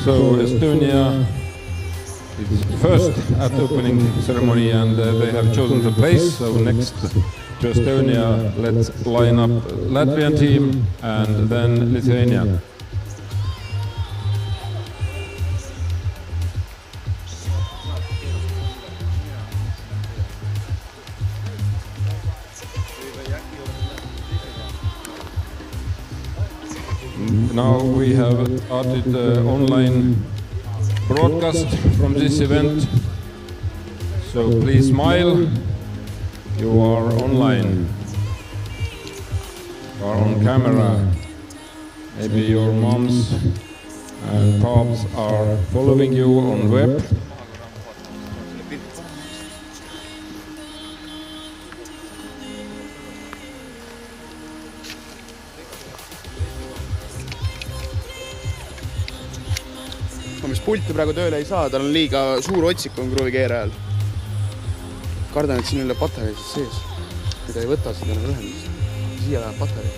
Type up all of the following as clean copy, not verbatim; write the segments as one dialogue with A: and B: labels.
A: So Estonia is first at the opening ceremony, and they have chosen the place. So next to Estonia, let's line up Latvian team and then Lithuania. Now we have started the online broadcast from this event, so please smile, you are online, you are on camera, maybe your moms and pops are following you on web.
B: Mis pulti praegu tööle ei saa, tal on liiga suur otsik on kruvikeerajal. Kardan, et siin üle patareisid sees. Kui ta ei võta seda ühendust, siia läheb patarei.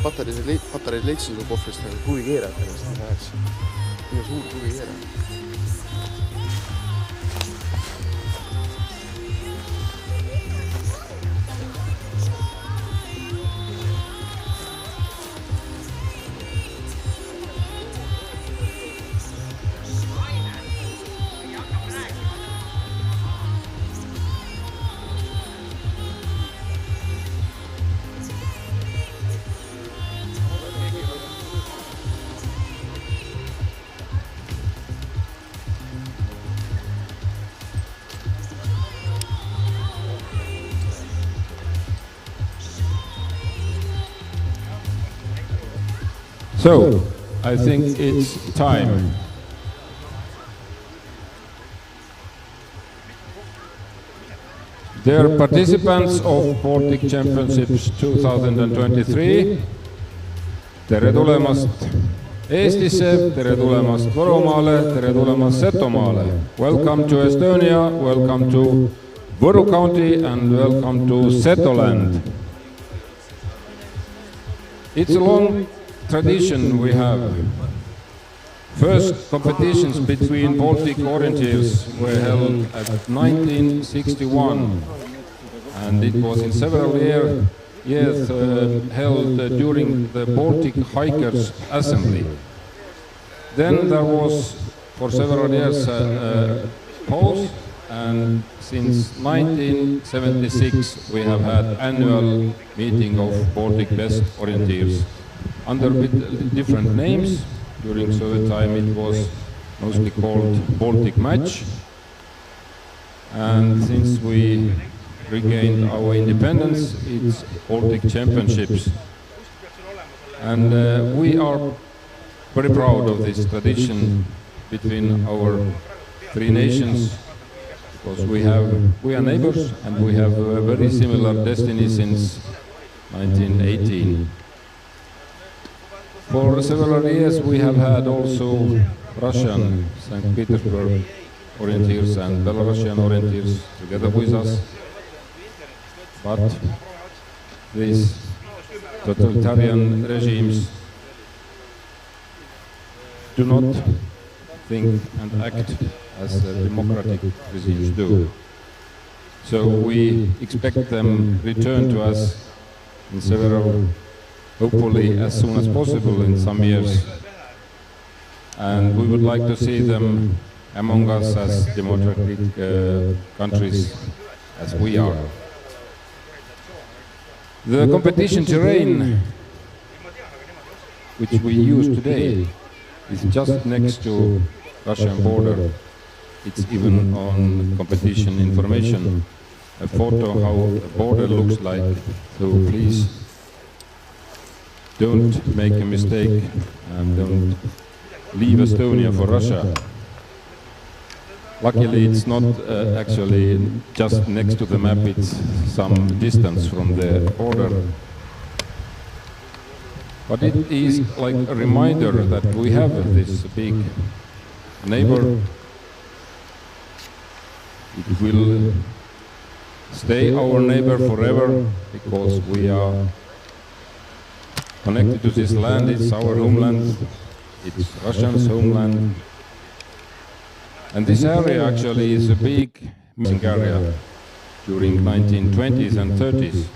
B: Patareid leidsin su kohvrist, aga kruvikeerajad sellest ei läheks. Liiga suur kruvikeerajal. So, I think it's time. Dear participants of Baltic Championships 2023, tere tulemast Eestisse, tere tulemast Võrumaale, tere tulemast Setomaale. Welcome to Estonia, welcome to Võru County and welcome to Setoland. It's a long tradition we have. First competitions between Baltic orienteers were held at 1961, and it was in several years held during the Baltic Hikers Assembly. Then there was for several years a pause, and since 1976 we have had annual meeting of Baltic Best Orienteers under different names. During Soviet time it was mostly called Baltic Match, and since we regained our independence it's Baltic Championships. And we are very proud of this tradition between our three nations, because we are neighbors and we have a very similar destiny since 1918. For several years we have had also Russian St. Petersburg orienteers and Belarusian orienteers together with us, but these totalitarian regimes do not think and act as democratic regimes do. So we expect them return to us in several, hopefully as soon as possible in some years. And we would like to see them among us as democratic countries as we are. The competition terrain which we use today is just next to Russian border. It's even on competition information, a photo how the border looks like. So please don't make a mistake and don't leave Estonia for Russia. Luckily it's not actually just next to the map, it's some distance from the border. But it is like a reminder that we have this big neighbor. It will stay our neighbor forever because we are
A: connected to this land. It's our homeland. It's Russians' homeland. And this area actually is a big missing area during 1920s and 30s.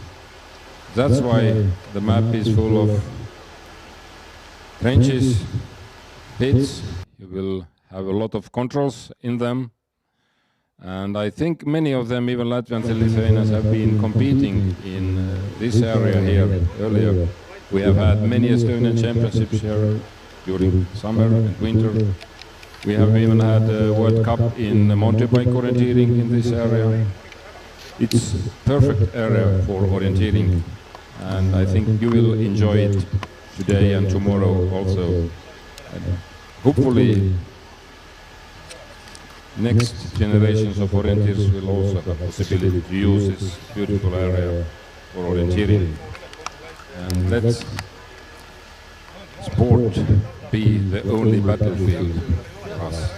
A: That's why the map is full of trenches, pits. You will have a lot of controls in them. And I think many of them, even Latvians and Lithuanians, have been competing in this area here earlier. We have had many Estonian championships here during summer and winter. We have even had a World Cup in mountain bike orienteering in this area. It's a perfect area for orienteering, and I think you will enjoy it today and tomorrow also. And hopefully, next generations of orienteers will also have possibility to use this beautiful area for orienteering. And let's sport be the only battlefield for us.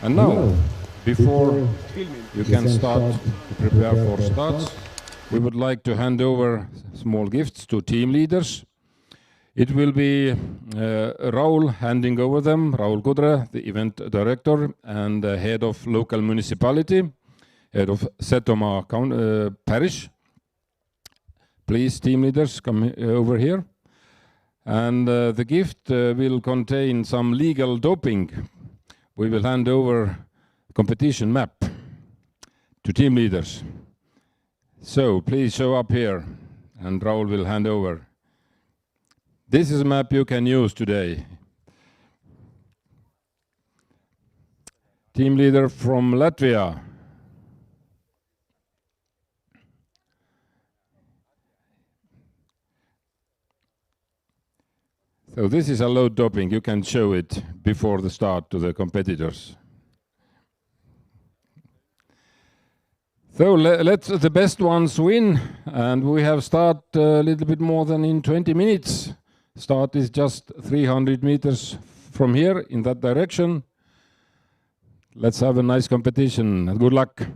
A: And now, before you can start to prepare for starts, we would like to hand over small gifts to team leaders. It will be Raul handing over them, Raul Kudre, the event director and head of local municipality, head of Setomaa parish. Please, team leaders, come over here. And the gift will contain some legal doping. We will hand over competition map to team leaders. So please show up here and Raul will hand over. This is a map you can use today. Team leader from Latvia. So this is allowed doping. You can show it before the start to the competitors. So let the best ones win, and we have start a little bit more than in 20 minutes. Start is just 300 meters from here in that direction. Let's have a nice competition and good luck.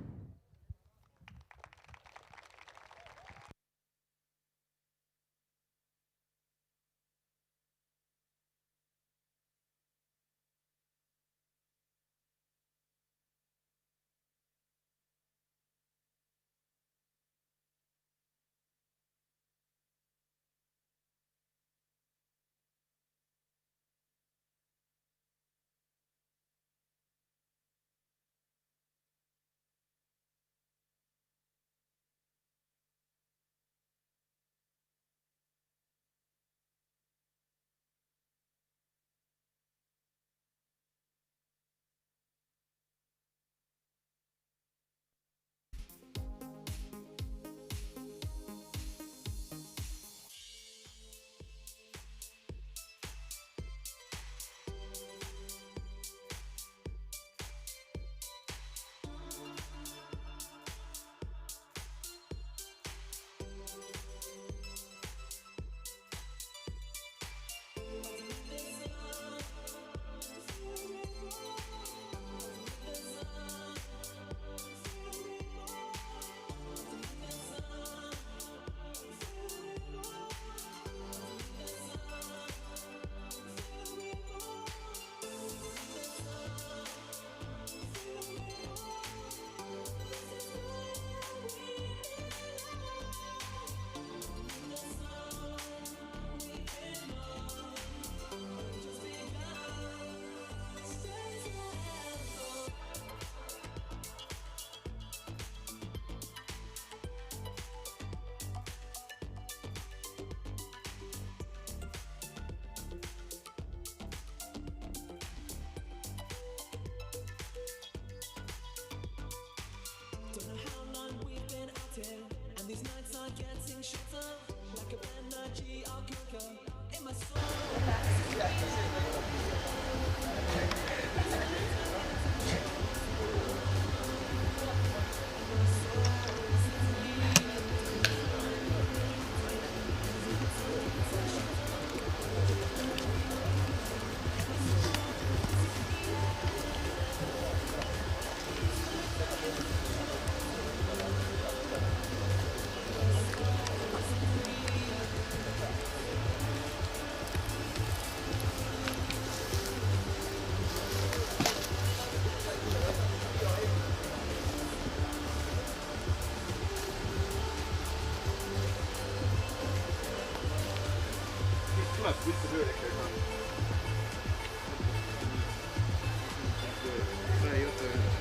C: tuleb üldse tööle ikka ei saa. Ei oota ühendus.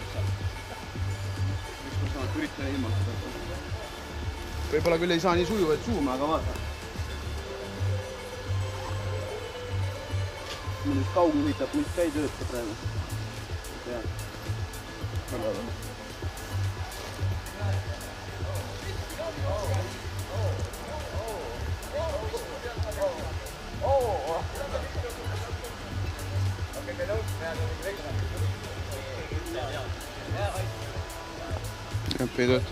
C: Miks ma saan, et üritan ilma seda. Võib-olla küll ei saa nii sujuvalt suuma, aga vaata. Mul just kaug juhitab, mis käi töötab praegu. Tead. Jäpp ei tööta.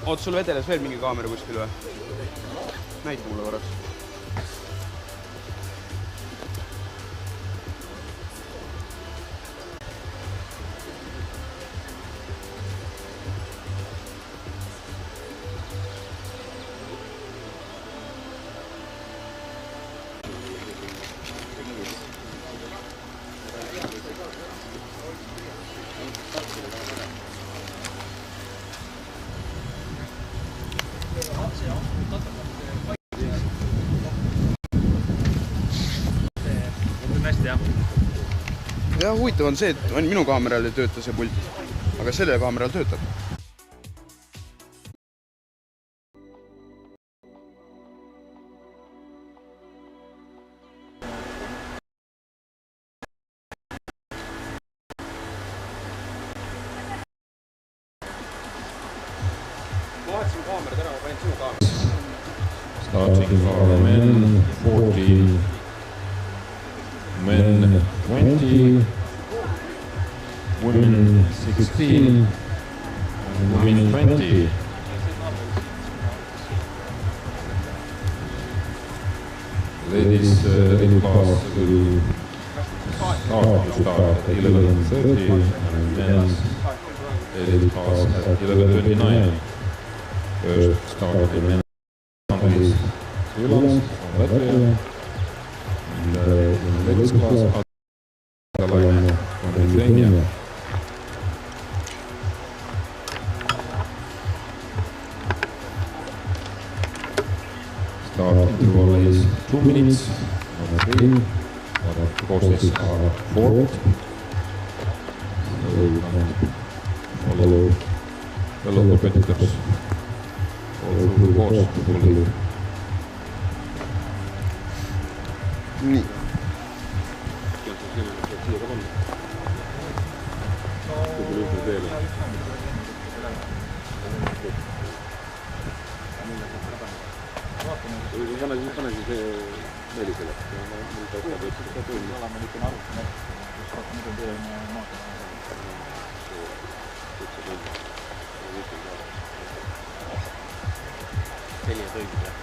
C: Oot, sul vedeles veel mingi kaamera kuskil või? Näita mulle korraks. Ja huvitav on see, et minu kaameral ei tööta see pult, aga selle kaameral töötab. Ma vaatasin kaamerad ära, ma panin sinu kaamerad.
A: Starting for men 40, men 20, women 16, women 20. Ladies in class will start at 11:30 and men's ladies class at 11:29. First started in men's countries, Finland, Latvia, and in ladies class at Lithuania. Start interval is 2 minutes, not 3, but courses are 4. So you can follow fellow competitors all through the course.
C: Nii.
D: Pane siis nelisele. Mul tõstab, et seda tunni. Oleme nüüd arvutame, kus vaata muidu teeme maata. Selja tõigid jah.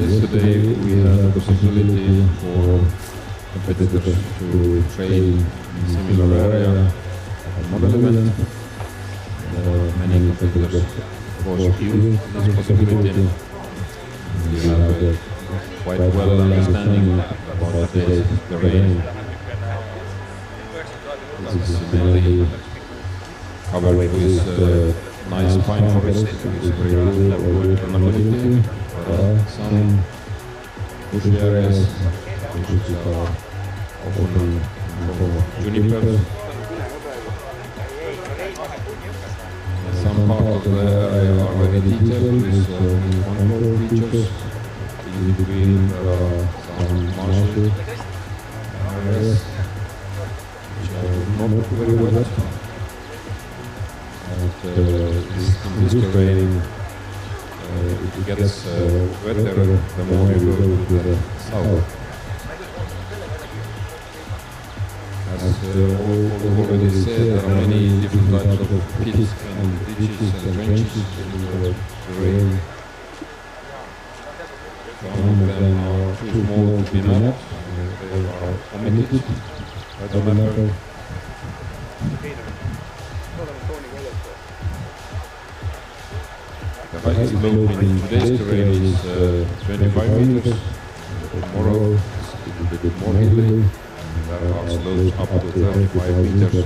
A: Yesterday we had the possibility for competitors to train in similar area at model event. Many competitors of course use this possibility. We have a quite well understanding about the terrain. This is mainly covered with nice pine forest, with very good runnability. Some bushy areas which are often for junipers. Some part of the area are very detailed with control features. In between there are some marshy areas which are not very wet. In this terrain, it gets wetter the more you go to the south. As already said, there are many different types of pits and ditches and trenches in the terrain. Some of them are too small to be mapped, they are omitted by the mapper. The height slope in today's terrain is 25 meters. Tomorrow it's a little bit more hilly. There are slopes up to 35 meters.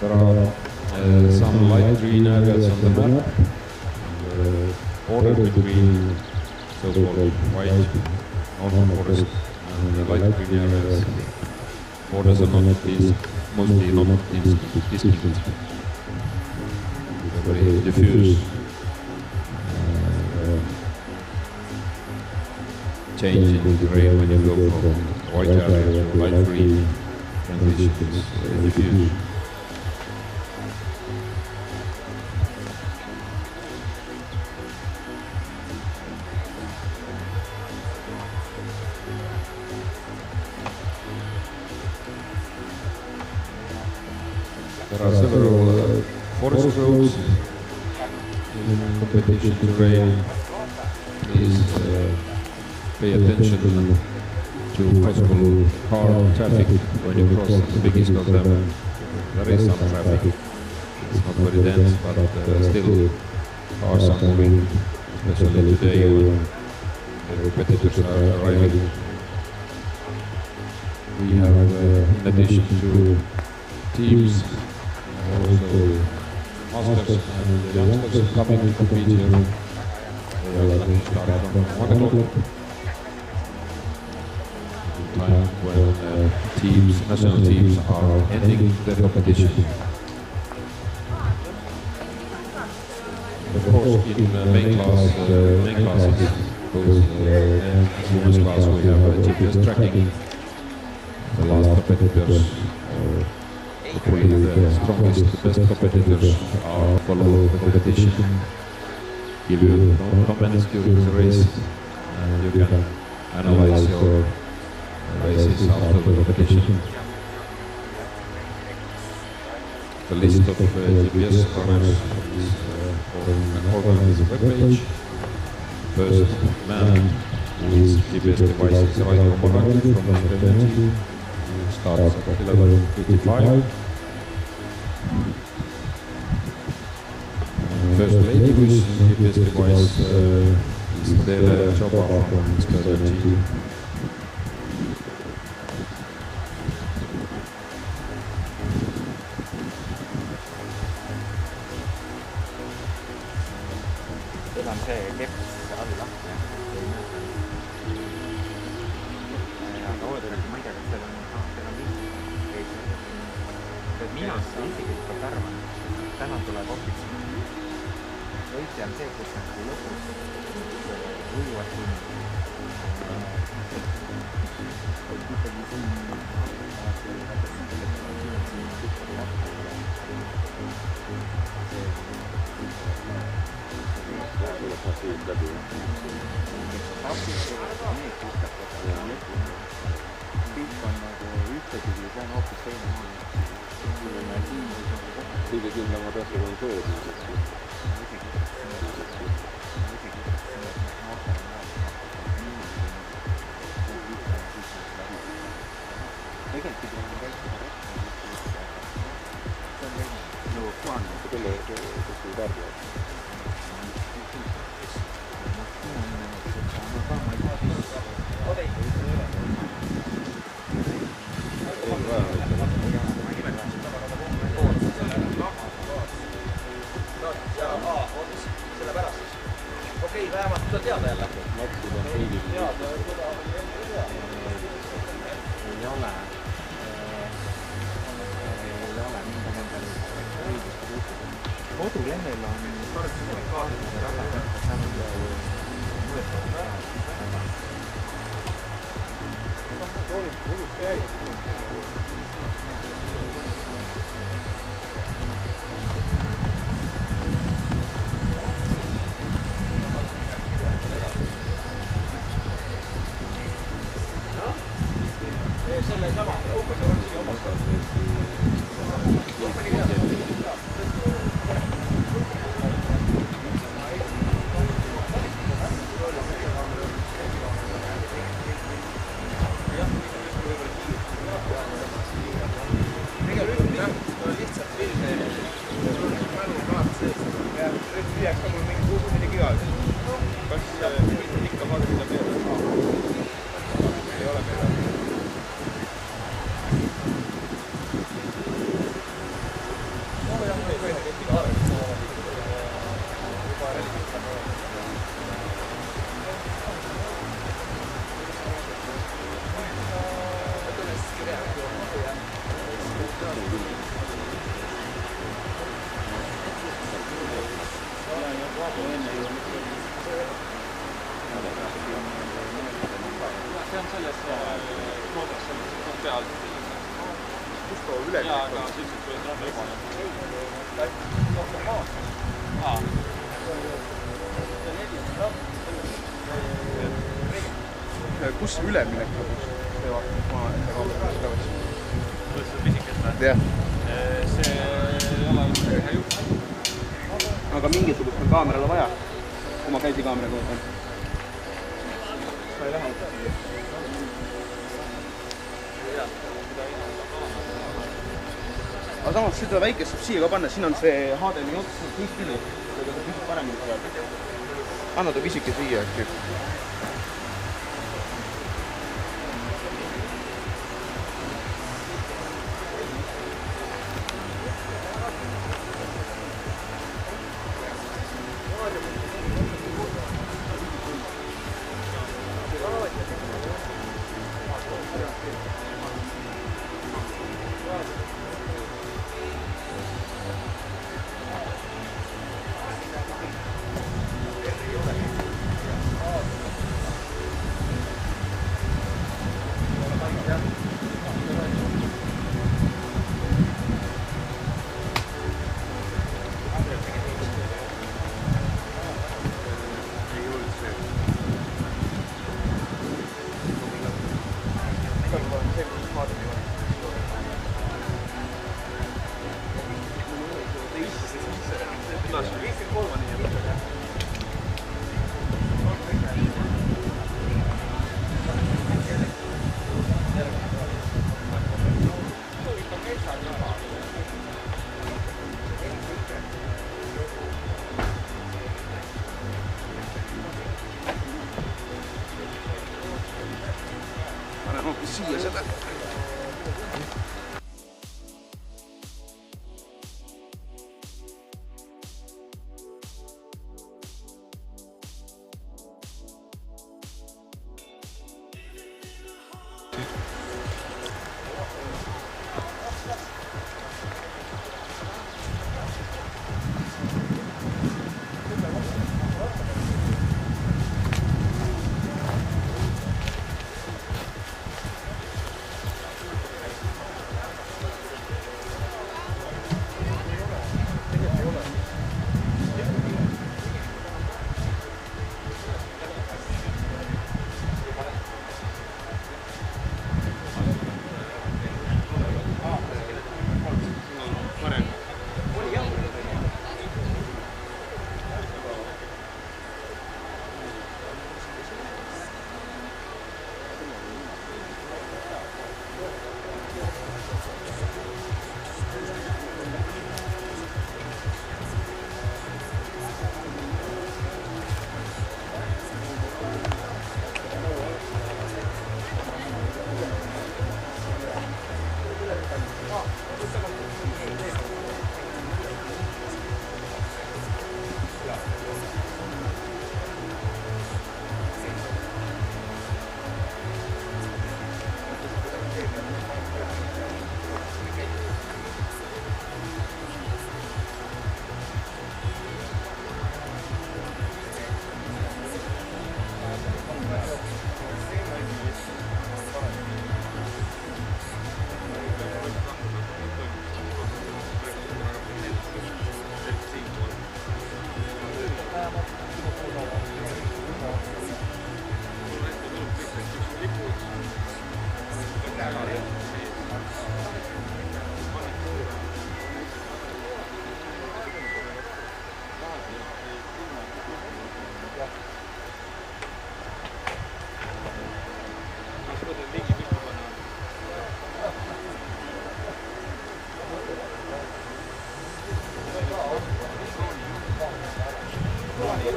A: There are some light green areas on the map. The border between so-called white mountain forest and the light green areas, borders are not mostly not distinct. Very diffuse change in the terrain when you go from white area to light green. Transition is diffuse. There are several forest roads in competition terrain. Please pay attention to possible car traffic when you cross the biggest of them. There is some traffic. It's not very dense, but still cars are moving, especially today when the competitors are arriving. We have, in addition to teams, also masters and youngsters coming to compete here. They are going to start from 1 o'clock. Time when national teams are ending their competition. Of course, in main classes, both and women's class, we have GPS tracking. The last competitors, hopefully the strongest, the best competitors are follow the competition, give you comments during the race, and you can analyze your races after the competition. The list of GPS runners is organized on the webpage. First man with GPS device is Raiko Marani from the team. Starts at 11:55. First lady with GPS device is Dele Chopa from the team.
E: Mina isiklikult arvan, et täna tuleb hoopis võitja on see, kes on lõpus ujuvad siin. Ikkagi siin pilt on nagu ühtegi, see on hoopis teine maailm. Kõige kindlama tasakaalu soojad.
D: Kelle kuskil kaardi jaoks?
E: Okei, vähemalt seda teada jälle.
D: Maksid on riigil.
E: Ei ole. Ei ole mingi nendel õiguste puutuda. Kodulehel on kaardid tagada,
C: Kus üleminek lõpuks? Jah.
E: see ei ole ühe juht.
C: Aga mingisugust on kaamerale vaja? Oma käsikaamera kohta. Sa ei lähe otsa. Aga samas seda väikest saab siia ka panna, siin on see HDMI ots, kõik pidi. Aga ta püsib paremini seal. Anna ta pisike siia äkki. Siia seda.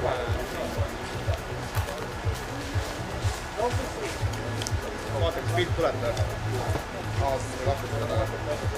C: vaata, kas pilt tuleb ta. Aastasele 200 tagasi.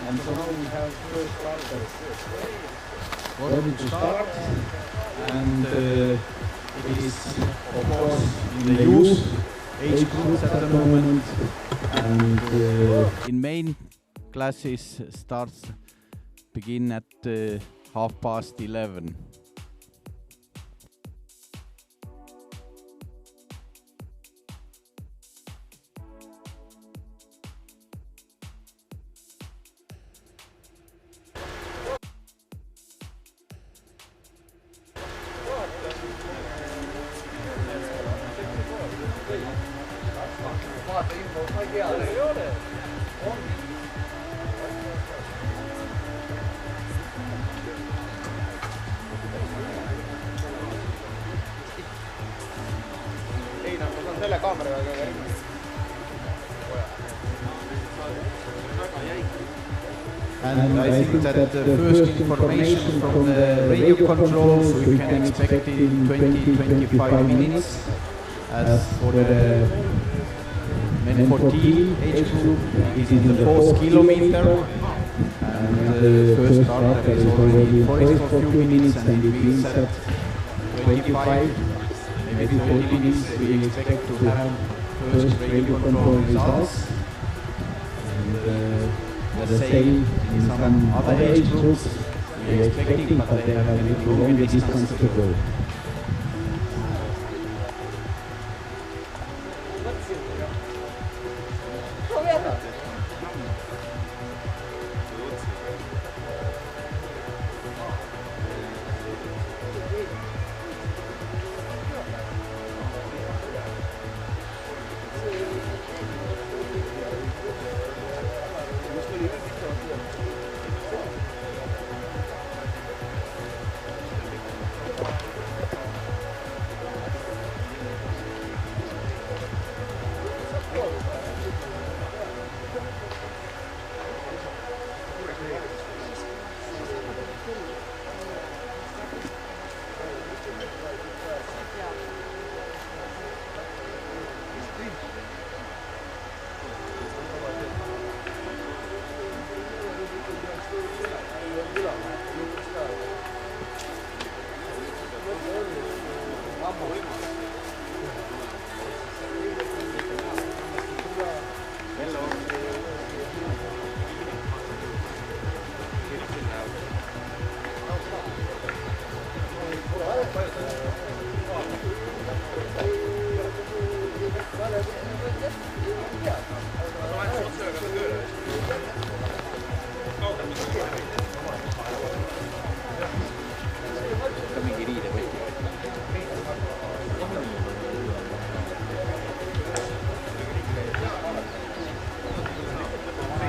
E: And so now we have first starters ready to start, and it is of course in the youth age groups at the moment, and in main classes starts begin at 11:30.
C: Ei, no ma saan selle kaameraga ka ringi.
E: And I think that the first information from the radio controls we can expect in 20-25 minutes. As for the men 14 age group, is in the 4th kilometer. And the first starter is already in forest for a few minutes, and it means that 25, maybe 40 minutes we expect to have first radio control results. And the same in some other age groups we are expecting, but they have a little longer distance to go.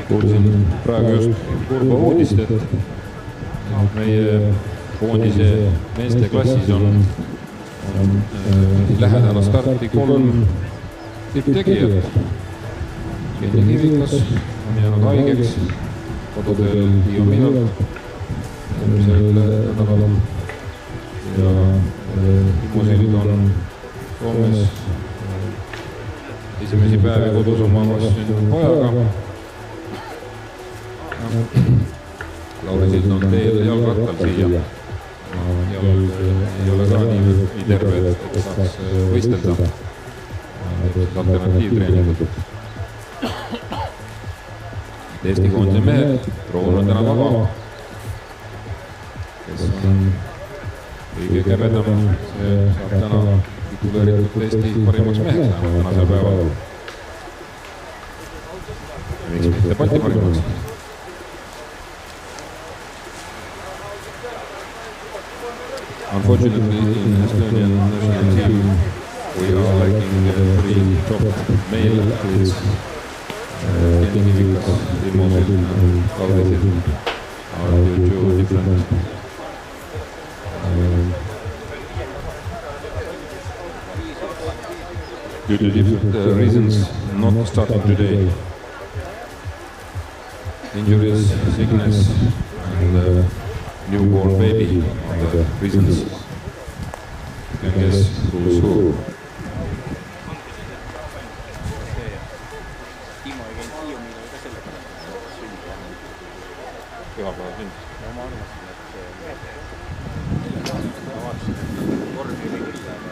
A: kuulsin praegu just kurba uudist, et meie koondise meeste klassis on lähedal starti 3 tipptegijat. Kenny Kivikas on jäänud haigeks koduteel Hiiu Minult eelmisel nädalal ja Timosilid on Soomes esimesi päevi kodus oma vastu pojaga. Lauri Sild on teel jalgrattal siia. Jalg ei ole ka nii terve, et saaks võistelda. Alternatiivtreeningut. Eesti koondise mehed, Roon on täna vaba, kes on kõige käredam, see saab täna tituleeritud Eesti parimaks meheks tänasel päeval. Miks mitte Balti parimaks? Unfortunately, in Estonian national team, we are lacking 3 top male athletes. Kenny Kivikas, Timo Sild and Lauri Sild are due to different reasons not starting today. Injuries, sickness and newborn baby are the reasons. You can guess who's who. Pühapäeval sünd.
D: No ma arvasin, et ma vaatasin, et vormi oli küll, aga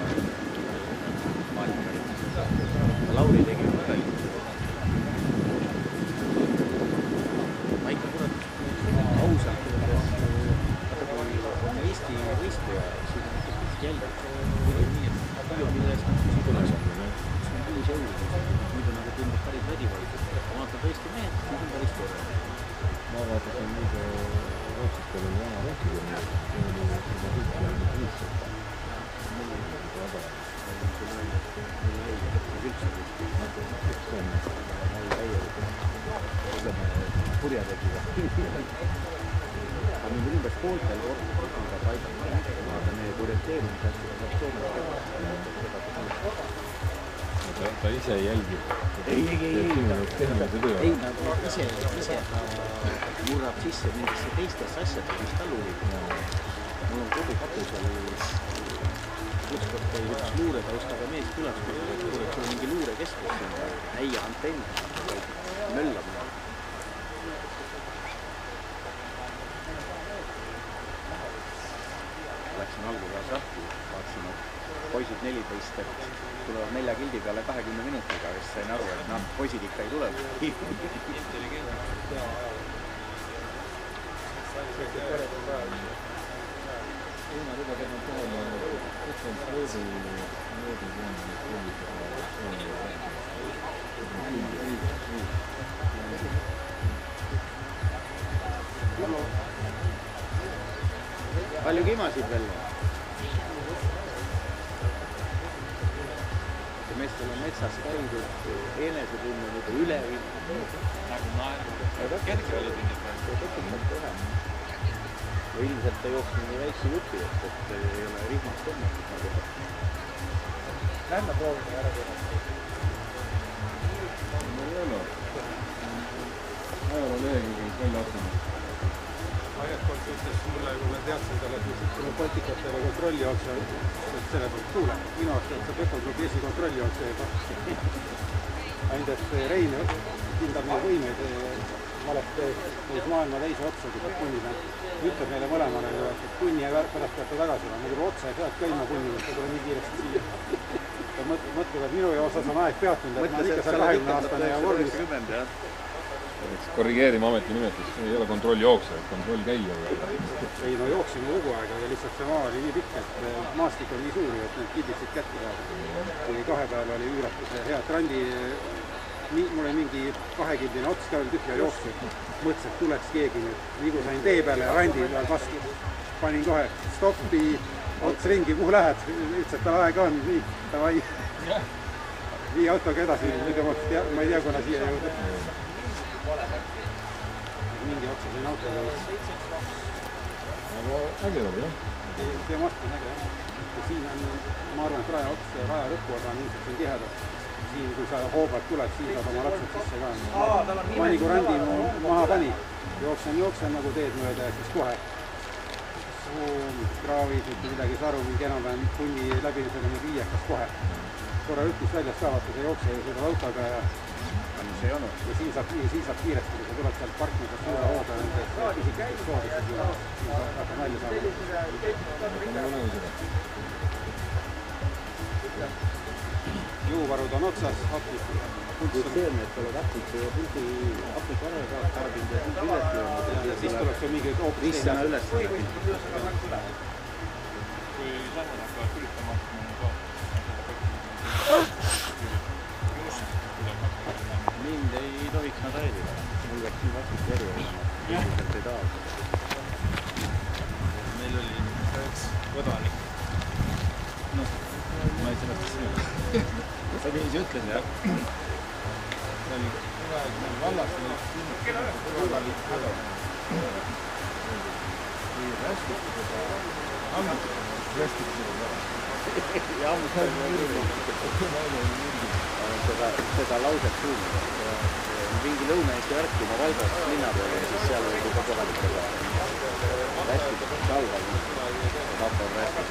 D: Lauri tegi mõdeli. Ma ikka kurat ausalt öeldes, vaata kui on Eesti võistleja, siis on ikkagi jälgib nii, et palju millest tulemas on. See on 6 eurot, nüüd on aga tundub päris vädivaid. Vaata tõesti mehed, siis on päris tore. Ma vaatasin nüüd Rootsistel oli vana rohkigurni, see oli juba kõik jäänud 500. Mul oli vaba. Mul oli üldse kurjategiga. Aga nüüd umbes pooltel korpustel saab aidata. Aga need orienteerimised saab Soomes ta ise jälgib. Ei, nad ise murrab sisse mingisse teistesse asjadesse, mis tal olid. Mul on kodukatusel ükskord käib üks luuretaustaga mees külas, kui sul mingi luurekeskus, äia antenn, möllamine. Läksin algupäevas rahti, vaatasin, et poisid 14, et tulevad 4 kildi peale 20 minutiga, kes sain aru, et poisid ikka ei tule. Palju kimasid veel? Meestel on metsas käidud, enesetunne nüüd ülevind. Nagu naerud. Kerge oli tundib. Ilmselt ta jooks mingi väikse jupi, et ei ole rihmast tõmmatud. Lähme proovime ära teha. No ei ole. Ajala lehekülgelt välja asema. Aiatkord ütles mulle, kui ma teadsin talle, et kui ma Baltikatele kontrolli jooksa, et selle poolt kuule. Minu aastal saab Ökoklubi esikontrolli jooksa juba. Ainult, et Rein hindab meie võimeid valest neis maailma teise otsa, kui saab punnida. Ütleb meile mõlemale, et punni ja pärast peate tagasi. Ma juba otsa ei pead käima punnida, et ta tule nii kiiresti siia. Ta mõtleb, et minu osas on aeg peatunud, et ma ikka seal 20-aastane ja vormis.
A: Korrigeerima ameti nimetus, ei ole kontrolli jooksa, et kontroll käia.
D: Ei, no jooksime kogu aeg, aga lihtsalt see maa oli nii pikk, et maastik on nii suuri, et need kildiksid kätte saada. Kui 2 päeva oli üüratus ja hea trandi, mul oli mingi 2-kildine ots ka veel tühja jooksu. Mõtlesin, et tuleks keegi nüüd. Nii kui sain tee peale ja randi peal vastu, panin kohe stoppi, ots ringi, kuhu lähed? Ütles, et tal aega on, nii, davai. Vii autoga edasi, ma ei tea, kuna siia jõudnud. siin autoga.
A: Aga äge oli, jah?
D: See mast on äge, jah. Siin on, ma arvan, et raja lõppu on ilmselt siin tihedad. Siin, kui sa hoobalt tuled, siin saad oma lapsed sisse ka. Ma nagu randi maha pani. Jooksen nagu teed mööda ja siis kohe kraavid, mitte midagi saru, mingi enam-vähem punni läbimisel on viiekas kohe. Korra ütlust väljast saavad, kui sa jookse seda autoga ja siin saab kiiresti, kui sa tuled sealt parkimisest suure hooga nendest isiklikest soodest, siis hakkab välja saama. Juuvarud on otsas,
C: seemned tuleb äpniku ja puldi apniku ära ka tarbinud ja üles löönud
D: ja siis tuleb see mingi hoopis
C: ristana üles.
F: Kui lähevad hakkavad külitama,
C: mind ei tohiks nad häirida. Mul peaks nii vastust eri olema. Ilmselt ei taha.
F: meil oli üks kodanik. Noh, ma ei sellest sinu. Sa niiviisi ütlen, jah. See oli vallas.
C: Seda lauset kuulnud. Mingi Lõuna-Eesti värki ma Valgast linna peale ja siis seal oli juba kohalikele räskid salval. Papa on räskid.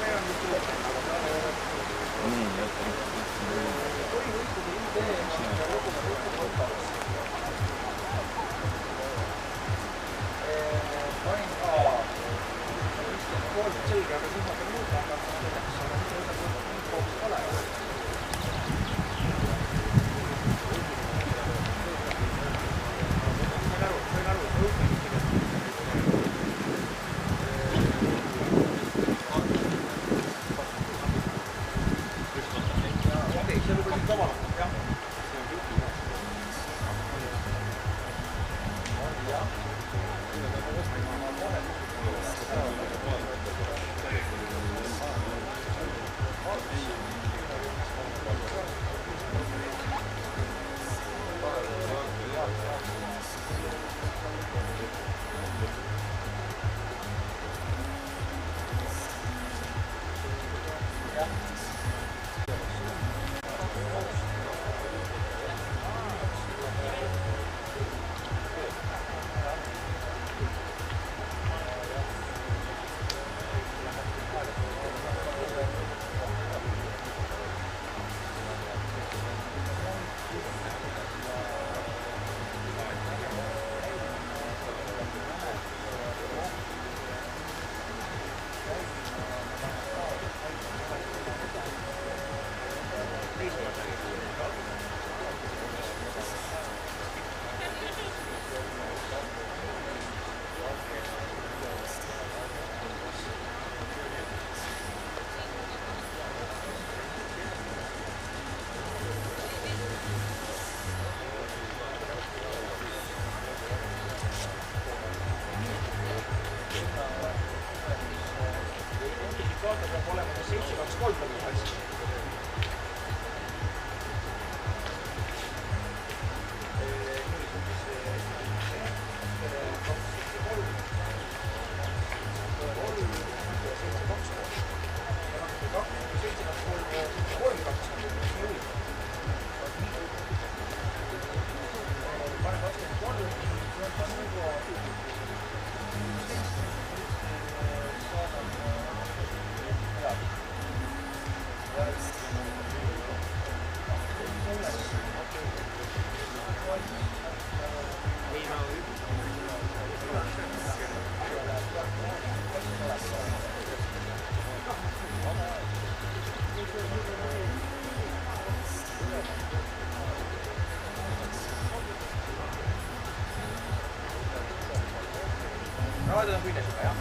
C: Raadid on künnes juba, jah?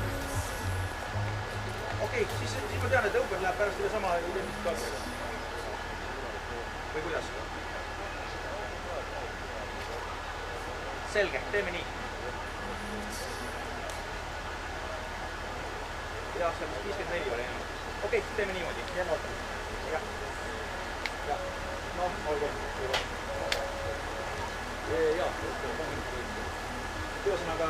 C: Okei, siis ma tean, et õupen läheb pärast üle sama ülemisest kalkega. Või kuidas? Selge, teeme nii. Jah, see on 54 oli. Okei, teeme niimoodi. Jääme ootame. Jah. Noh, olgu. Jaa.
F: ühesõnaga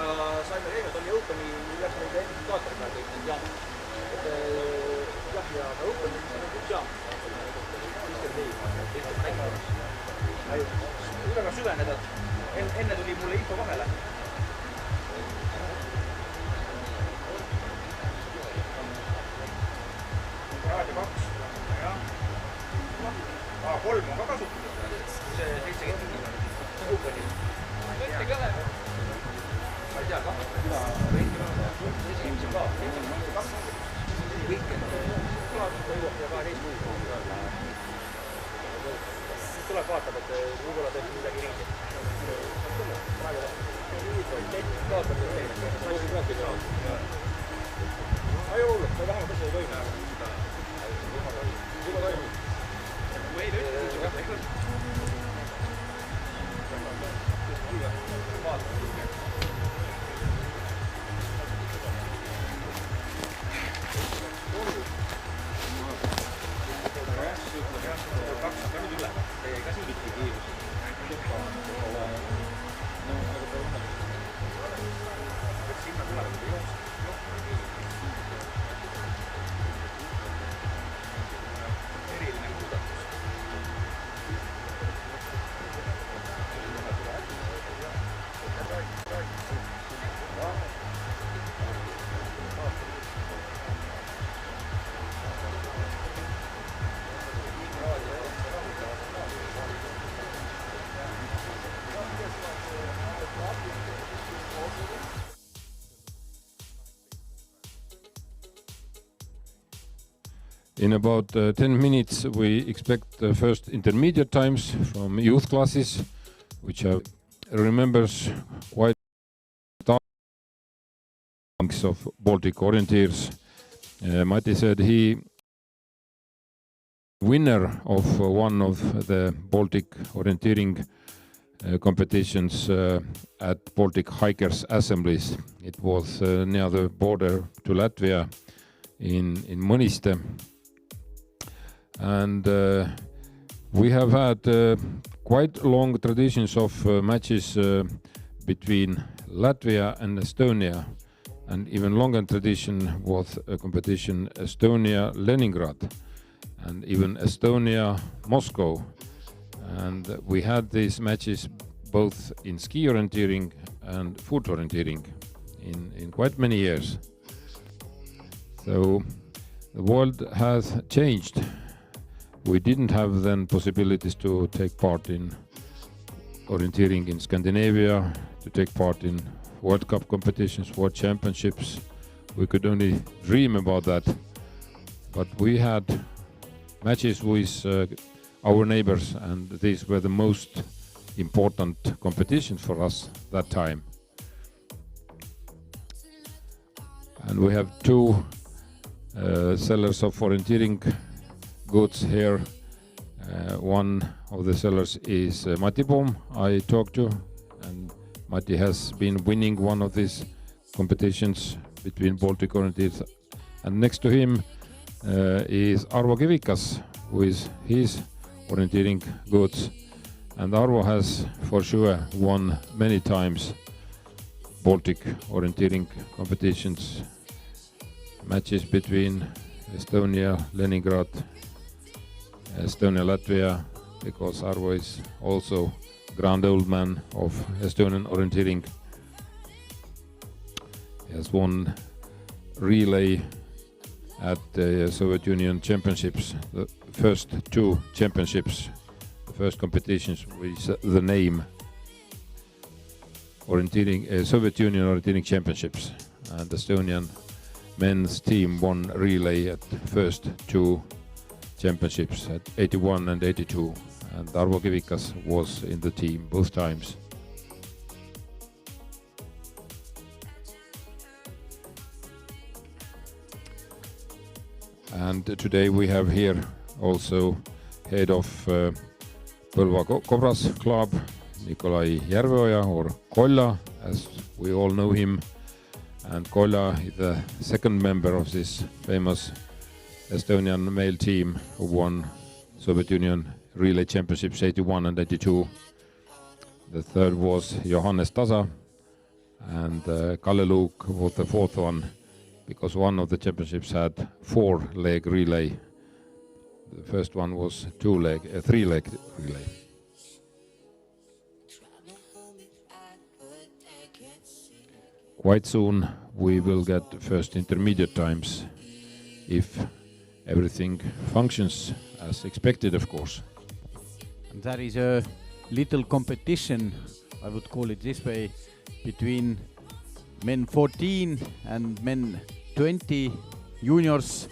F: saime käinud, oli Openi, läks meil identifikaator peal kõik need jaamad. Jah, ja ka Openi on üks jaam. Väga süveneda, enne tuli mulle info vahele. Raadio 2, jah. 3 on ka kasutusel, see 70 Openi. Võtti ka läheb. Ma ei tea, kah. Esimese ka. Kõik, et klaasust jõuab ja 12. Tuleb vaatab, et võib-olla teeb midagi ringi. Kaatab teeb teine. Ma ei peabki teha. Ei hullu, ma vähemalt asja ei toimi. Juba toimub. Ma ei toimi.
A: In about 10 minutes, we expect the first intermediate times from youth classes, which remembers quite of Baltic Orienteers. Matti said he winner of one of the Baltic Orienteering competitions at Baltic Hikers Assemblies. It was near the border to Latvia in Mõniste. And we have had quite long traditions of matches between Latvia and Estonia, and even longer tradition was a competition Estonia-Leningrad and even Estonia-Moscow. And we had these matches both in ski orienteering and foot orienteering in quite many years. So the world has changed. We didn't have then possibilities to take part in orienteering in Scandinavia, to take part in World Cup competitions, World Championships. We could only dream about that. But we had matches with our neighbors, and these were the most important competitions for us that time. And we have two sellers of orienteering goods here. One of the sellers is Matti Boom, I talked to, and Matti has been winning one of these competitions between Baltic Orienteers. And next to him is Arvo Kivikas with his orienteering goods. And Arvo has for sure won many times Baltic orienteering competitions, matches between Estonia, Leningrad, Estonia, Latvia, because Arvo is also grand old man of Estonian orienteering. He has won relay at the Soviet Union Championships, the first two championships, the first competitions with the name orienteering, Soviet Union Orienteering Championships, and the Estonian men's team won relay at the first two championships at 81 and 82, and Arvo Kivikas was in the team both times. And today we have here also head of Põlva Cobras Club, Nikolai Järveoja, or Kolla, as we all know him. And Kolla is the second member of this famous Estonian male team who won Soviet Union Relay Championships 81 and 82. The third was Johannes Tasa, and Kalle Luuk was the fourth one, because one of the championships had 4-leg relay. The first one was 3-leg relay. Quite soon we will get first intermediate times, if everything functions as expected, of course.
E: And there is a little competition, I would call it this way, between men 14 and men 20 juniors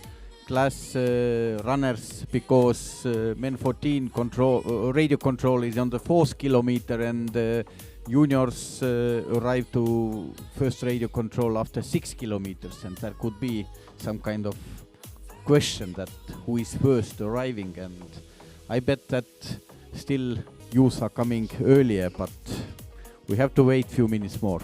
E: class runners, because men 14 radio control is on the 4th kilometer, and juniors arrive to first radio control after 6 kilometers, and there could be some kind of question that who is first arriving, and I bet that still youths are coming earlier, but we have to wait few minutes more.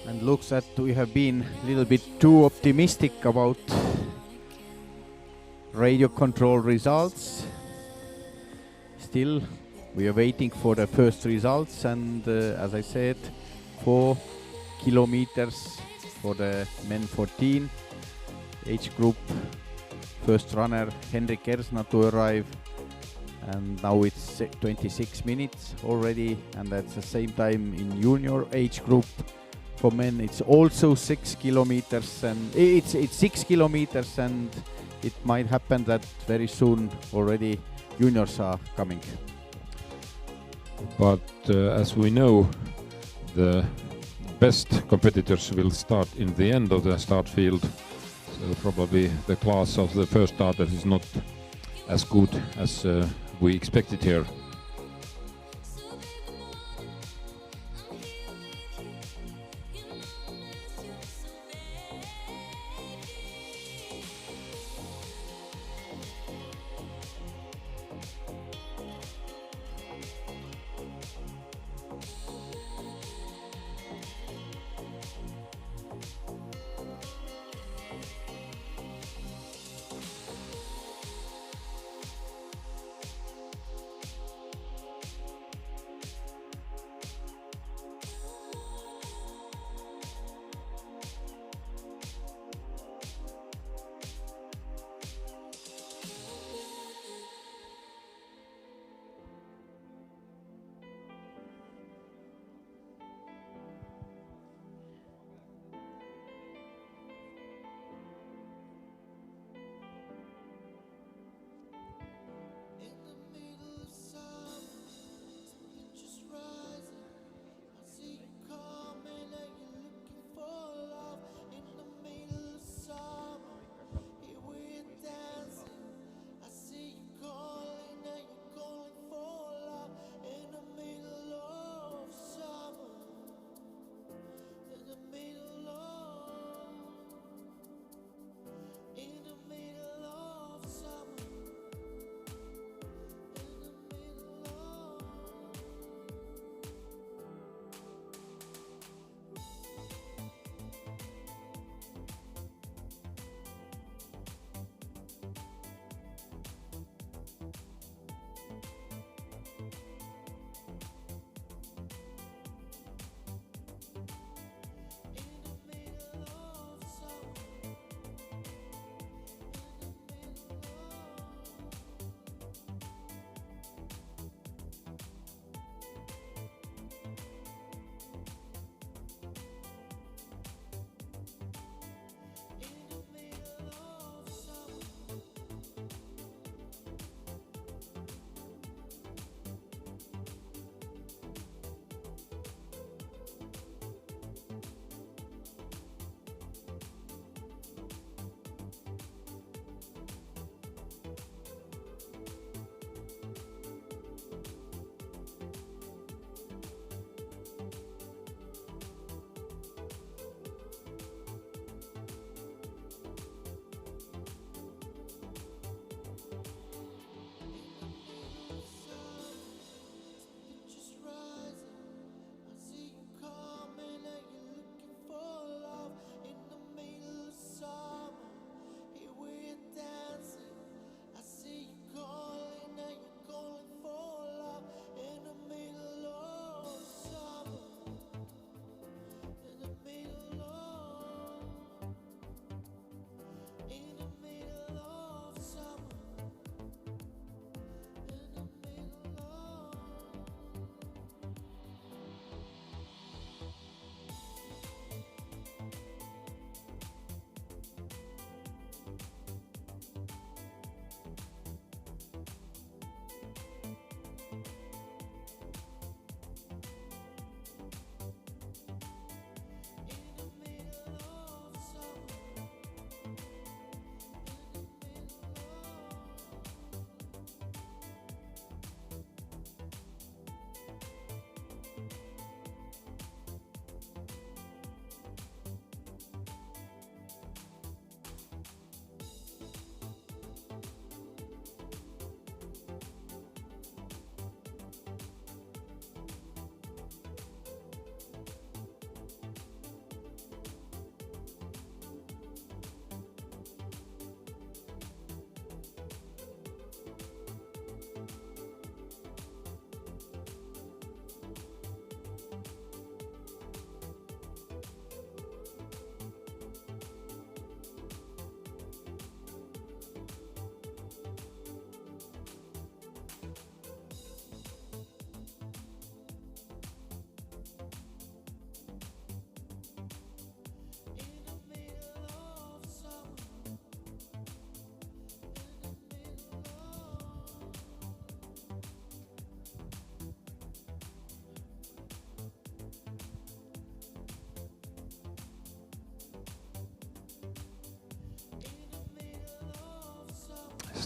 E: And looks that we have been a little bit too optimistic about radio control results. Still, we are waiting for the first results, and as I said, 4 kilometers for the men 14 age group. First runner Henrik Ersna to arrive, and now it's 26 minutes already, and that's the same time in junior age group. For men it's also 6 kilometers, and it's 6 kilometers, and it might happen that very soon already juniors are coming.
A: But as we know, the best competitors will start in the end of the start field, so probably the class of the first starters is not as good as we expected here.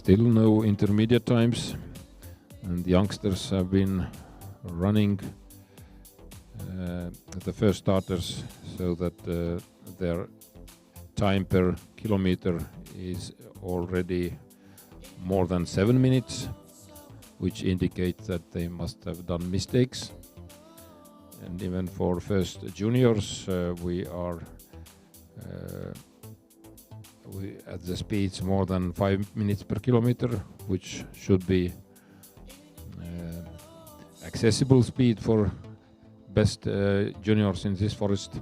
A: Still no intermediate times, and the youngsters have been running the first starters so that their time per kilometer is already more than 7 minutes, which indicates that they must have done mistakes. And even for first juniors, we are at the speeds more than 5 minutes per kilometer, which should be accessible speed for best juniors in this forest.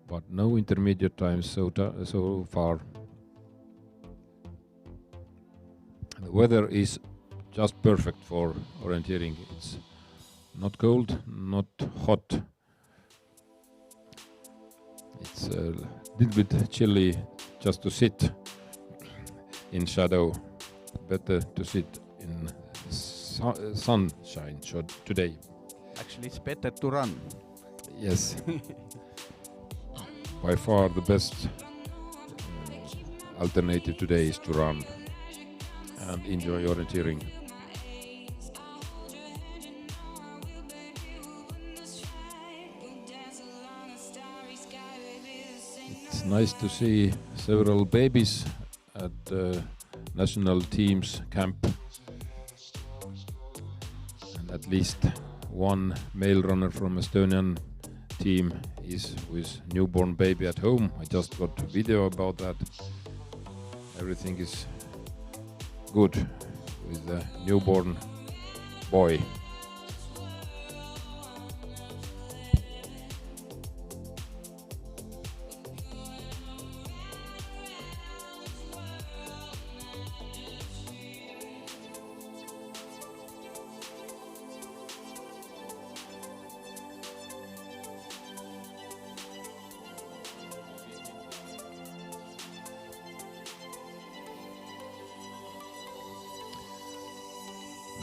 A: But no intermediate times so far. The weather is just perfect for orienteering. It's not cold, not hot. It's a little bit chilly just to sit in shadow. Better to sit in sunshine today.
E: Actually, it's better to run.
A: Yes. By far the best alternative today is to run and enjoy orienteering. It's nice to see several babies at the national team's camp, and at least one male runner from Estonian team is with newborn baby at home. I just got a video about that. Everything is good with the newborn boy.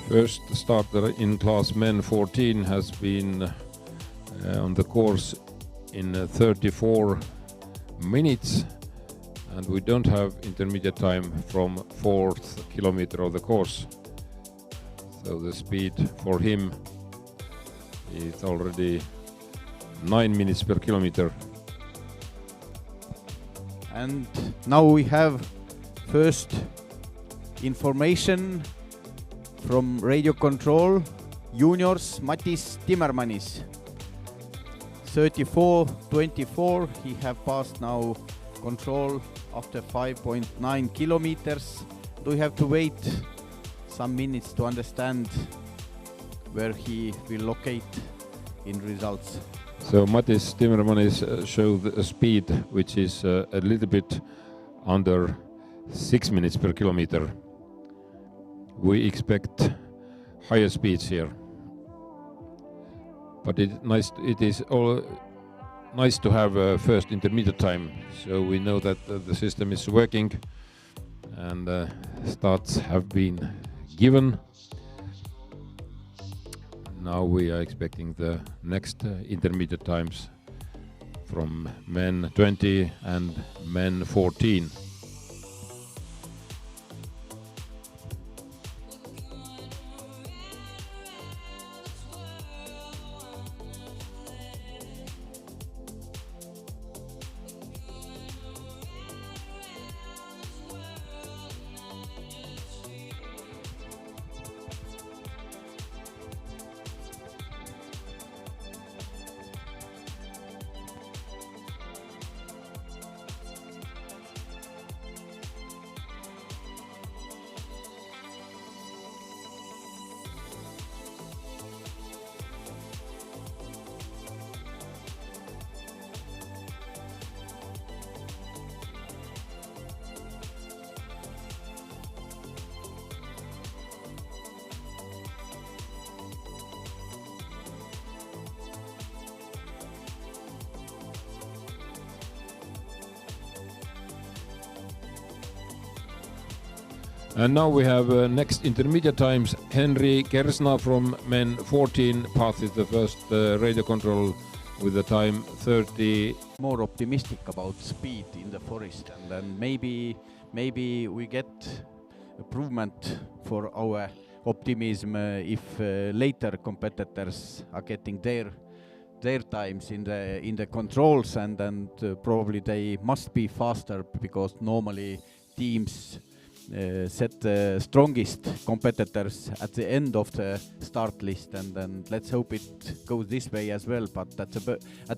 A: First starter in class men 14 has been on the course in 34 minutes, and we don't have intermediate time from 4th kilometer of the course. So the speed for him is already 9 minutes per kilometer.
E: And now we have first information from radio control. Juniors, Matis Timmermanis, 34:24. He have passed now control after 5.9 kilometers. Do we have to wait some minutes to understand where he will locate in results?
A: So Matis Timmermanis showed a speed which is a little bit under 6 minutes per kilometer. We expect higher speeds here, but it is nice to have a first intermediate time, so we know that the system is working and starts have been given. Now we are expecting the next intermediate times from men 20 and men 14. And now we have next intermediate times. Henry Kersna from men 14 passes the first radio control with the time 30.
E: More optimistic about speed in the forest, and then maybe maybe we get improvement for our optimism if later competitors are getting their times in the controls, and probably they must be faster, because normally teams set the strongest competitors at the end of the start list, and let's hope it goes this way as well. But at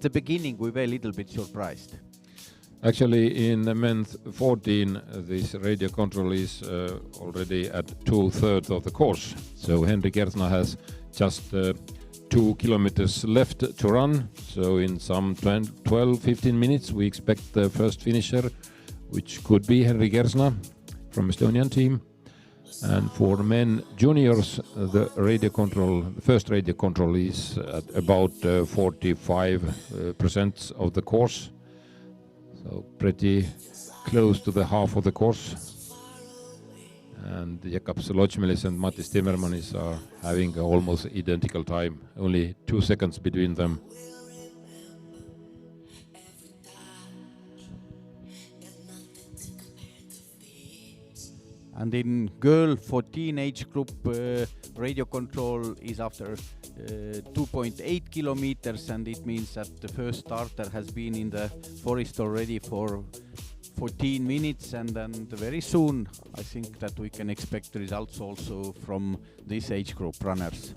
E: the beginning we were a little bit surprised.
A: Actually, in men's 14, this radio control is already at 2/3 of the course. So Henrik Ersna has just 2 kilometers left to run. So in some 12-15 minutes, we expect the first finisher, which could be Henrik Ersna from Estonian team. And for men juniors, the first radio control is at about 45% of the course. So pretty close to the half of the course. And Jakobs Ločmelis and Mattis Timmermanis are having almost identical time, only 2 seconds between them.
E: And in girl 14 age group, radio control is after 2.8 kilometers, and it means that the first starter has been in the forest already for 14 minutes, and very soon I think that we can expect results also from this age group runners.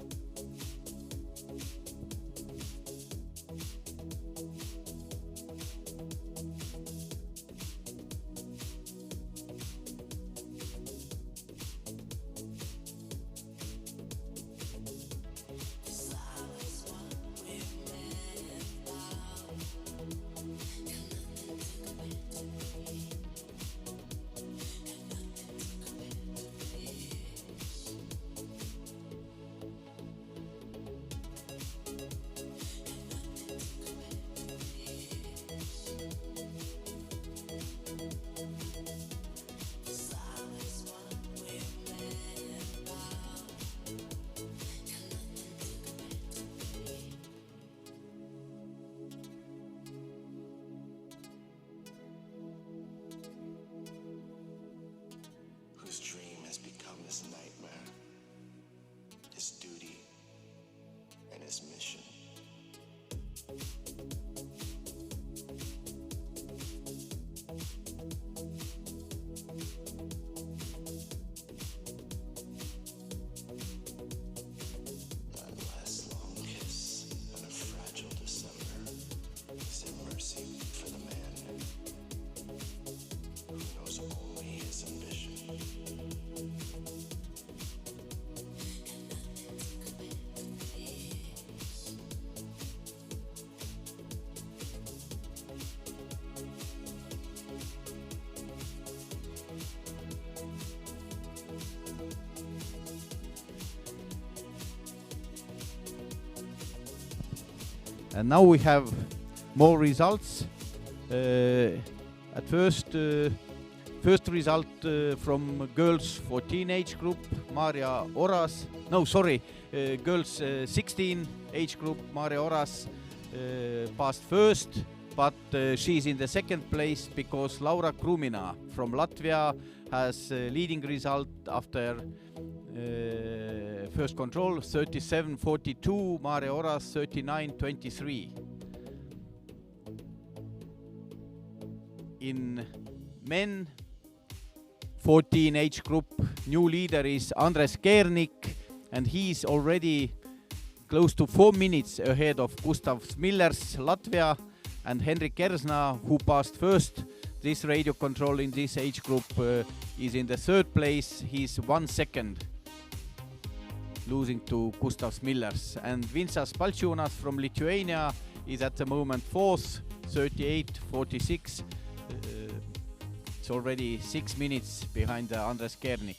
G: Whose dream has become his nightmare, his duty, and his mission. That last long kiss on a fragile December is a mercy for the man who knows only his ambition.
E: And now we have more results. At first result from girls 14 age group, Maria Oras. No, sorry, girls 16 age group, Maria Oras passed first, but she's in the second place because Laura Krumina from Latvia has leading result after first control 37.42, Maria Oras 39.23. In men 14 age group, new leader is Andres Kernik, and he's already close to 4 minutes ahead of Gustav Smillers, Latvia, and Henrik Ersna, who passed first this radio control in this age group, is in the third place. He's 1 second losing to Gustav Smillers. And Vincas Palčiūnas from Lithuania is at the moment fourth, 38.46. It's already 6 minutes behind Andres Kernik.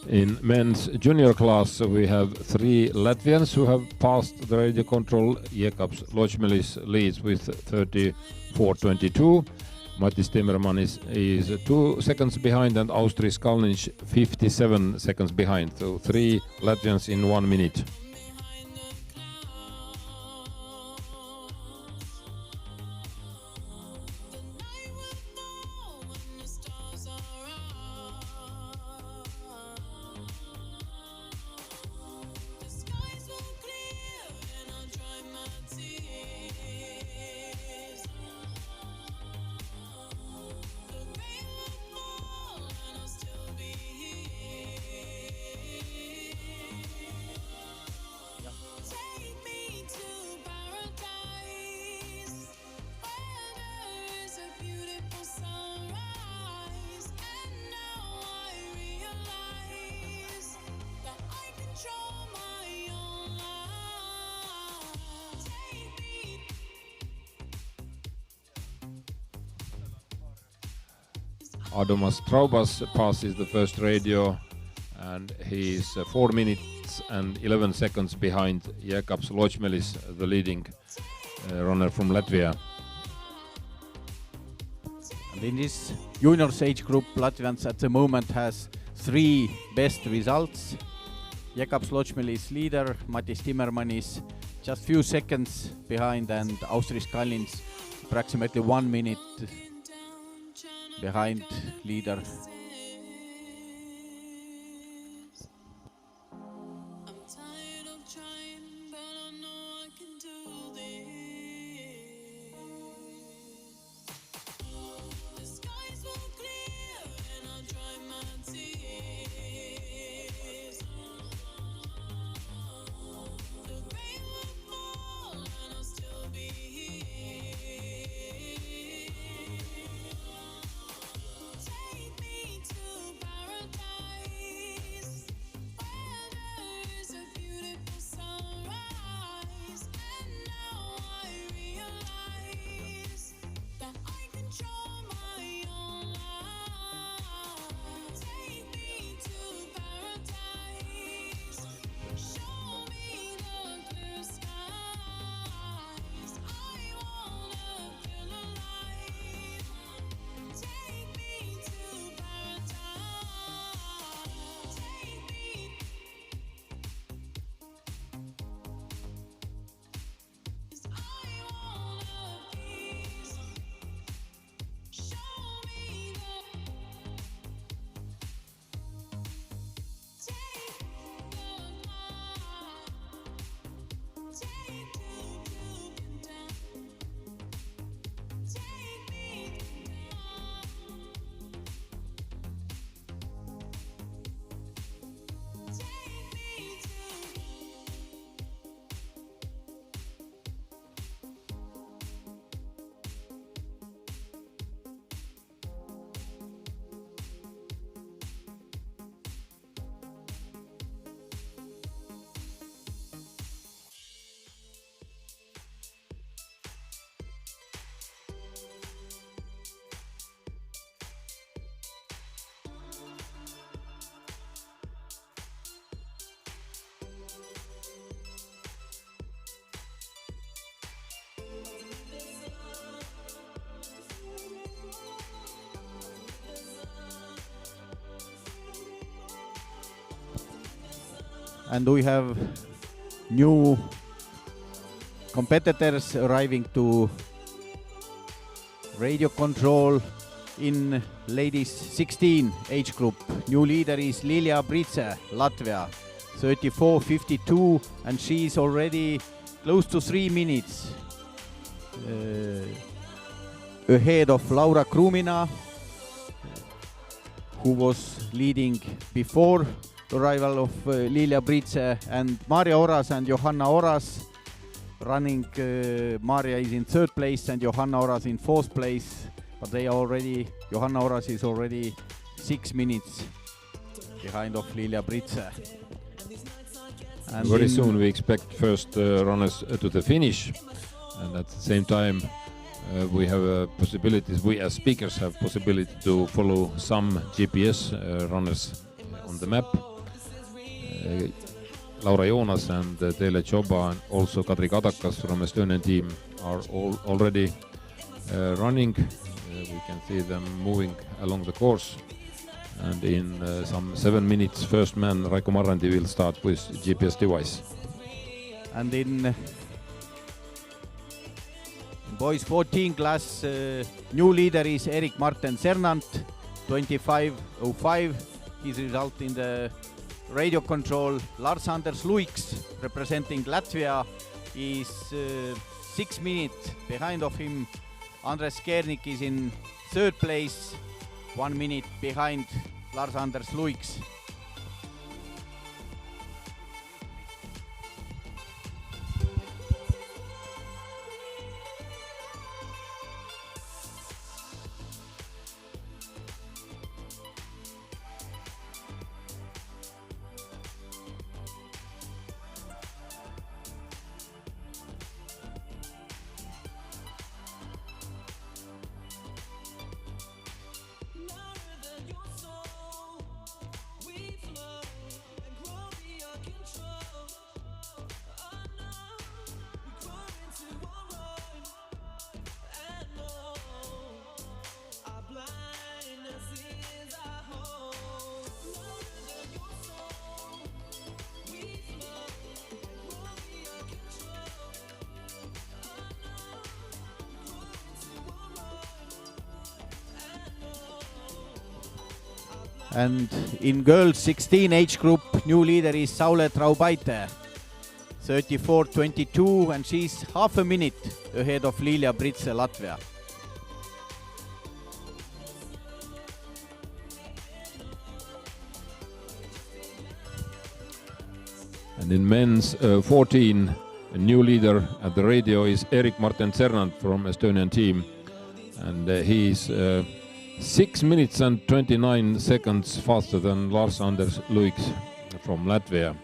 A: In men's junior class, we have 3 Latvians who have passed the radio control. Jakobs Ločmelis leads with 34.22. Mattis Timmermanis is 2 seconds behind, and Austris Kalniņš 57 seconds behind. So 3 Latvians in 1 minute. Adomas Traubas passes the first radio, and he is 4 minutes and 11 seconds behind Jēkabs Ločmelis, the leading runner from Latvia.
E: And in this juniors age group, Latvians at the moment has 3 best results. Jēkabs Ločmelis leader, Matis Timmermann is just few seconds behind, and Austris Kallins approximately 1 minute behind leader. And we have new competitors arriving to radio control in ladies 16 age group. New leader is Lilja Britse, Latvia, 34.52, and she is already close to 3 minutes ahead of Laura Krumina, who was leading before the arrival of Lilja Britse, and Maria Oras and Johanna Oras running. Maria is in 3rd place and Johanna Oras in 4th place, but they are already, Johanna Oras is already 6 minutes behind of Lilja Britse. And
A: very soon we expect first runners to the finish, and at the same time we have possibilities, we as speakers have possibility to follow some GPS runners on the map. Laura Joonas and Teele Tšoba and also Kadri Kadakas from Estonian team are already running. We can see them moving along the course, and in some 7 minutes first man Raiko Marrandi will start with GPS device.
E: And in boys 14 class, new leader is Erik Marten Sernant, 25.05. His result in the radio control. Lars Anders Luiks, representing Latvia, is 6 minutes behind of him. Andres Kernik is in 3rd place, 1 minute behind Lars Anders Luiks. And in girls 16 age group, new leader is Saule Traubaite, 34-22, and she's half a minute ahead of Lilia Britse, Latvia.
A: And in men's 14, a new leader at the radio is Erik Martin Cernant from Estonian team. And he is 6 minutes and 29 seconds faster than Lars-Anders Luiks from Latvia.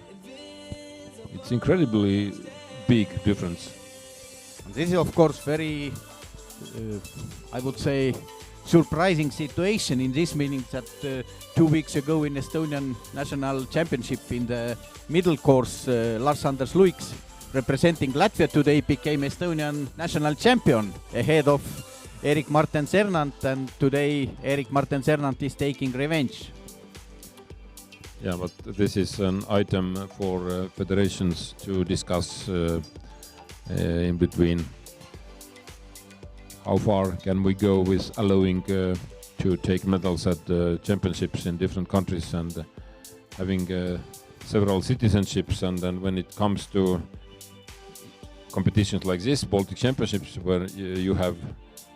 A: It's incredibly big difference.
E: This is of course very, I would say, surprising situation in this meaning that 2 weeks ago in Estonian National Championship in the middle course, Lars-Anders Luiks, representing Latvia today, became Estonian national champion ahead of Erik Martin Cernant, and today Erik Martin Cernant is taking revenge.
A: Yeah, but this is an item for federations to discuss in between. How far can we go with allowing to take medals at championships in different countries and having several citizenships, and then when it comes to competitions like this, Baltic Championships, where you have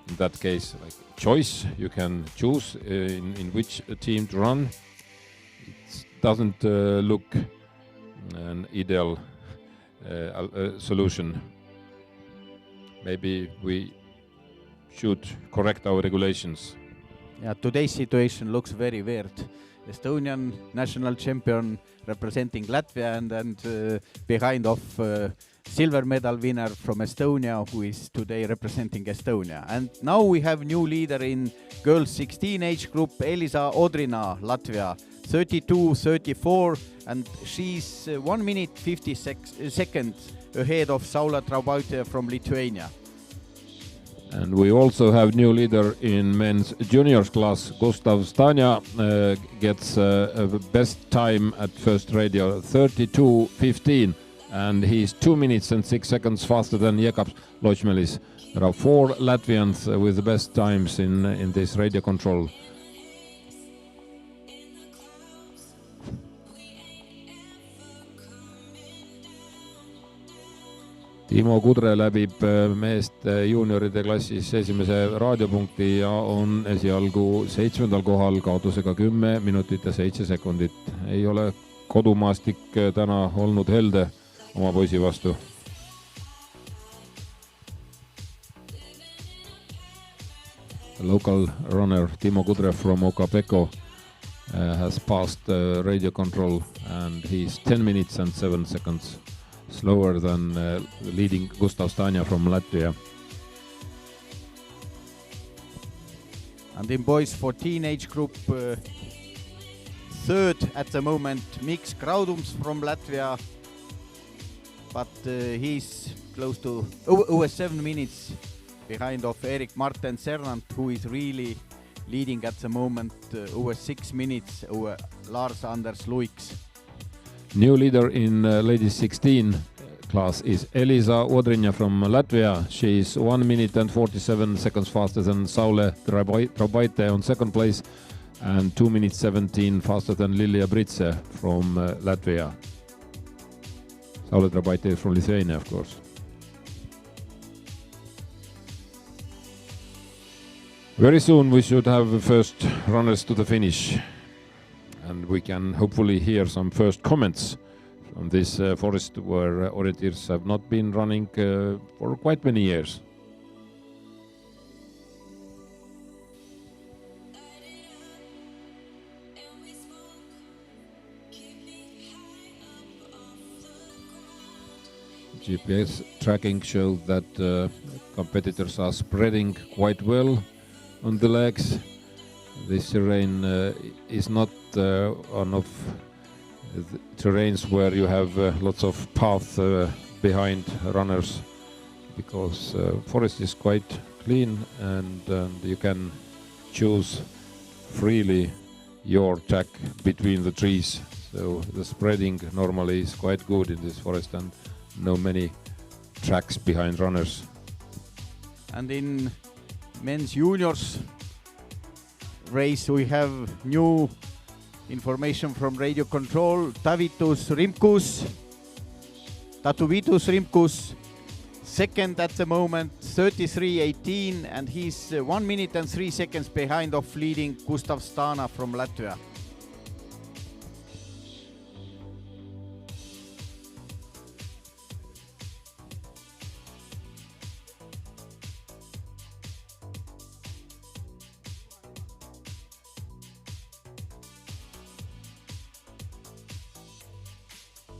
A: in that case like choice, you can choose in which team to run. It doesn't look an ideal solution. Maybe we should correct our regulations.
E: Yeah, today's situation looks very weird. Estonian national champion representing Latvia, and behind of silver medal winner from Estonia, who is today representing Estonia. And now we have new leader in girls 16 age group, Elisa Odrina, Latvia, 32-34, and she's 1 minute 50 seconds ahead of Saule Traubaite from Lithuania.
A: And we also have new leader in men's juniors class. Gustav Stania gets a best time at first radio, 32:15, and he's 2 minutes and 6 seconds faster than Jekabs Lochmelis. There are 4 Latvians with the best times in this radio control. Timo Kudre läbib meeste juunioride klassis esimese raadiopunkti ja on esialgu 7. kohal kaotusega 10 minutit ja 7 sekundit. Ei ole kodumaastik täna olnud helde oma poisi vastu. The local runner Timo Kudre from Okapeko has passed radio control, and he's 10 minutes and 7 seconds slower than leading Gustav Stania from Latvia.
E: And in boys 14 age group, third at the moment, Miks Graudums from Latvia, but he's close to over 7 minutes behind of Erik Martin Cernant, who is really leading at the moment, over 6 minutes over Lars-Anders Luiks.
A: New leader in ladies 16 class is Elisa Odrina from Latvia. She is 1 minute and 47 seconds faster than Saule Traubaite on second place, and 2 minutes 17 faster than Lilia Britse from Latvia. Saule Traubaite from Lithuania, of course. Very soon we should have the first runners to the finish, and we can hopefully hear some first comments on this forest where Orienteers have not been running for quite many years. GPS tracking showed that competitors are spreading quite well on the legs. This terrain is not one of the terrains where you have lots of path behind runners, because forest is quite clean, and you can choose freely your track between the trees. So the spreading normally is quite good in this forest, and no many tracks behind runners.
E: And in men's juniors race we have new information from radio control. Tavitus Rimkus, second at the moment, 33.18, and he's 1 minute and 3 seconds behind of leading Gustav Stana from Latvia.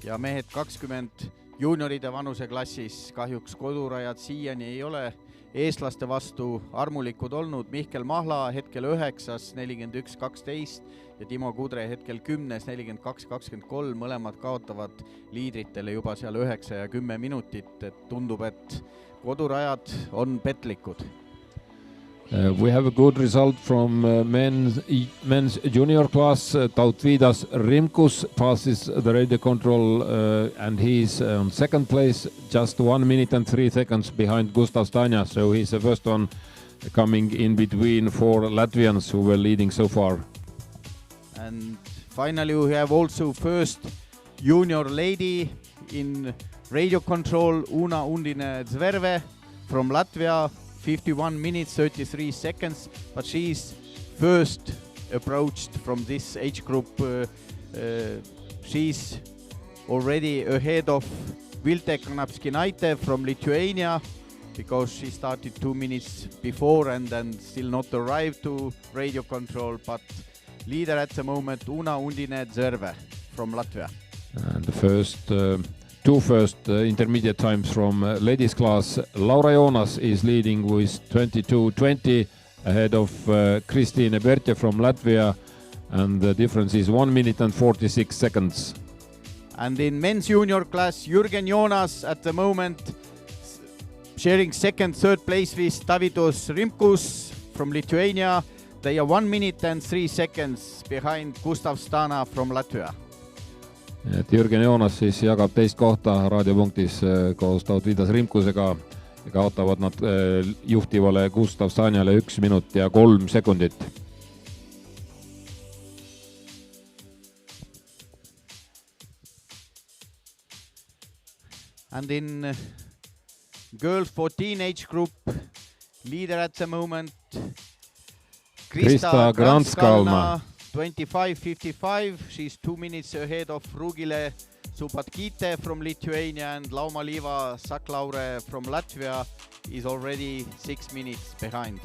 E: Ja mehed 20 juunioride vanuseklassis kahjuks kodurajad siiani ei ole eestlaste vastu armulikud olnud. Mihkel Mahla hetkel 9, 41.12 ja Timo Kudre hetkel 10, 42.23. Mõlemad kaotavad liidritele juba seal 9 ja 10 minutit. Et tundub, et kodurajad on petlikud.
A: We have a good result from men's junior class. Tautvidas Rimkus passes the radio control and he's on second place, just 1 minute and 3 seconds behind Gustav Stana. So he's the first one coming in between 4 Latvians who were leading so far.
E: And finally we have also first junior lady in radio control, Una Undine Zverve from Latvia. 51 minutes, 33 seconds, but she's first approached from this age group. She's already ahead of Vilte Kanapskinaite from Lithuania because she started 2 minutes before and then still not arrived to radio control, but leader at the moment, Una Undine Zverve from Latvia.
A: And the first intermediate times from ladies class. Laura Joonas is leading with 22.20 ahead of Kristine Bertje from Latvia, and the difference is 1 minute and 46 seconds.
E: And in men's junior class, Jürgen Joonas at the moment sharing second, third place with Tavitus Rimkus from Lithuania. They are 1 minute and 3 seconds behind Gustav Stana from Latvia.
A: Et Jürgen Joonas siis jagab teist kohta raadiopunktis koos Tautvidas Rimkusega ja kaotavad nad juhtivale Gustav Stanjale 1 minut ja 3 sekundit.
E: And in girls 14 age group, leader at the moment,
A: Krista Granskalna.
E: 25.55, she's 2 minutes ahead of Rugile Subatkite from Lithuania, and Lauma-Liiva Saklaure from Latvia is already 6 minutes behind.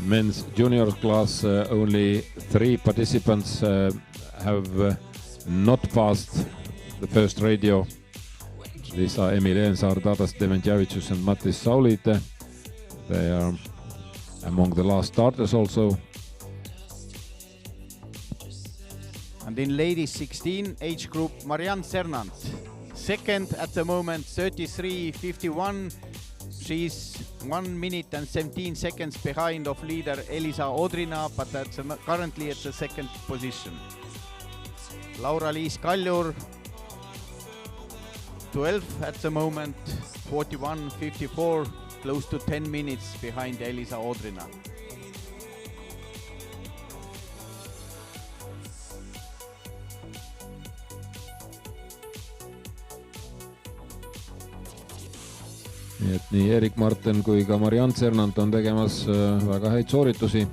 A: Men's junior class, only 3 participants have not passed the first radio. These are Emil Eensaar, Tadas Dementjavicius and Mattis Saulite. They are among the last starters also.
E: And in ladies 16 age group, Marianne Cernant, second at the moment, 33.51. She's 1 minute and 17 seconds behind of leader Elisa Odrina, but that's currently at the second position. Laura-Liis Kaljur, 12th at the moment, 41.54, close to 10 minutes behind Elisa Odrina.
A: Nii et nii Erik Marten kui ka Marianne Cernant on tegemas väga häid sooritusi.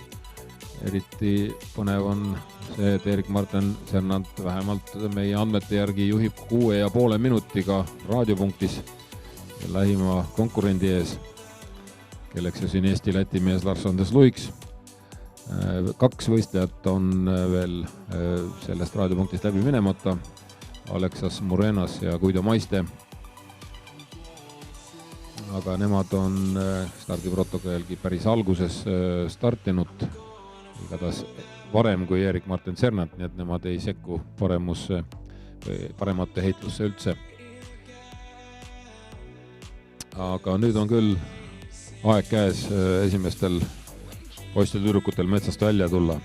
A: Eriti põnev on see, et Erik Marten Cernant vähemalt meie andmete järgi juhib 6,5 minutiga raadiopunktis lähima konkurendi ees, kelleks on siin Eesti-Läti mees Lars-Anders Luiks. 2 võistlejat on veel sellest raadiopunktist läbi minemata, Aleksas Murenas ja Guido Maiste. Aga nemad on stardiprotokollgi päris alguses startinud, igatahes varem kui Erik Marten Cernant, nii et nemad ei sekku paremate heitlusse üldse. Aga nüüd on küll aeg käes esimestel poistel-tüdrukutel metsast välja tulla.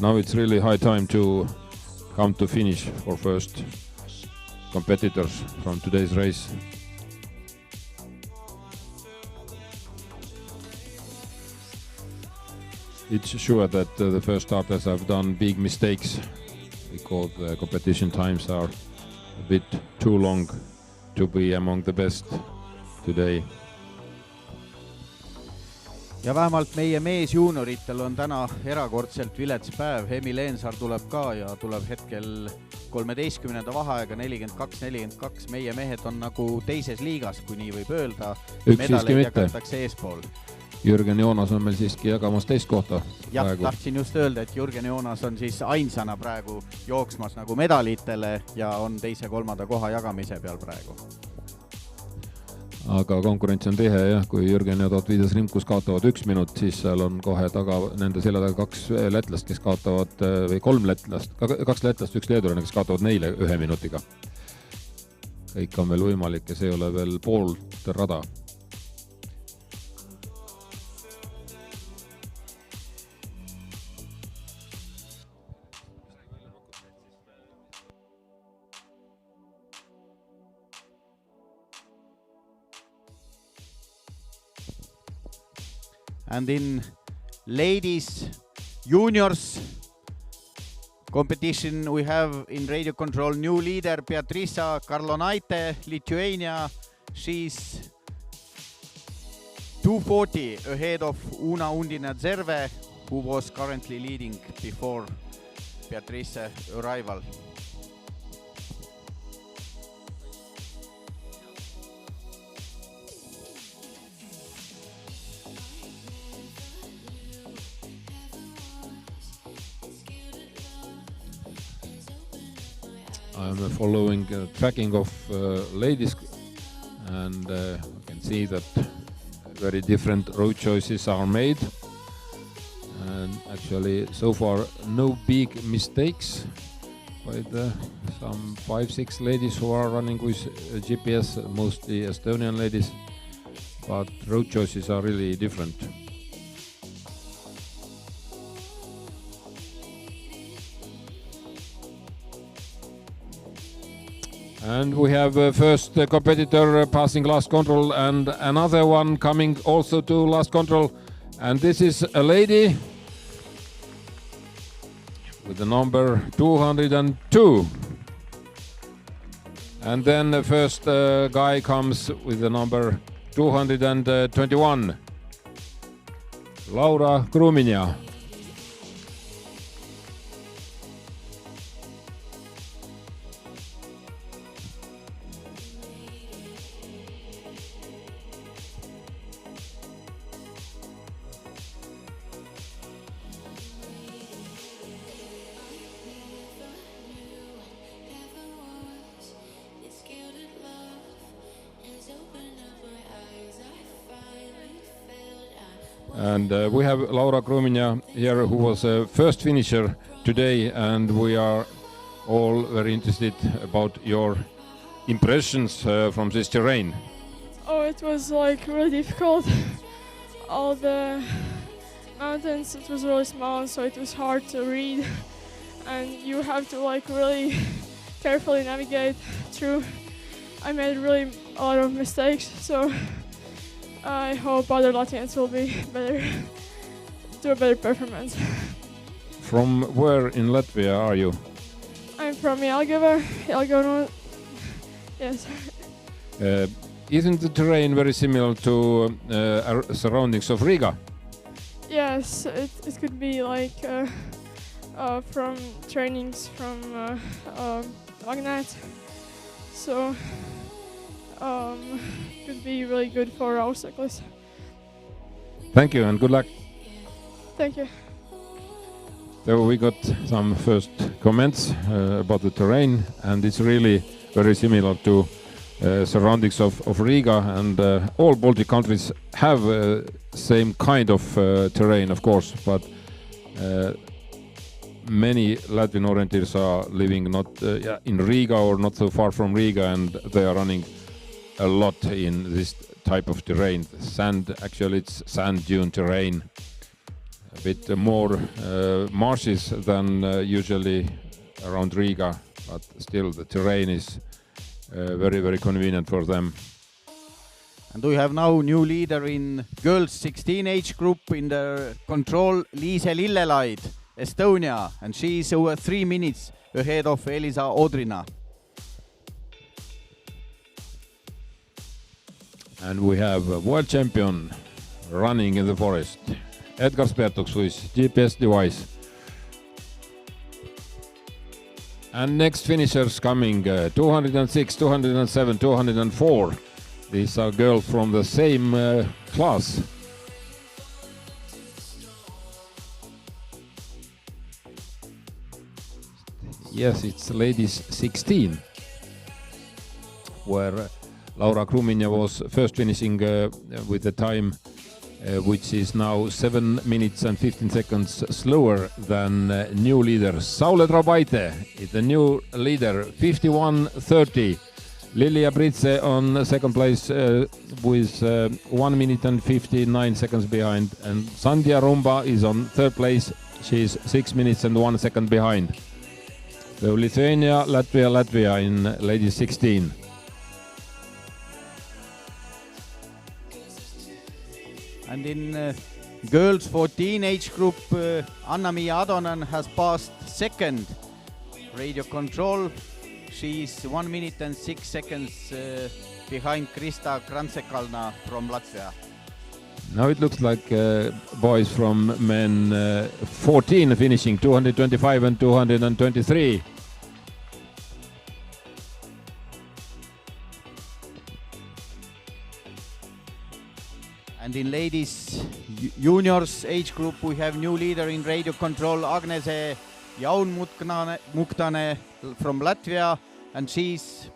A: Now it's really high time to come to finish for first competitors from today's race. It's sure that the first starters have done big mistakes because the competition times are a bit too long to be among the best today.
E: Ja vähemalt meie meesjuunioritel on täna erakordselt vilets päev. Emil Eensaar tuleb ka ja tuleb hetkel 13. vaheaega 42-42. Meie mehed on nagu teises liigas, kui nii võib öelda. Medaleid jagatakse eespool.
A: Jürgen Joonas on meil siiski jagamas teist kohta.
E: Jah, tahtsin just öelda, et Jürgen Joonas on siis ainsana praegu jooksmas nagu medalitele ja on teise-kolmanda koha jagamise peal praegu.
A: Aga konkurents on tihe, jah. Kui Jürgen ja Toot Viides Rimkus kaotavad 1 minut, siis seal on kohe taga nende selja taga 2 lätlast, kes kaotavad, või 3 lätlast, 2 lätlast, 1 leedurane, kes kaotavad neile 1 minutiga. Kõik on veel võimalik ja see ei ole veel poolt rada.
E: And in ladies juniors competition, we have in radio control new leader Beatriisa Karlonaite, Lithuania. She's 2:40 ahead of Una Undina-Zerve, who was currently leading before Beatriisa arrival.
A: I'm following tracking of ladies and I can see that very different road choices are made and actually so far no big mistakes. Quite some 5-6 ladies who are running with GPS, mostly Estonian ladies, but road choices are really different. And we have first competitor passing last control and another one coming also to last control. And this is a lady with the number 202. And then the first guy comes with the number 221. Laura Kruminia. And we have Laura Kruminia here, who was a first finisher today, and we are all very interested about your impressions from this terrain.
H: Oh, it was like really difficult. All the mountains, it was really small, so it was hard to read, and you have to like really carefully navigate through. I made really a lot of mistakes, so I hope other Latvians will be better, do a better performance.
A: From where in Latvia are you?
H: I'm from Jelgava, yes.
A: Isn't the terrain very similar to surroundings of Riga?
H: Yes, it could be like from trainings from Magnet, so could be really good for our cyclists.
A: Thank you and good luck.
H: Thank you.
A: So we got some first comments about the terrain, and it's really very similar to surroundings of Riga, and all Baltic countries have same kind of terrain, of course, but many Latvian orienteers are living not in Riga or not so far from Riga, and they are running a lot in this type of terrain. Sand, actually it's sand dune terrain. A bit more marshes than usually around Riga, but still the terrain is very, very convenient for them.
E: And we have now new leader in girls 16 age group in the control, Liise Lillelaid, Estonia, and she is over 3 minutes ahead of Elisa Odrina.
A: And we have a world champion running in the forest, Edgar Spertuks with GPS device. And next finishers coming, 206, 207, 204. These are girls from the same class. Yes, it's ladies 16, where Laura Kruminja was first finishing with the time which is now 7 minutes and 15 seconds slower than new leader Saule Trabaite, the new leader, 51.30. Lilia Britse on second place with 1 minute and 59 seconds behind, and Sandhya Rumba is on third place. She's 6 minutes and 1 second behind. So Lithuania, Latvia in ladies 16.
E: And in girls 14 age group, Anna-Mia Adonen has passed second radio control. She's 1 minute and 6 seconds behind Krista Krantsekalna from Latvia.
A: Now it looks like boys from men 14 finishing 225 and 223.
E: And in ladies juniors age group, we have new leader in radio control, Agnese Jaunmuktane from Latvia, and she's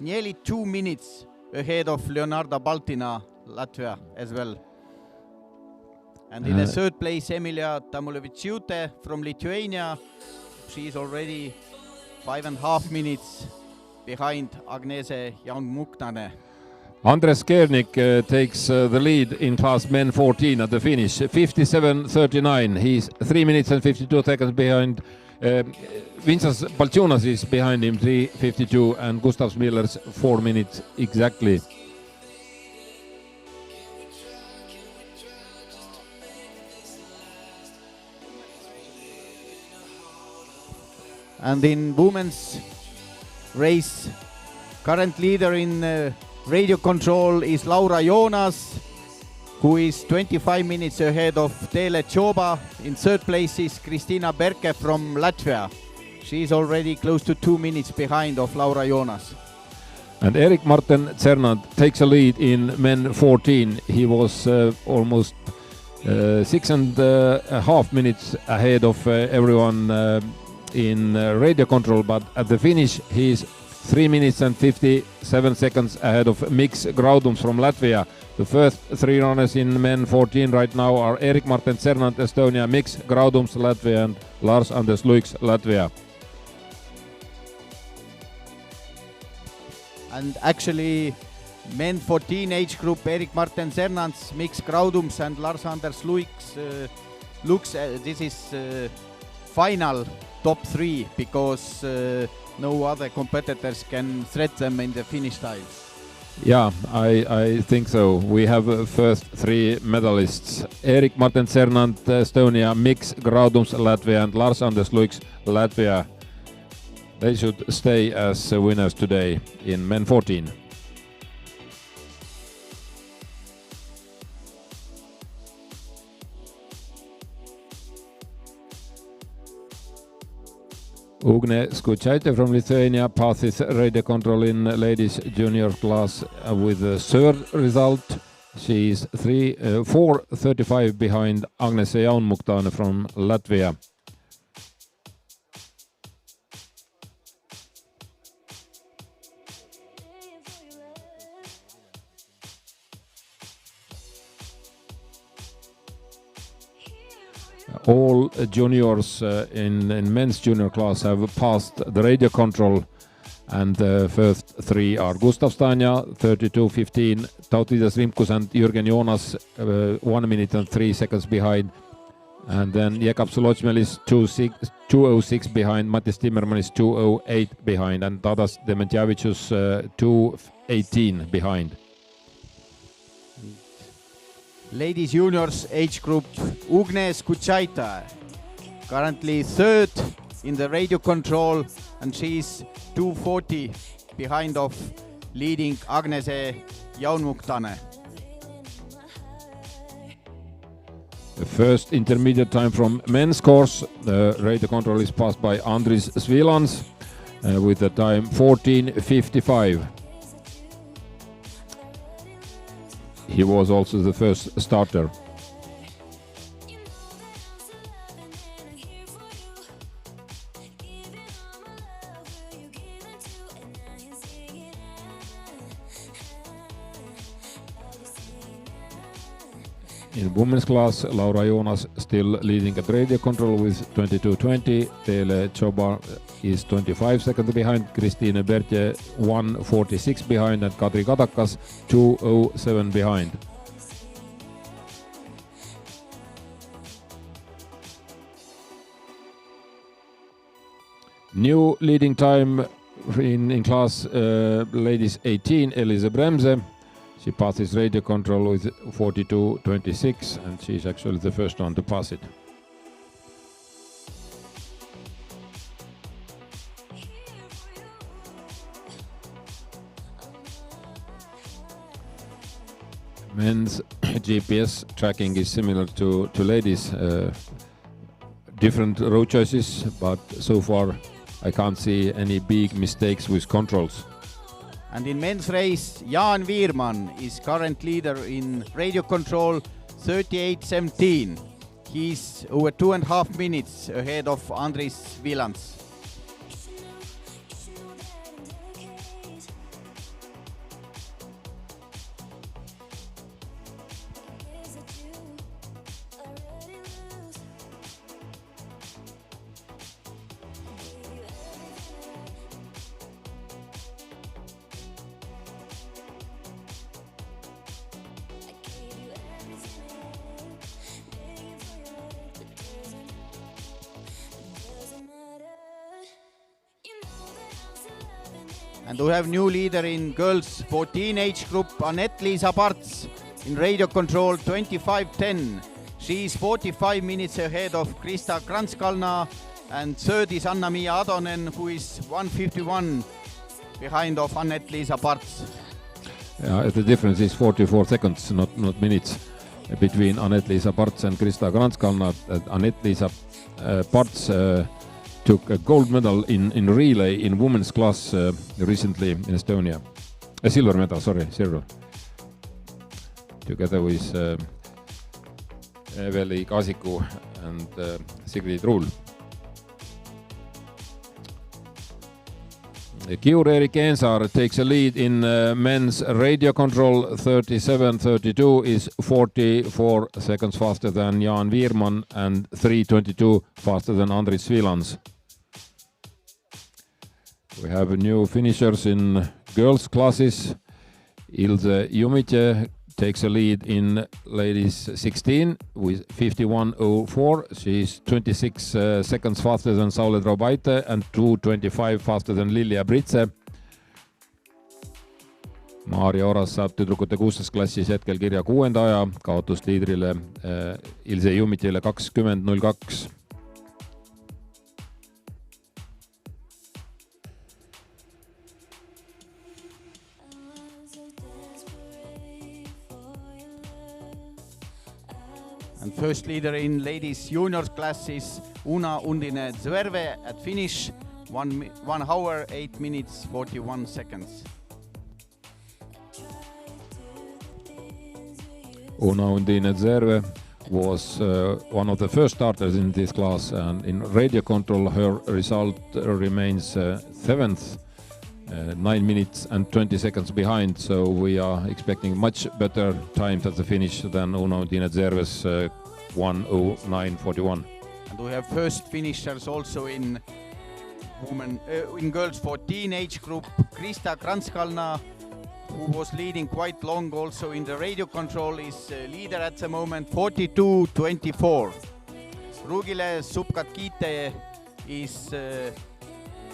E: nearly 2 minutes ahead of Leonarda Baltina, Latvia as well. And in the third place, Emilia Tamulevičiūtė from Lithuania. She's already 5.5 minutes behind Agnese Jaunmuktane.
A: Andres Kernik takes the lead in class men 14 at the finish, 57.39. He's 3 minutes and 52 seconds behind. Vincas Balčiūnas is behind him, 3:52, and Gustav Smilers 4 minutes exactly.
E: And in women's race, current leader in radio control is Laura Joonas, who is 25 minutes ahead of Teele Tšoba. In third place is Kristina Berke from Latvia. She is already close to 2 minutes behind of Laura Joonas.
A: And Erik Martin Cernand takes a lead in men 14. He was almost 6.5 minutes ahead of everyone in radio control, but at the finish he's 3 minutes and 57 seconds ahead of Miks Graudums from Latvia. The first three runners in men 14 right now are Erik Martin Cernand, Estonia, Miks Graudums, Latvia, and Lars Anders Luiks, Latvia.
E: And actually, men 14 age group, Erik Martin Cernand, Miks Graudums, and Lars Anders Luiks, this is final top 3 because no other competitors can threat them in the finish time.
A: Yeah, I think so. We have first 3 medalists. Erik Martin Cernand, Estonia, Miks Graudums, Latvia, and Lars Anders Luiks, Latvia. They should stay as winners today in men 14. Ugne Skuchaite from Lithuania passes radio control in ladies junior class with a third result. She is 4:35 behind Agnese Jaunmuktane from Latvia. All juniors in men's junior class have passed the radio control, And the first three are Gustav Stanja, 32.15, Tautvydas Rimkus and Jürgen Jonas, 1 minute and 3 seconds behind. And then Jekab Solochmel is 2.06 behind, Matis Timmerman is 2.08 behind, and Tadas Dementjavicius 2.18 behind.
E: Ladies juniors age group, Ugne Skutšaita, currently third in the radio control, and she's 2.40 behind of leading Agnese Jaunmuktane.
A: The first intermediate time from men's course, the radio control is passed by Andris Svilans with the time 14.55. He was also the first starter. In women's class, Laura Jonas still leading at radio control with 22.20. Tele Chobar is 25 seconds behind. Christine Bertje 1.46 behind, and Kadri Kadakas 2.07 behind. New leading time in class ladies 18, Elise Bremse. She passes radio control with 42.26, and she's actually the first one to pass it. Men's GPS tracking is similar to ladies. Different road choices, but so far I can't see any big mistakes with controls.
E: And in men's race, Jaan Vierman is current leader in radio control, 38.17. He's over 2.5 minutes ahead of Andris Vilans. And we have new leader in girls 14 age group, Anett-Liisa Parts, in radio control 25.10. She is 45 minutes ahead of Krista Kranskalna, and third is Anna-Mia Adonen, who is 1.51 behind of Anett-Liisa Parts.
A: Yeah, the difference is 44 seconds, not minutes, between Anett-Liisa Parts and Krista Kranskalna. Anett-Liisa Parts took a gold medal in relay in women's class recently in Estonia. A silver medal, silver. Together with Eveli Kasiku and Sigrid Ruul. Kiur-Erik Eensaar takes a lead in men's radio control, 37.32, is 44 seconds faster than Jaan Vierman and 3.22 faster than Andris Vilans. We have new finishers in girls' classes. Ilse Jumitje takes a lead in ladies 16 with 51.04. She's 26 seconds faster than Saule Traubaite and 2.25 faster than Lilja Britse. Maarja Oras saab tüdrukute 16 klassis hetkel kirja 6. aja, kaotust liidrile Ilse Jumitjele 20.02.
E: And first leader in ladies juniors class is Una Undine Zverve at finish, 1 hour, 8 minutes, 41 seconds.
A: Una Undine Zverve was one of the first starters in this class, and in radio control her result remains 7th, 9 minutes and 20 seconds behind, so we are expecting much better times at the finish than Una Undine Zverve's 1:09.41.
E: And we have first finishers also in in girls 14 age group, Krista Kranskalna, who was leading quite long also in the radio control, is leader at the moment, 42-24. Rugile Subkatkite is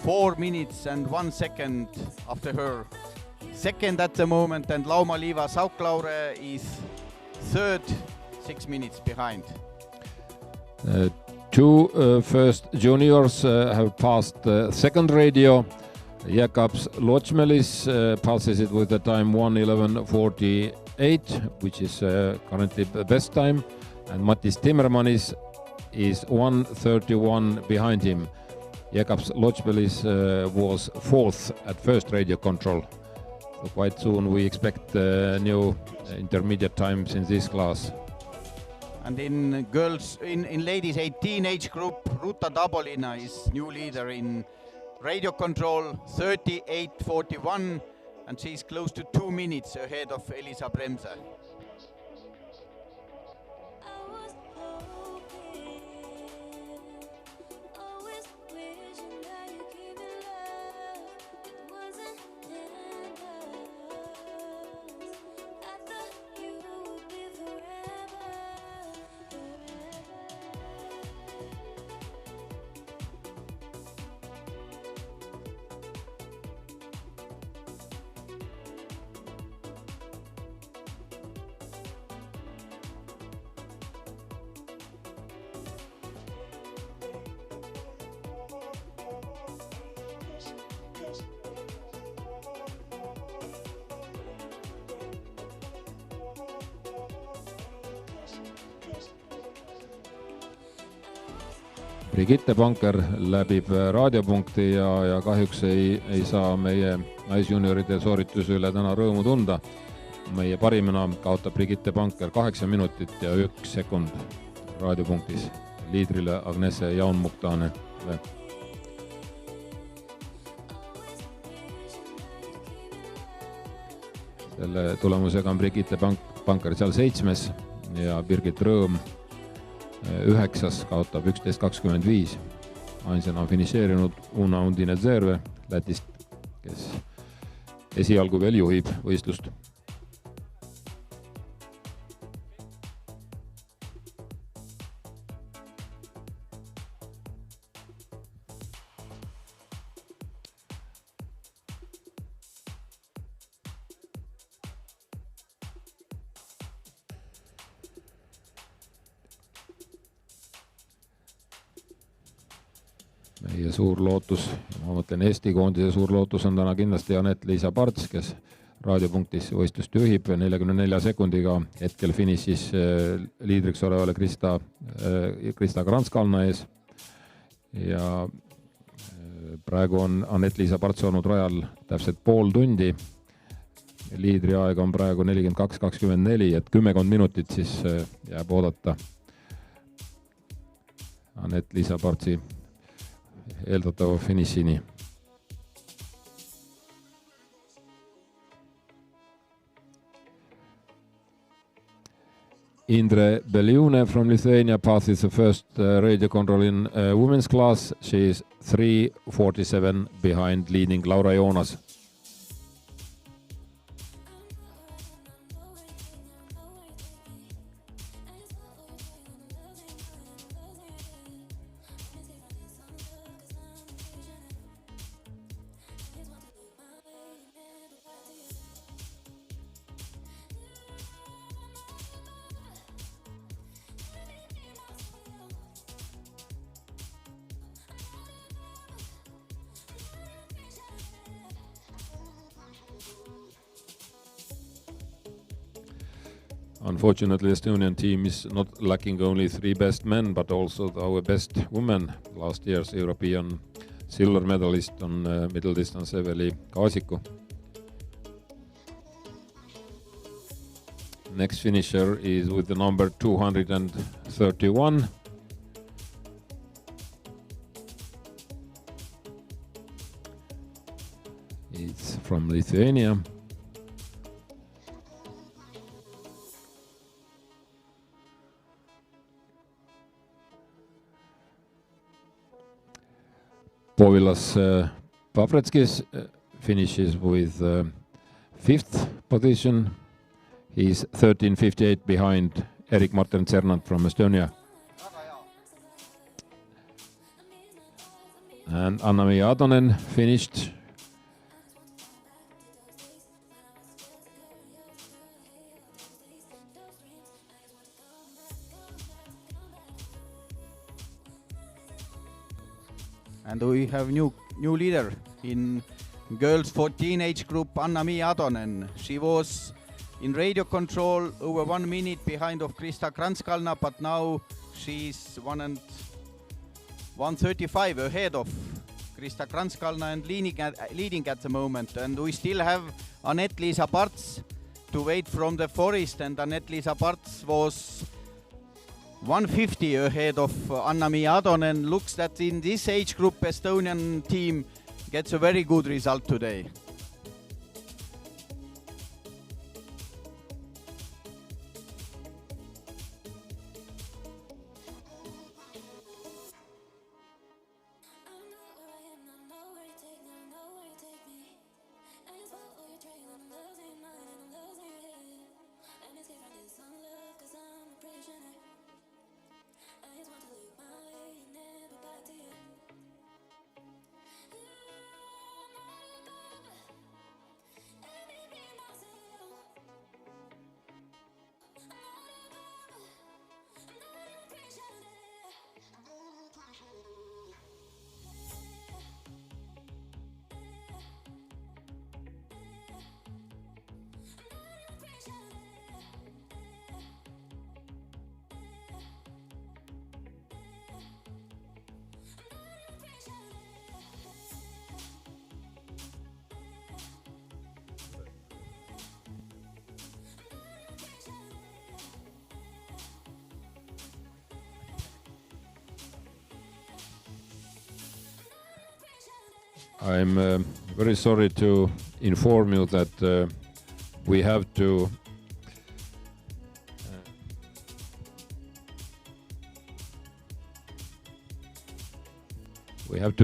E: 4 minutes and 1 second after her. Second at the moment, and Lauma-Liiva Sauklaure is third, 6 minutes behind.
A: Two first juniors have passed second radio. Jakobs Lochmelis passes it with the time 1:11:48, which is currently the best time, and Mattis Timmermanis is 1:31 behind him. Jakobs Lochmelis was fourth at first radio control. So quite soon we expect new intermediate times in this class.
E: And in ladies 18 age group, Ruta Dabolina is new leader in radio control, 38:41, and she's close to 2 minutes ahead of Elisa Bremse.
A: Brigitte Panker läbib raadiopunkti ja kahjuks ei saa meie naisjunioride soorituse üle täna rõõmu tunda. Meie parimana kaotab Brigitte Panker 8 minutit ja 1 sekund raadiopunktis liidrile Agnese Jaunmuktane. Selle tulemusega on Brigitte Panker seal 7. ja Birgit Rõõm 9. kaotab 11:25. Ainsana on finišeerinud Una Undine-Zerve Lätist, kes esialgu veel juhib võistlust. Meie suur lootus, ma mõtlen Eesti koondise suur lootus on täna kindlasti Anett-Liisa Parts, kes raadiopunktis võistlust juhib 44 sekundiga hetkel finišis liidriks olevale Krista Kranskalna ees. Ja praegu on Anett-Liisa Parts olnud rajal täpselt pool tundi. Liidri aeg on praegu 42:24, et 10 minutit siis jääb oodata Anett-Liisa Partsi eeldatava finišini. Indre Beliune from Lithuania passes the first radio control in women's class. She is 3:47 behind leading Laura Joonas. Unfortunately, the Estonian team is not lacking only 3 best men, but also our best women. Last year's European silver medalist on middle distance Eveli Kaasiku. Next finisher is with the number 231. It's from Lithuania. Povilas Pavretskis finishes with 5th position. He's 13.58 behind Erik Martin Cernant from Estonia. And Anna-Mia Atonen finished
E: And we have new leader in girls 14 age group, Anna-Mia Atonen. She was in radio control over 1 minute behind of Krista Kranskalna, but now she's 1:35 ahead of Krista Kranskalna and leading at the moment. And we still have Anett-Liisa Parts to wait from the forest, and Anett-Liisa Parts was 150 ahead of Anna-Mia Atonen. Looks that in this age group Estonian team gets a very good result today.
A: I'm very sorry to inform you that we have to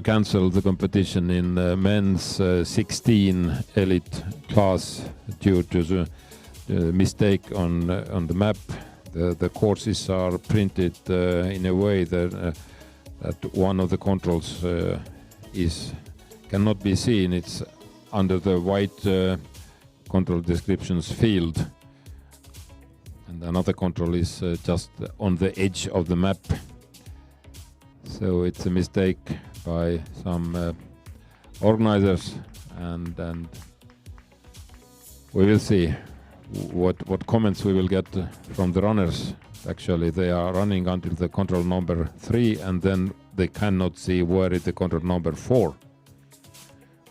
A: cancel the competition in men's 16 elite class due to the mistake on the map. The courses are printed in a way that one of the controls cannot be seen. It's under the white control descriptions field, and another control is just on the edge of the map. So it's a mistake by some organizers, and we will see what comments we will get from the runners. Actually, they are running until the control number 3, and then they cannot see where is the control number 4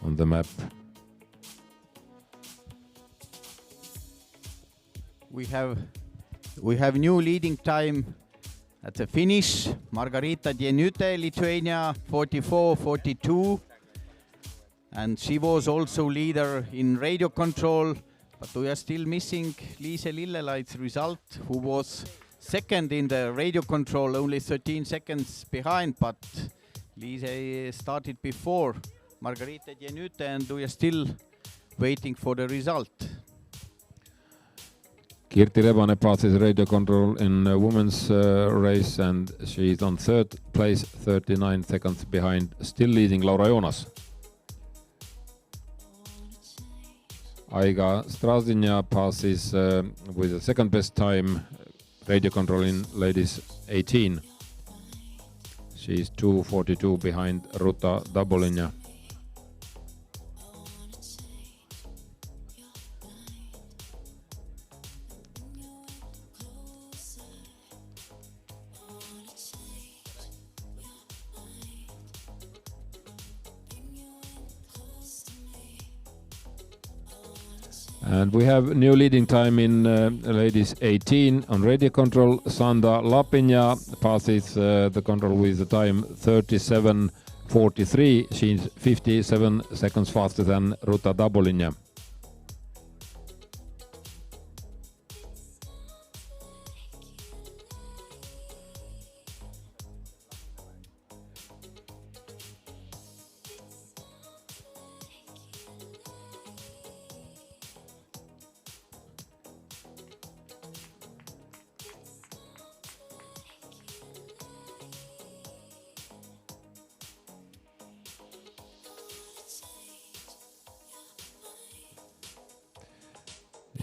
A: on the map.
E: We have new leading time at the finish. Margarita Dienyte, Lithuania, 44.42, and she was also leader in radio control, but we are still missing Liise Lillelaid's result, who was second in the radio control, only 13 seconds behind, but Liise started before Margarita Dienyte, and we are still waiting for the result.
A: Kirti Rebane passes radio control in women's race, and she is on 3rd place, 39 seconds behind, still leading Laura Joonas. Aiga Strazinja passes with the 2nd best time, radio control in ladies 18. She is 2:42 behind Ruta Dabolinja. And we have new leading time in ladies 18 on radio control. Sanda Lapinja passes the control with the time 37.43. She's 57 seconds faster than Ruta Dabolinja.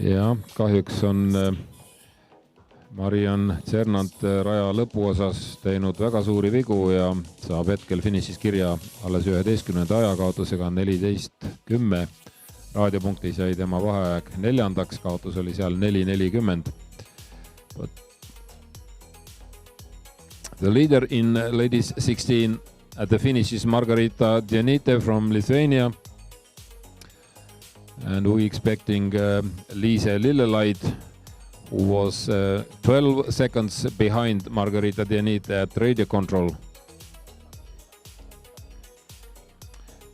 A: ja kahjuks on Mariann Tsernant raja lõpuosas teinud väga suuri vigu ja saab hetkel finišis kirja alles 11. ajakaotusega 14:10. Raadiopunktis jäi tema vaheaeg 4. kaotus oli seal 4:40. The leader in ladies 16 at the finish is Margarita Dienite from Lithuania. And we expecting Liise Lillelaid, who was 12 seconds behind Margarita Dienite at radio control.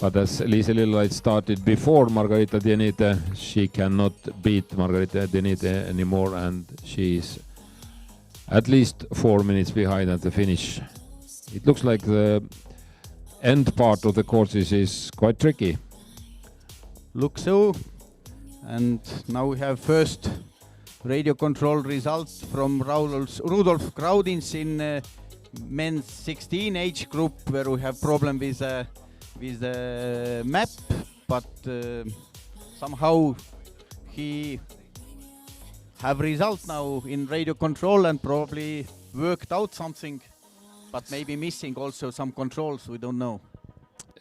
A: But as Liise Lillelaid started before Margarita Dienite, she cannot beat Margarita Dienite anymore, and she's at least 4 minutes behind at the finish. It looks like the end part of the courses is quite tricky.
E: Looks so. And now we have first radio control results from Rudolf Graudins in men's 16 age group, where we have problem with the map, but somehow he have result now in radio control and probably worked out something, but maybe missing also some controls, we don't know.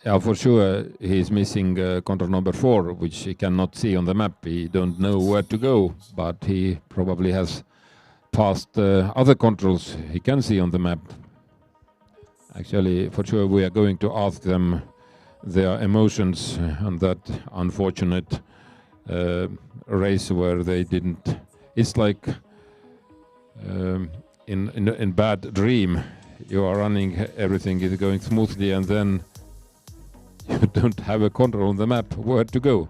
A: Yeah, for sure he's missing control number 4, which he cannot see on the map. He don't know where to go, but he probably has passed other controls he can see on the map. Actually, for sure we are going to ask them their emotions on that unfortunate race where they didn't. It's like in bad dream. You are running, everything is going smoothly, and then you don't have a control on the map where to go.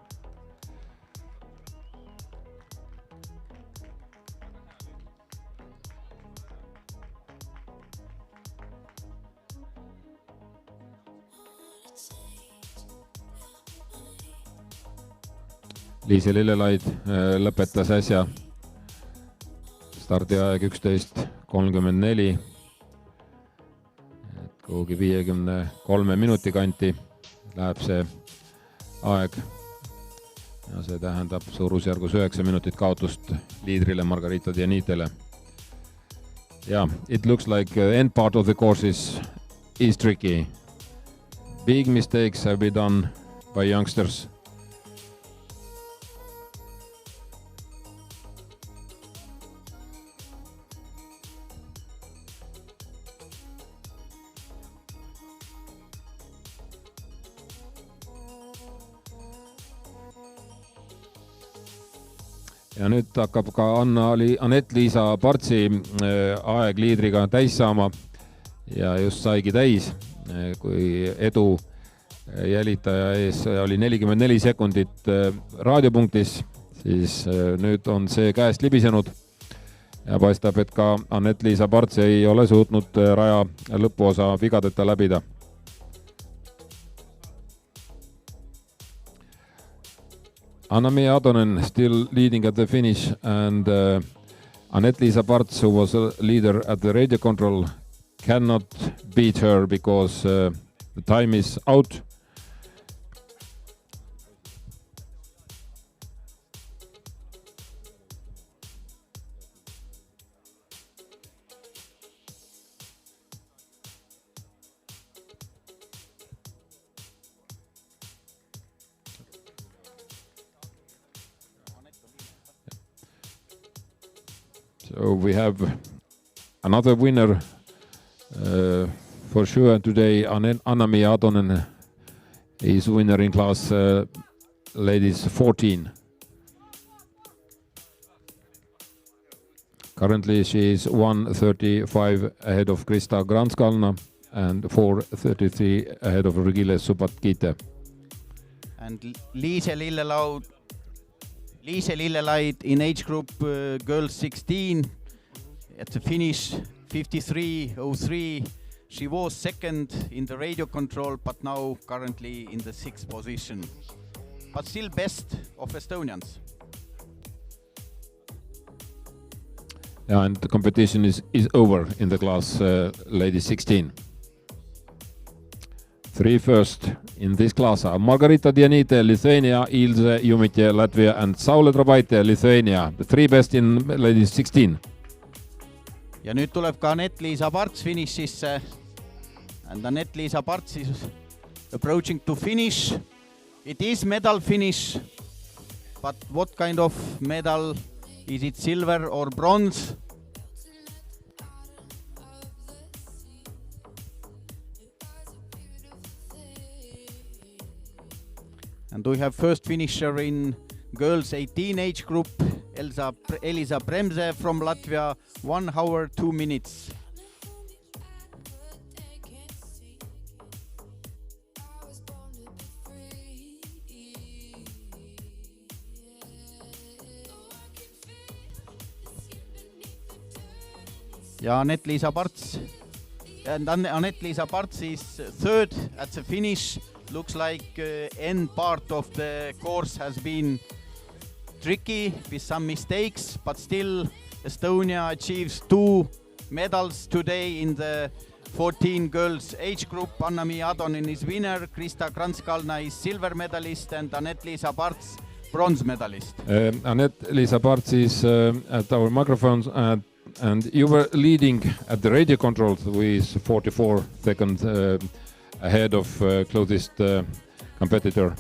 A: Liise Lillelaid lõpetas äsja stardiaeg 11:34. Kuhugi 53 minuti kanti läheb see aeg. Ja see tähendab suurusjärgus 9 minutit kaotust liidrile Margarita Dienitele. Yeah, it looks like the end part of the course is tricky. Big mistakes have been done by youngsters. Ja nüüd hakkab ka Anett-Liisa Partsi aeg liidriga täis saama ja just saigi täis, kui edu jälitaja ees oli 44 sekundit raadiopunktis, siis nüüd on see käest libisenud ja paistab, et ka Anett-Liisa Parts ei ole suutnud raja lõpuosa vigadeta läbida. Anna-Mia Atonen still leading at the finish, and Anett-Liisa Parts, who was a leader at the radio control, cannot beat her because the time is out. So we have another winner for sure today. Anna-Mia Atonen is winner in class ladies 14. Currently she is 1:35 ahead of Krista Granskalna and 4:33 ahead of Regile Subatkite.
E: And Liise Lillelaid in age group girls 16 at the finish 53:03. She was second in the radio control, but now currently in the 6th position. But still best of Estonians.
A: Yeah, and the competition is over in the class ladies 16. Three first in this class are Margarita Dianite, Lithuania, Ilse Jumite, Latvia, and Saule Trabaite, Lithuania. The three best in ladies 16.
E: ja nüüd tuleb ka Anett-Liisa Parts finišisse. And Anett-Liisa Parts is approaching to finish. It is medal finish, but what kind of medal? Is it silver or bronze? And we have first finisher in girls 18 age group, Elisa Bremse from Latvia, 1 hour 2 minutes. Ja Anett-Liisa Parts. And Anett-Liisa Parts is third at the finish. Looks like end part of the course has been tricky with some mistakes, but still Estonia achieves 2 medals today in the 14 girls age group. Anna-Mi Adonin is winner, Krista Kranz-Kalna is silver medalist, and Anett-Liisa Parts bronze medalist.
A: Anett-Liisa Parts is at our microphones, and you were leading at the radio controls with 44 seconds ahead of closest competitor.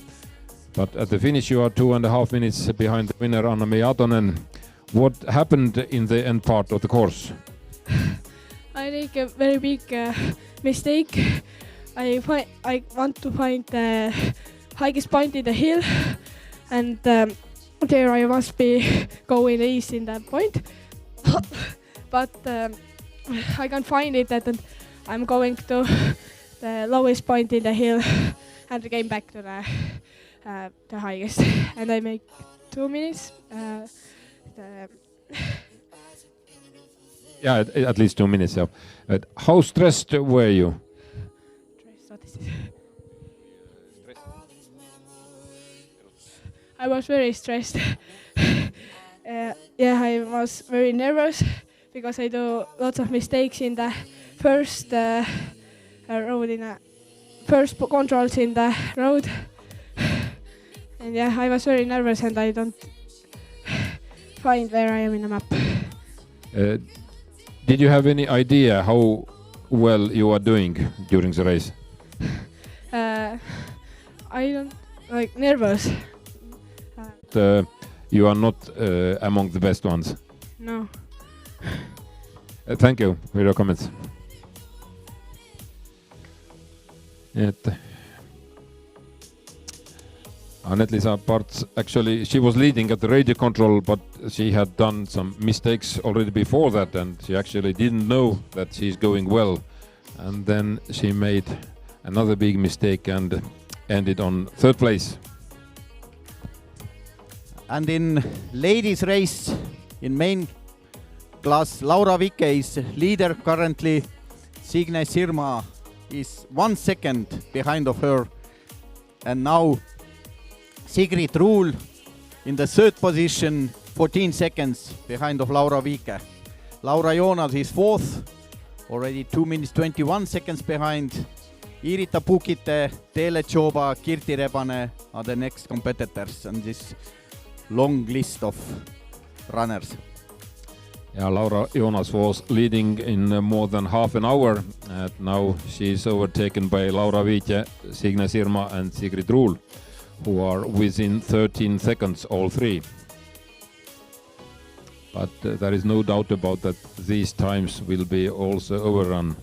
A: But at the finish you are 2.5 minutes behind the winner Anna-Mi Adonen. What happened in the end part of the course?
H: I make a very big mistake. I want to find the highest point in the hill, and there I must be going east in that point. But I can't find it, and I'm going to the lowest point in the hill and came back to the highest, and I make 2 minutes.
A: Yeah, at least 2 minutes. Yeah. How stressed were you?
H: I was very stressed. Yeah, I was very nervous because I do lots of mistakes in the first road, first controls in the road. And yeah, I was very nervous and I don't find where I am in the map.
A: Did you have any idea how well you are doing during the race?
H: I don't like nervous.
A: You are not among the best ones.
H: No.
A: Thank you for your comments. Anett-Liisa Parts, actually, she was leading at the radio control, but she had done some mistakes already before that, and she actually didn't know that she's going well. And then she made another big mistake and ended on third place.
E: And in ladies race, in main class, Laura Vike is leader currently. Signe Sirma is 1 second behind of her. And now Sigrid Ruul in the third position, 14 seconds behind of Laura Vike. Laura Joonas is fourth, already 2 minutes 21 seconds behind. Irita Pukite, Teele Tšoba, Kirti Rebane are the next competitors on this long list of runners.
A: Yeah, Laura Joonas was leading in more than half an hour. Now she is overtaken by Laura Vike, Signe Sirma and Sigrid Ruul, who are within 13 seconds, all three. But there is no doubt about that these times will be also overrun.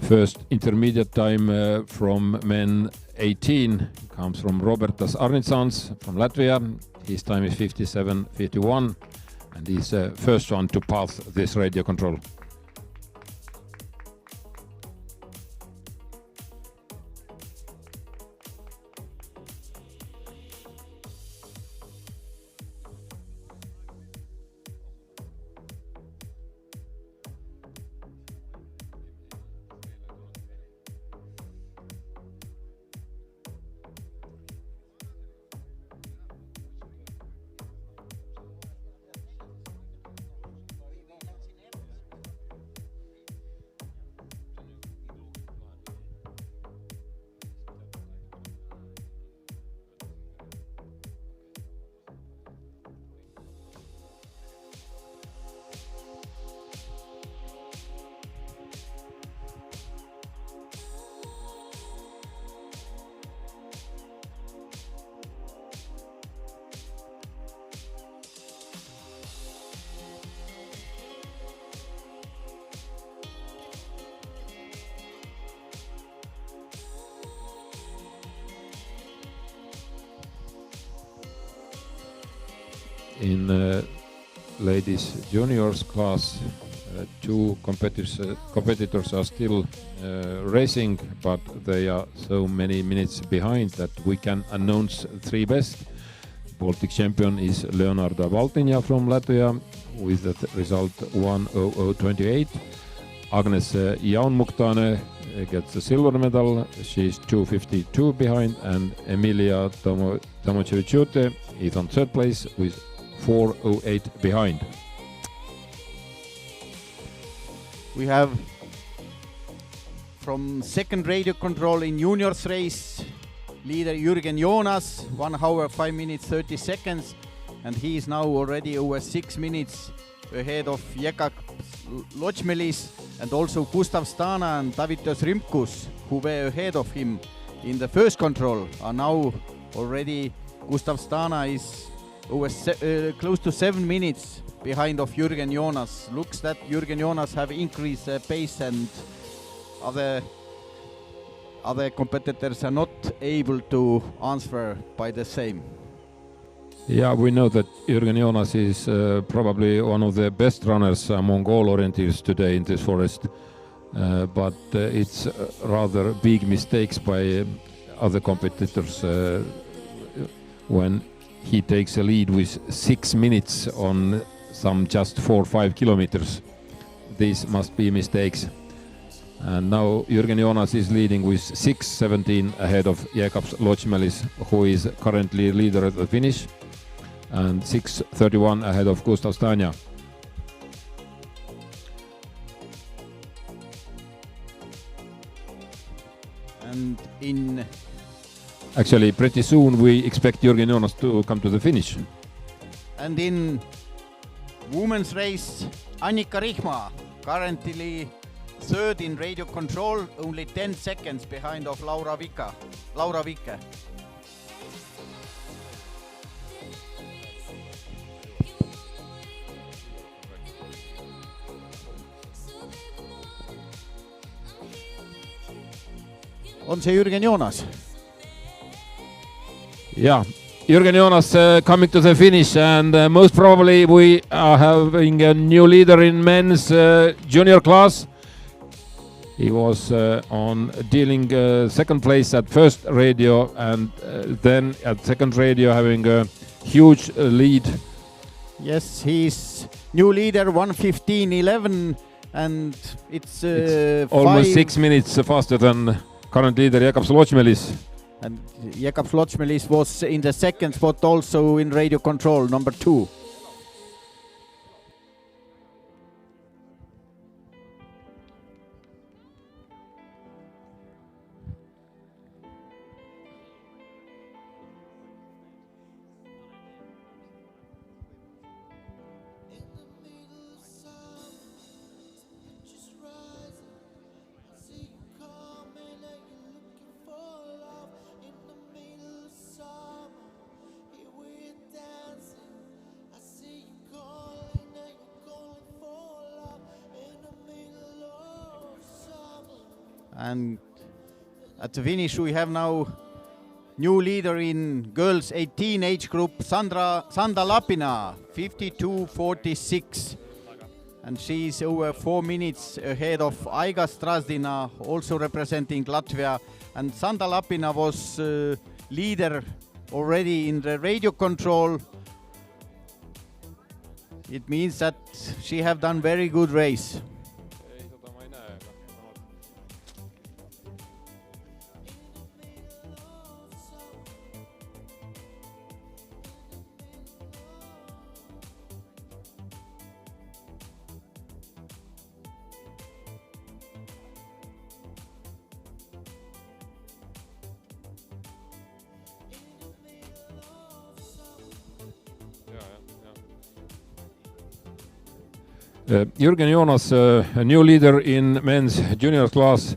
A: First intermediate time from men 18 comes from Robertas Arnitsans from Latvia. His time is 57.51 and he's first one to pass this radio control. in ladies juniors class, two competitors are still racing, but they are so many minutes behind that we can announce three best. Baltic champion is Leonarda Valtiņa from Latvia with the result 1:00:28. Agnes Jaunmuktane gets the silver medal. She's 2:52 behind, and Emilia Tomacevičiūtė is on third place with 4:08 behind.
E: We have from second radio control in juniors race leader Jürgen Jonas, 1 hour 5 minutes 30 seconds, and he is now already over 6 minutes ahead of Jekab Ločmelis, and also Gustav Stana and Tavitas Rimkus, who were ahead of him in the first control, are now already. Gustav Stana is over close to 7 minutes behind of Jürgen Jonas. Looks that Jürgen Jonas have increased pace, and other competitors are not able to answer by the same.
A: Yeah, we know that Jürgen Jonas is probably one of the best runners among all orienteers today in this forest, but it's rather big mistakes by other competitors when he takes a lead with 6 minutes on some just 4 or 5 kilometers. These must be mistakes. And now Jürgen Jonas is leading with 6:17 ahead of Jekab Ločmelis, who is currently leader at the finish, and 6:31 ahead of Gustav Stana.
E: And in
A: actually pretty soon we expect Jürgen Jonas to come to the finish.
E: And in women's race, Annika Rihma currently third in radio control, only 10 seconds behind of Laura Vikke. On see Jürgen Jonas?
A: Yeah, Jürgen Jonas coming to the finish, and most probably we are having a new leader in men's junior class. He was on dealing second place at first radio, and then at second radio having a huge lead.
E: Yes, he's new leader 1:15.11, and it's
A: almost 6 minutes faster than current leader Jekab Ločmelis.
E: And Jekab Ločmelis was in the second spot also in radio control, number 2. And at the finish we have now new leader in girls 18 age group, Sanda Lapina, 52:46. And she's over 4 minutes ahead of Aiga Strazdina, also representing Latvia. And Sanda Lapina was leader already in the radio control. It means that she have done very good race.
A: Jürgen Jonas, a new leader in men's junior class,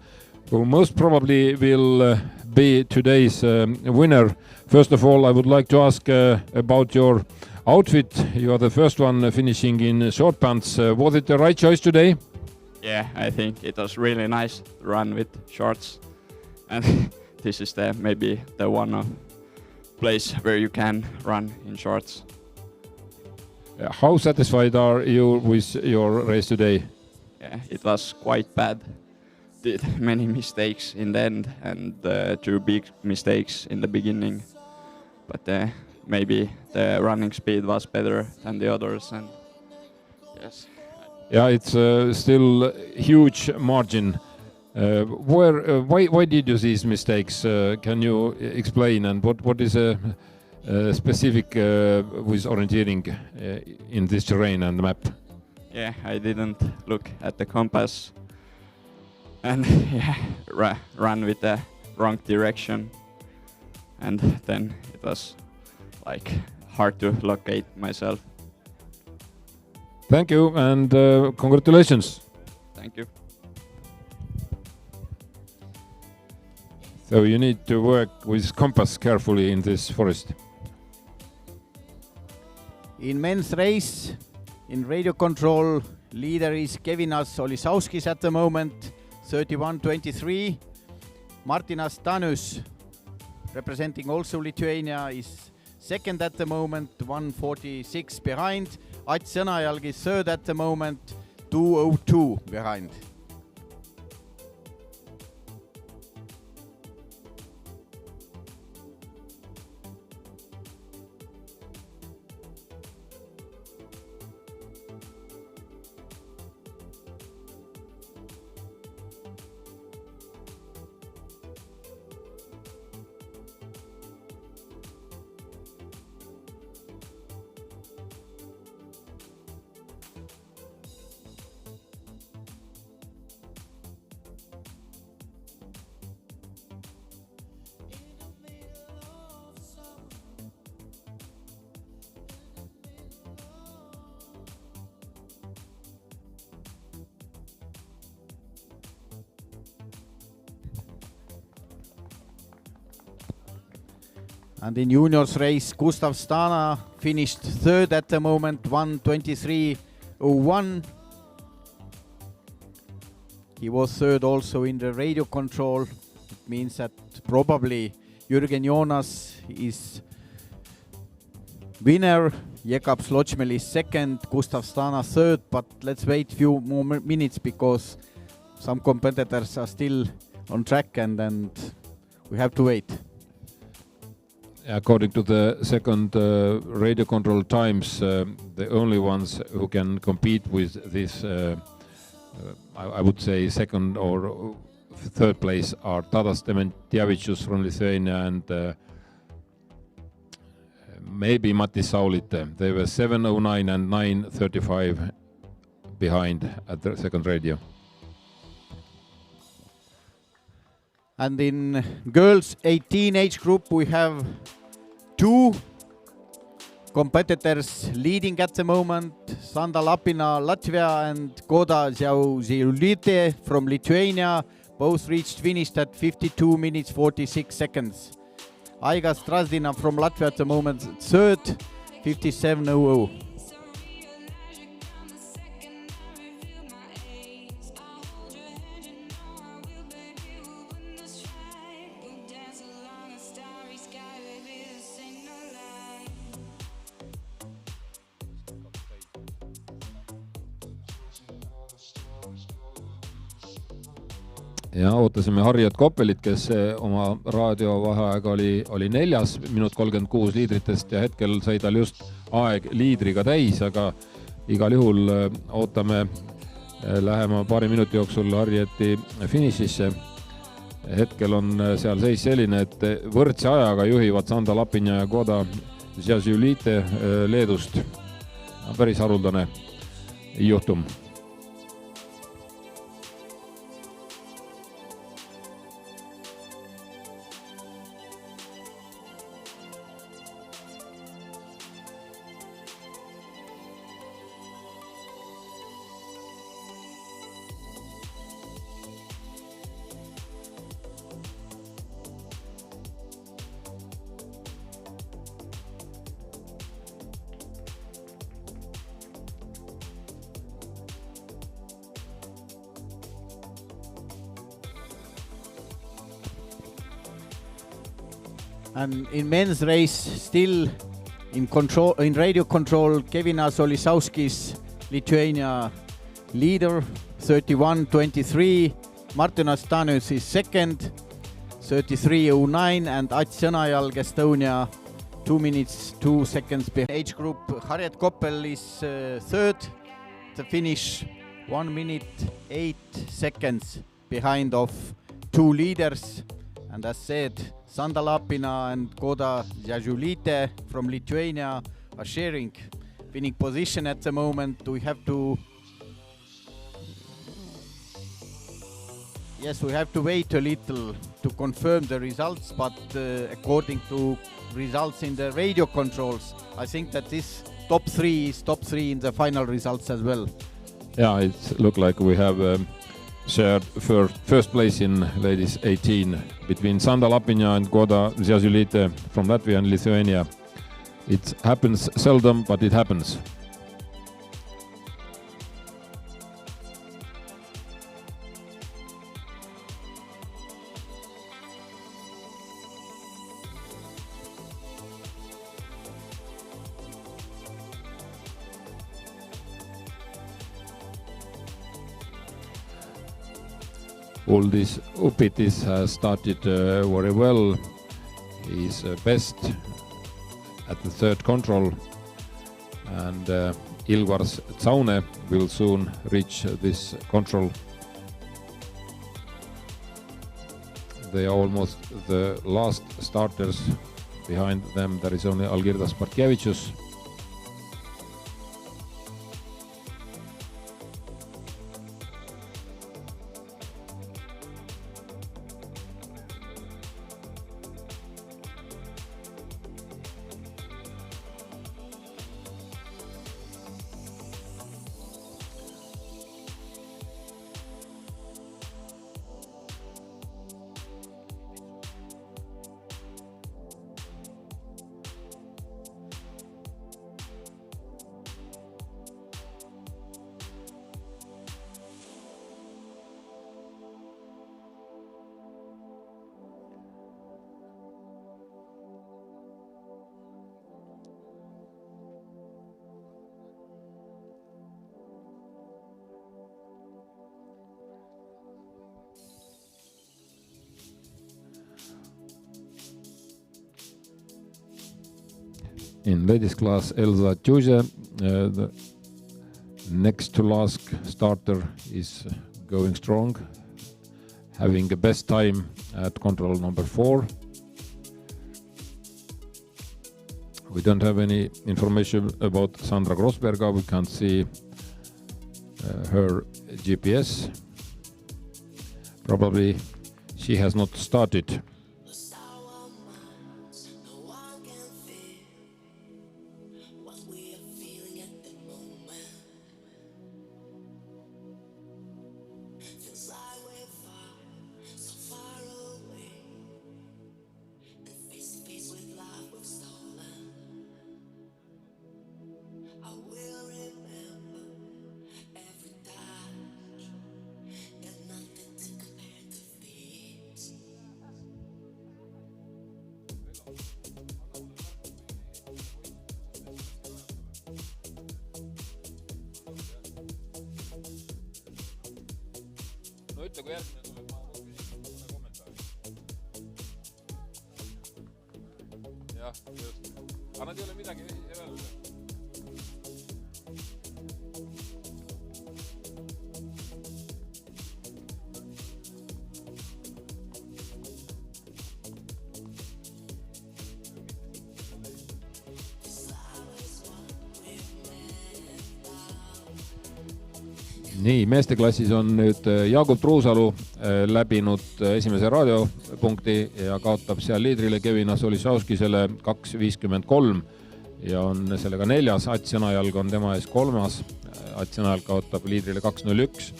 A: who most probably will be today's winner. First of all, I would like to ask about your outfit. You are the first one finishing in short pants. Was it the right choice today?
I: Yeah, I think it was really nice to run with shorts. And this is maybe the one place where you can run in shorts.
A: How satisfied are you with your race today?
I: Yeah, it was quite bad. Did many mistakes in the end and 2 big mistakes in the beginning. But maybe the running speed was better than the others, and yes.
A: Yeah, it's still huge margin. Why did you these mistakes? Can you explain, and what is specific with orienteering in this terrain and map?
I: Yeah, I didn't look at the compass and yeah, ran with the wrong direction, and then it was like hard to locate myself.
A: Thank you, and congratulations.
I: Thank you.
A: So you need to work with compass carefully in this forest.
E: In men's race, in radio control, leader is Kevinas Olisauskis at the moment, 31.23. Martinas Tanus, representing also Lithuania, is second at the moment, 1:46 behind. Ats Sõnajalg is third at the moment, 2:02 behind. And in juniors race, Gustav Stana finished third at the moment, 1:23.01. He was third also in the radio control. It means that probably Jürgen Jonas is winner, Jekab Sločmel is second, Gustav Stana third, but let's wait few more minutes because some competitors are still on track and we have to wait.
A: According to the second radio control times, the only ones who can compete with this, I would say, second or third place are Tadas Dementiavicius from Lithuania and maybe Matti Saulite. They were 7:09 and 9:35 behind at the second radio.
E: And in girls 18 age group, we have 2 competitors leading at the moment. Sanda Lapina, Latvia, and Goda Ziaulite from Lithuania. Both reached finished at 52 minutes 46 seconds. Aiga Strazdina from Latvia at the moment third, 57:00.
A: Ja ootasime Harriet Koppelit, kes oma raadiovaheaega oli 4. minut 36 liidritest ja hetkel sai tal just aeg liidriga täis, aga igal juhul ootame lähema paari minuti jooksul Harrieti finišisse. Hetkel on seal seis selline, et võrdse ajaga juhivad Sanda Lapinja ja Goda Ziaulite Leedust. Päris haruldane juhtum. And in men's race, still
E: In radio control, Kevinas Olisauskis, Lithuania leader, 31.23. Martinas Stanus is second, 33.09, and Ats Sõnajalg, Estonia, 2 minutes, 2 seconds behind. Age group, Harriet Koppel is third, the finish 1 minute, 8 seconds behind of 2 leaders. And as said, Sanda Lapina and Goda Jazulite from Lithuania are sharing winning position at the moment. We have to wait a little to confirm the results, but according to results in the radio controls, I think that this top 3 is top 3 in the final results as well.
A: Yeah, it looks like we have shared first place in ladies 18 between Sanda Lapina and Goda Jazulite from Latvia and Lithuania. It happens seldom, but it happens. All these Upitis has started very well. He's best at the third control, and Ilvars Tsaune will soon reach this control. They are almost the last starters. Behind them there is only Algirdas Bartkevičius. In ladies class, Elsa Tjuse, the next to last starter, is going strong, having the best time at control number 4. We don't have any information about Sandra Grossberga. We can't see her GPS. Probably she has not started.
B: No ütle, kui järgmine tuleb, ma küsin mõne kommentaari. Jah, just. Aga nad ei ole midagi öelnud.
A: Nii, meesteklassis on nüüd Jaagup Truusalu läbinud esimese raadiopunkti ja kaotab seal liidrile Kevinas Olisauskisele 2.53 ja on sellega 4. Ats Sõnajalg on tema ees 3. Ats Sõnajalg kaotab liidrile 2.01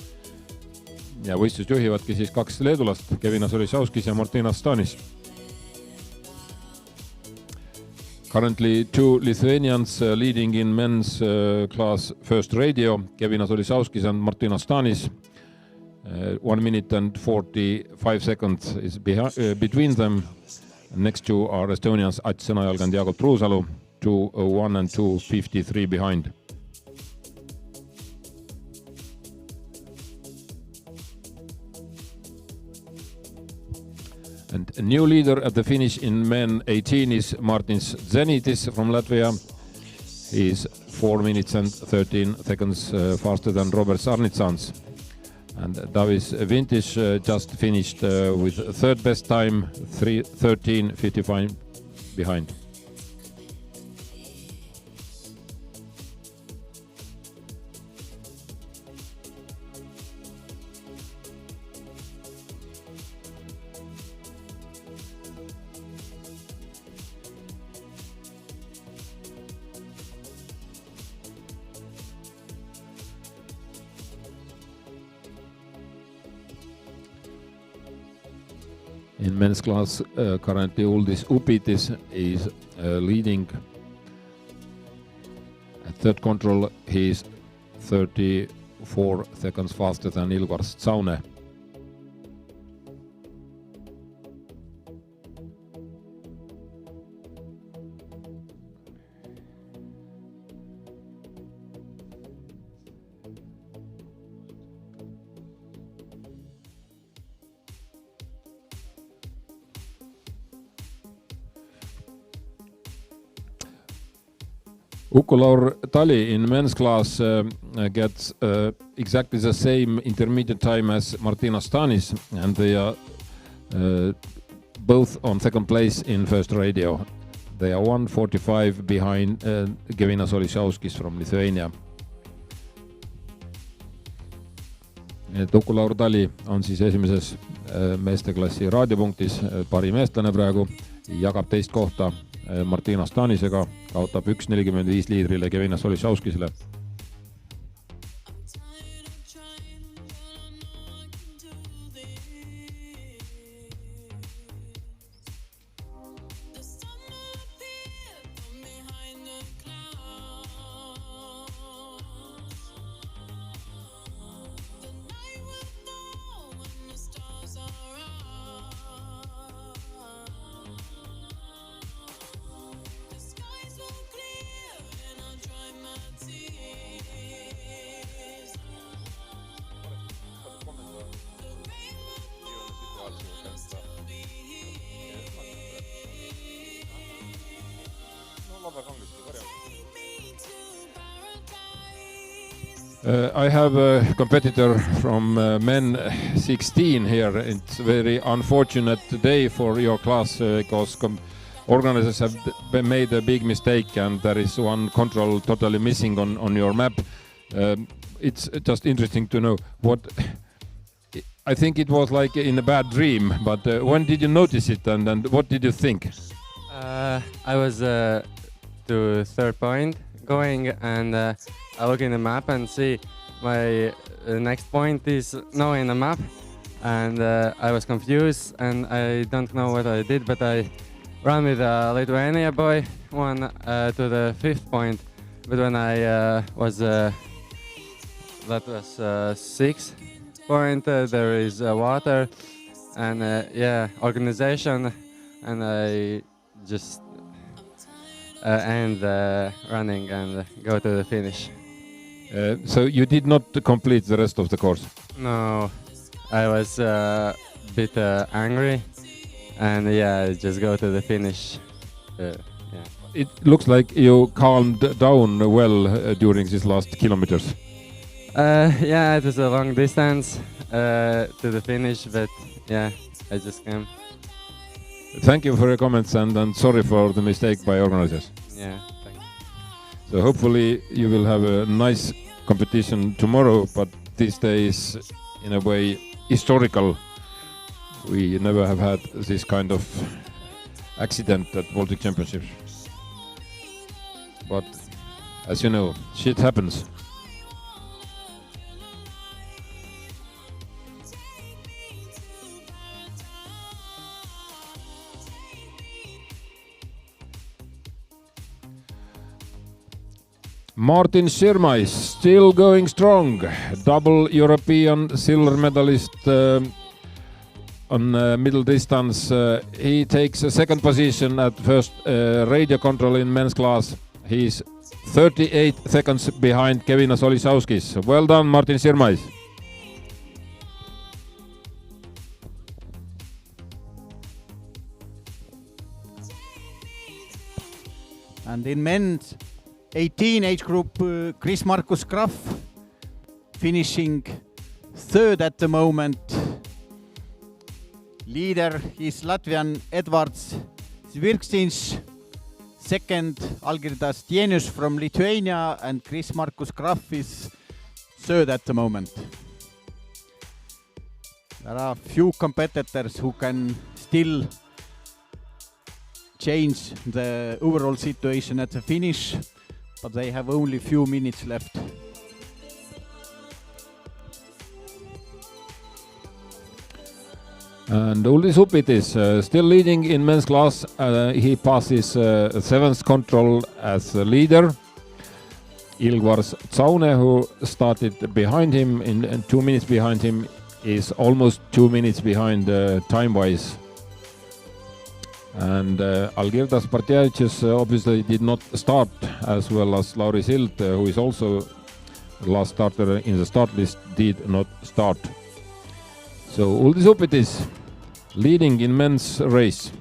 A: ja võistlust juhivadki siis 2 leedulast, Kevinas Olisauskis ja Martinas Stanis. Currently 2 Lithuanians leading in men's class first radio, Kevinas Olisauskis and Martinas Stanis. 1 minute and 45 seconds is between them. Next two are Estonians Ats Sõnajalg and Jaagup Truusalu. 2:01 and 2:53 behind. And a new leader at the finish in men 18 is Martins Zenitis from Latvia. He is 4 minutes and 13 seconds faster than Robert Sarnitsans. And Davis Vintage just finished with third best time, 13:55 behind. In men's class, currently Uldis Upitis is leading. At third control, he is 34 seconds faster than Ilvar Tsaune. Ukko-Laur Tali in men's class gets exactly the same intermediate time as Martina Stanis, and they are both on second place in first radio. They are 1:45 behind Gevinas Olisauskis from Lithuania. Ukko-Laur Tali on siis esimeses meesteklassi raadiopunktis parim eestlane praegu, jagab teist kohta Martina Stanisega, kaotab 1:45 liidrile Gevinas Olisauskisele. I have a competitor from men 16 here. It's a very unfortunate day for your class because organizers have made a big mistake and there is one control totally missing on your map. It's just interesting to know what... I think it was like in a bad dream, but when did you notice it and what did you think?
J: I was to third point going and I look in the map and see my next point is now in the map, and I was confused and I don't know what I did, but I ran with a Lithuania boy one to the fifth point, but when I was that was sixth point, there is water and organization, and I just end running and go to the finish.
A: So you did not complete the rest of the course?
J: No, I was a bit angry, and just go to the finish.
A: It looks like you calmed down well during these last kilometers.
J: It was a long distance to the finish, but I just came.
A: Thank you for your comments and sorry for the mistake by organizers.
J: Yeah, thank you.
A: So hopefully you will have a nice competition tomorrow, but this day is in a way historical. We never have had this kind of accident at Baltic Championships. But as you know, shit happens. Martin Schirma is still going strong. Double European silver medalist on middle distance. He takes a second position at first radio control in men's class. He's 38 seconds behind Kevinas Olisauskis. Well done, Martin Sirmais.
E: And in men's 18 age group, Chris Markus Graf finishing third at the moment. Leader is Latvian Edvards Zvirkstins. Second, Algirdas Tienius from Lithuania, and Chris Markus Graf is third at the moment. There are few competitors who can still change the overall situation at the finish, but they have only few minutes left.
A: And Uldis Upit is still leading in men's class. He passes seventh control as a leader. Ilgvars Tsaune, who started behind him, in 2 minutes behind him, is almost 2 minutes behind time-wise. And Algirdas Partjevicius obviously did not start as well as Lauri Sild, who is also the last starter in the start list, did not start. So Uldis Upit is leading in men's race.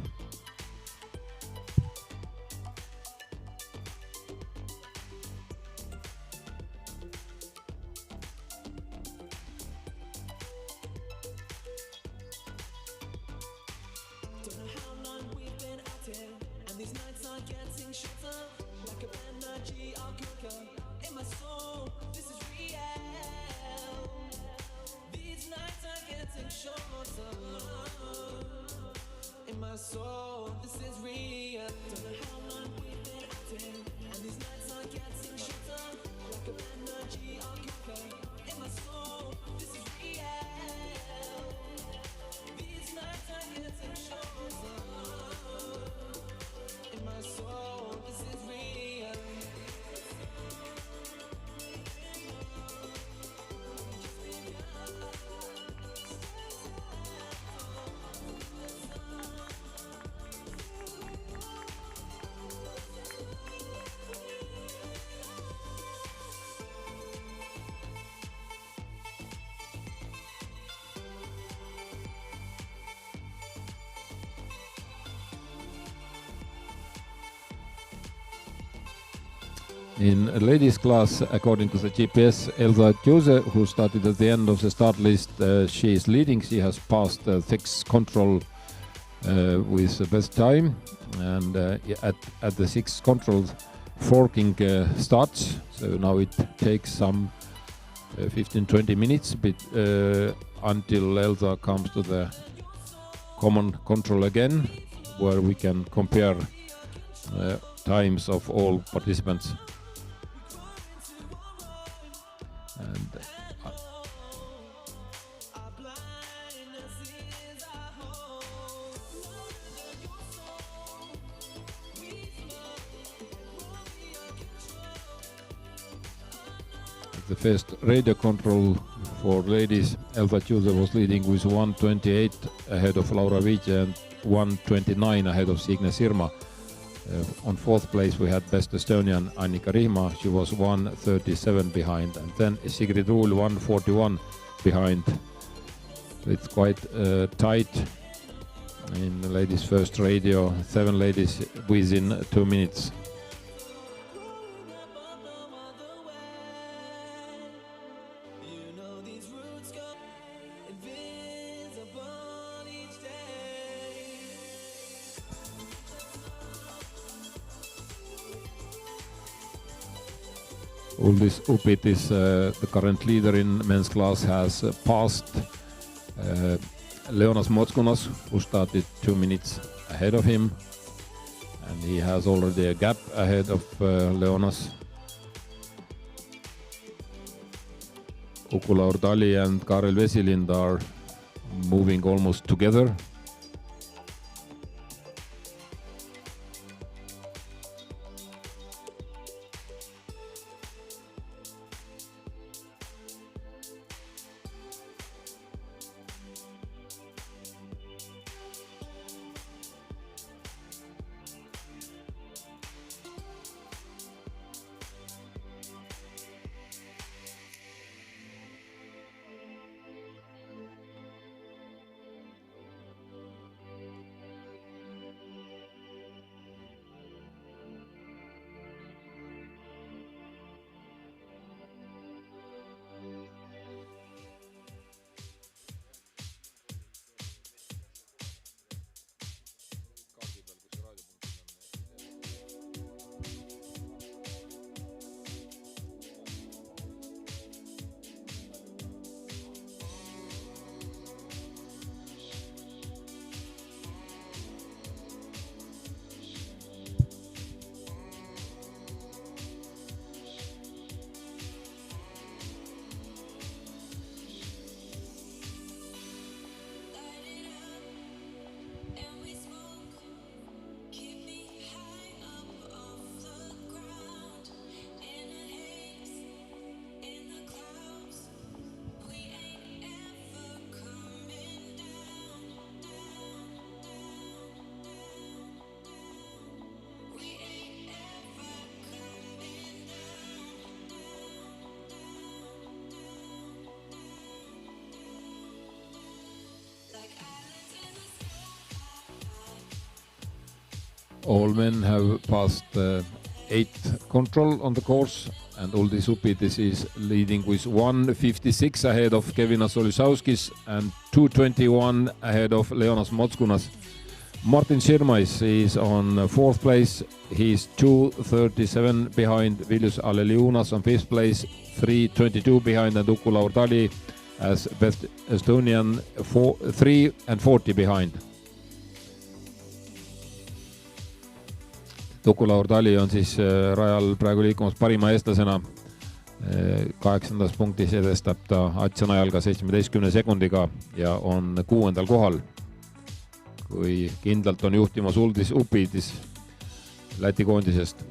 A: In ladies class, according to the GPS, Elsa Tjuse, who started at the end of the start list, she is leading. She has passed sixth control with the best time, and at the sixth control, forking starts. So now it takes some 15-20 minutes until Elsa comes to the common control again, where we can compare times of all participants. And the first radio control for ladies, Elsa Tjuse was leading with 1:28 ahead of Laura Vice and 1:29 ahead of Signe Sirma. On fourth place we had best Estonian Annika Rihma. She was 1:37 behind, and then Sigrid Ruul 1:41 behind. It's quite tight in the ladies first radio. 7 ladies within 2 minutes. Uldis Upit is the current leader in men's class, has passed Leonas Motskunas, who started 2 minutes ahead of him, and he has already a gap ahead of Leonas. Uku-Laur Tali and Karel Vesilind are moving almost together. All men have passed 8th control on the course, and Uldis Upidis is leading with 1:56 ahead of Kevin Solisauskis and 2:21 ahead of Leonas Motskunas. Martin Širmais is on 4th place. He's 2:37 behind Viljus Aleliunas on 5th place, 3:22 behind, and Uku Laur-Tali as best Estonian 3:40 behind. Uku Laur-Tali on siis rajal praegu liikumas parima eestlasena. 8. punktis edestab ta Atsa Najalga 17 sekundiga ja on 6. kohal. Kui kindlalt on juhtimas Uldis Upidis Läti koondisest.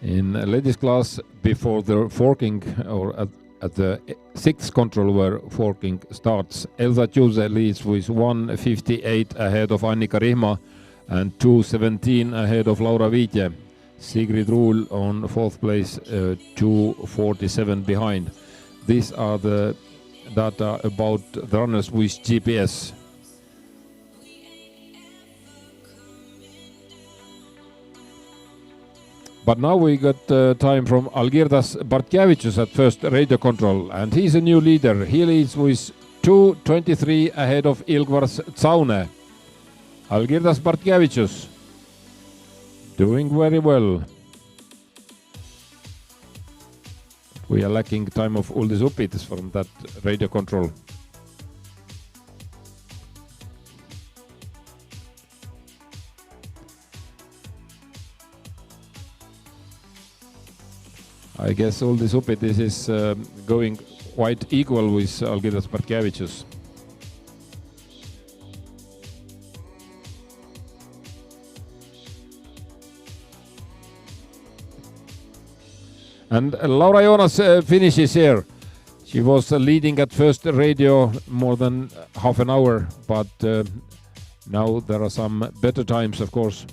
A: In ladies class, before the forking or at the 6th control where forking starts, Elsa Tjuse leads with 1:58 ahead of Annika Rihma and 2:17 ahead of Laura Viitje. Sigrid Ruul on 4th place, 2:47 behind. These are the data about the runners with GPS. But now we got time from Algirdas Bartkevičius at first radio control, and he's a new leader. He leads with 2:23 ahead of Ilgvars Tsaune. Algirdas Bartkevičius doing very well. We are lacking time of Uldis Upidis from that radio control. I guess Uldis Upidis is going quite equal with Algirdas Bartkevičius. And Laura Jonas finishes here. She was leading at first radio more than half an hour, but now there are some better times, of course.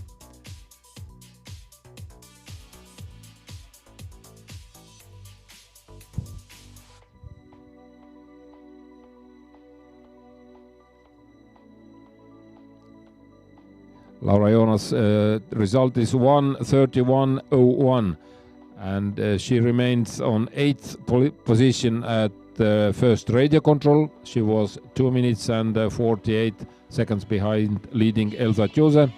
A: Laura Jonas' result is 1:31.01, and she remains on 8th position at the first radio control. She was 2 minutes and 48 seconds behind leading Elsa Tjuse.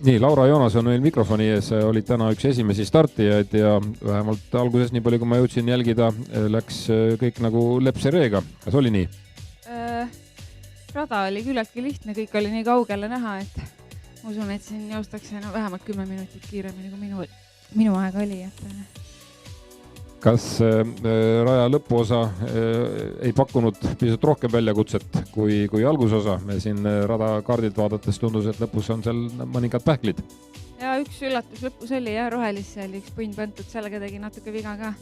A: Nii, Laura Jonas on meil mikrofoni ees, olid täna üks esimesi startijaid ja vähemalt alguses, nii palju kui ma jõudsin jälgida, läks kõik nagu lepsereega. Kas oli nii?
K: Rada oli küllaltki lihtne, kõik oli nii kaugele näha, et usun, et siin joostakse vähemalt 10 minutit kiiremini kui minu aeg oli.
A: Kas raja lõpuosa ei pakkunud pisut rohkem väljakutset kui algusosa? Me siin rada kaardilt vaadates tundus, et lõpus on seal mõningad pähklid.
K: Ja üks üllatus lõpus oli ja rohelisse oli üks punn pöntud, sellega tegi natuke viga ka.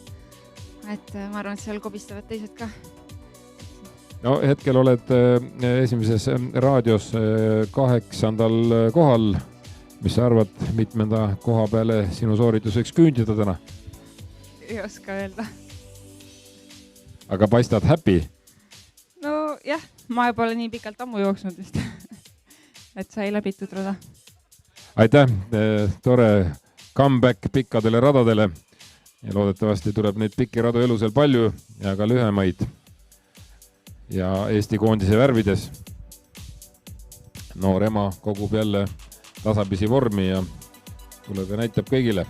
K: Et ma arvan, et seal kobistavad teised ka.
A: No hetkel oled esimeses raadios 8. kohal. Mis sa arvad, mitmenda koha peale sinu sooritus võiks küündida täna?
K: Ei oska öelda.
A: Aga paistad happy?
K: No jah, ma pole nii pikalt ammu jooksnud vist, et sai läbitud rada.
A: Aitäh, tore comeback pikkadele radadele ja loodetavasti tuleb neid pikki radu elusel palju ja ka lühemaid ja Eesti koondise värvides. Noor ema kogub jälle tasapisi vormi ja tuleb ja näitab kõigile.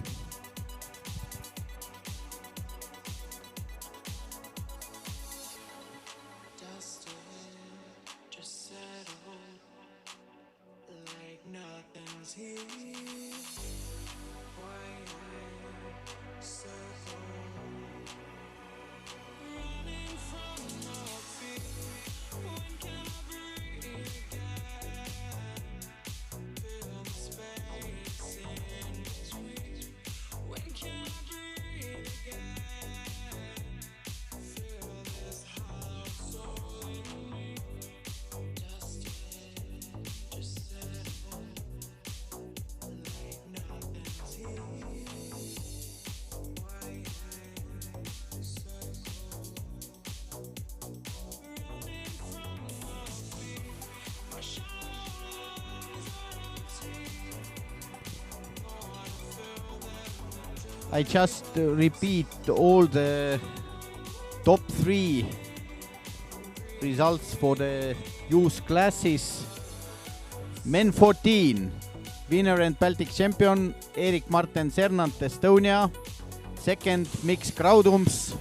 E: I just repeat all the top 3 results for the youth classes. Men 14, winner and Baltic champion Erik Marten Sernant, Estonia. Second, Mix Graudums.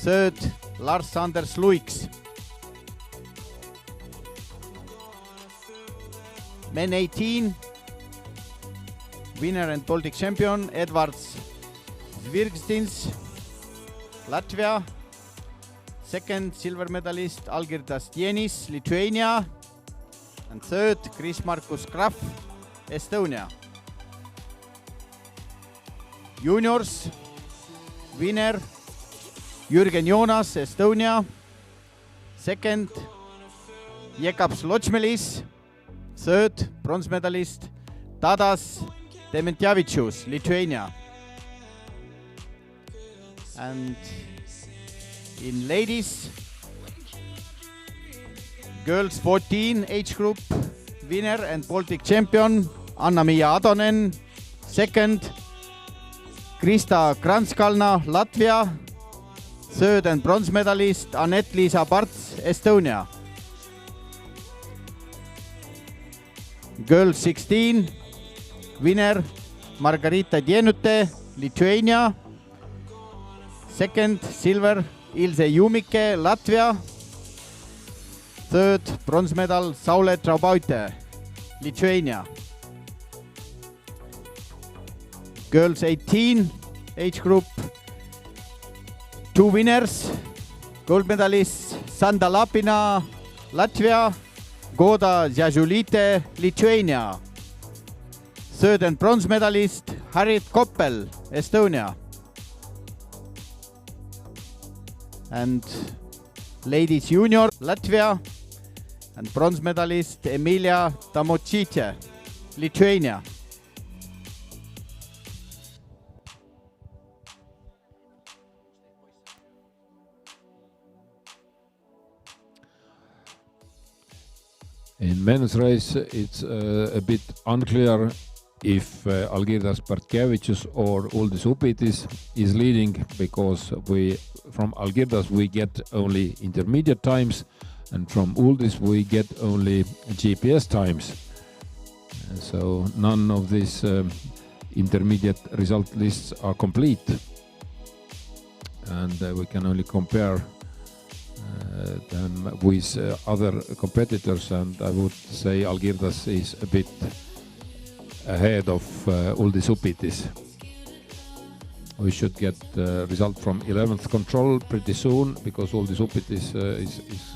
E: Third, Lars Anders Luiks. Men 18, winner and Baltic champion Edvards Zvirgstins, Latvia. Second, silver medalist Algirdas Jenis, Lithuania. And third, Chris Markus Graf, Estonia. Juniors, winner Jürgen Jonas, Estonia. Second, Jekaps Ločmelis. Third, bronze medalist Tadas Dementiavicius, Lithuania. And in ladies, girls 14 age group, winner and Baltic champion Anna-Miia Adonen. Second, Krista Kranskalna, Latvia. Third and bronze medalist Anett-Liisa Parts, Estonia. Girls 16, winner Margarita Dienute, Lithuania. Second, silver Ilse Jumike, Latvia. Third, bronze medal Saule Traubaute, Lithuania. Girls 18 age group, 2 winners, gold medalists Sanda Lapina, Latvia. Goda Zjazulite, Lithuania. Third and bronze medalist Harriet Koppel, Estonia. And ladies junior, Latvia. And bronze medalist Emilia Tamochite, Lithuania.
A: In men's race, it's a bit unclear if Algirdas Bartkevicius or Uldis Upitis is leading, because from Algirdas we get only intermediate times, and from Uldis we get only GPS times. So none of these intermediate result lists are complete, and we can only compare them with other competitors, and I would say Algirdas is a bit ahead of Uldis Upitis. We should get the result from 11th control pretty soon, because Uldis Upitis is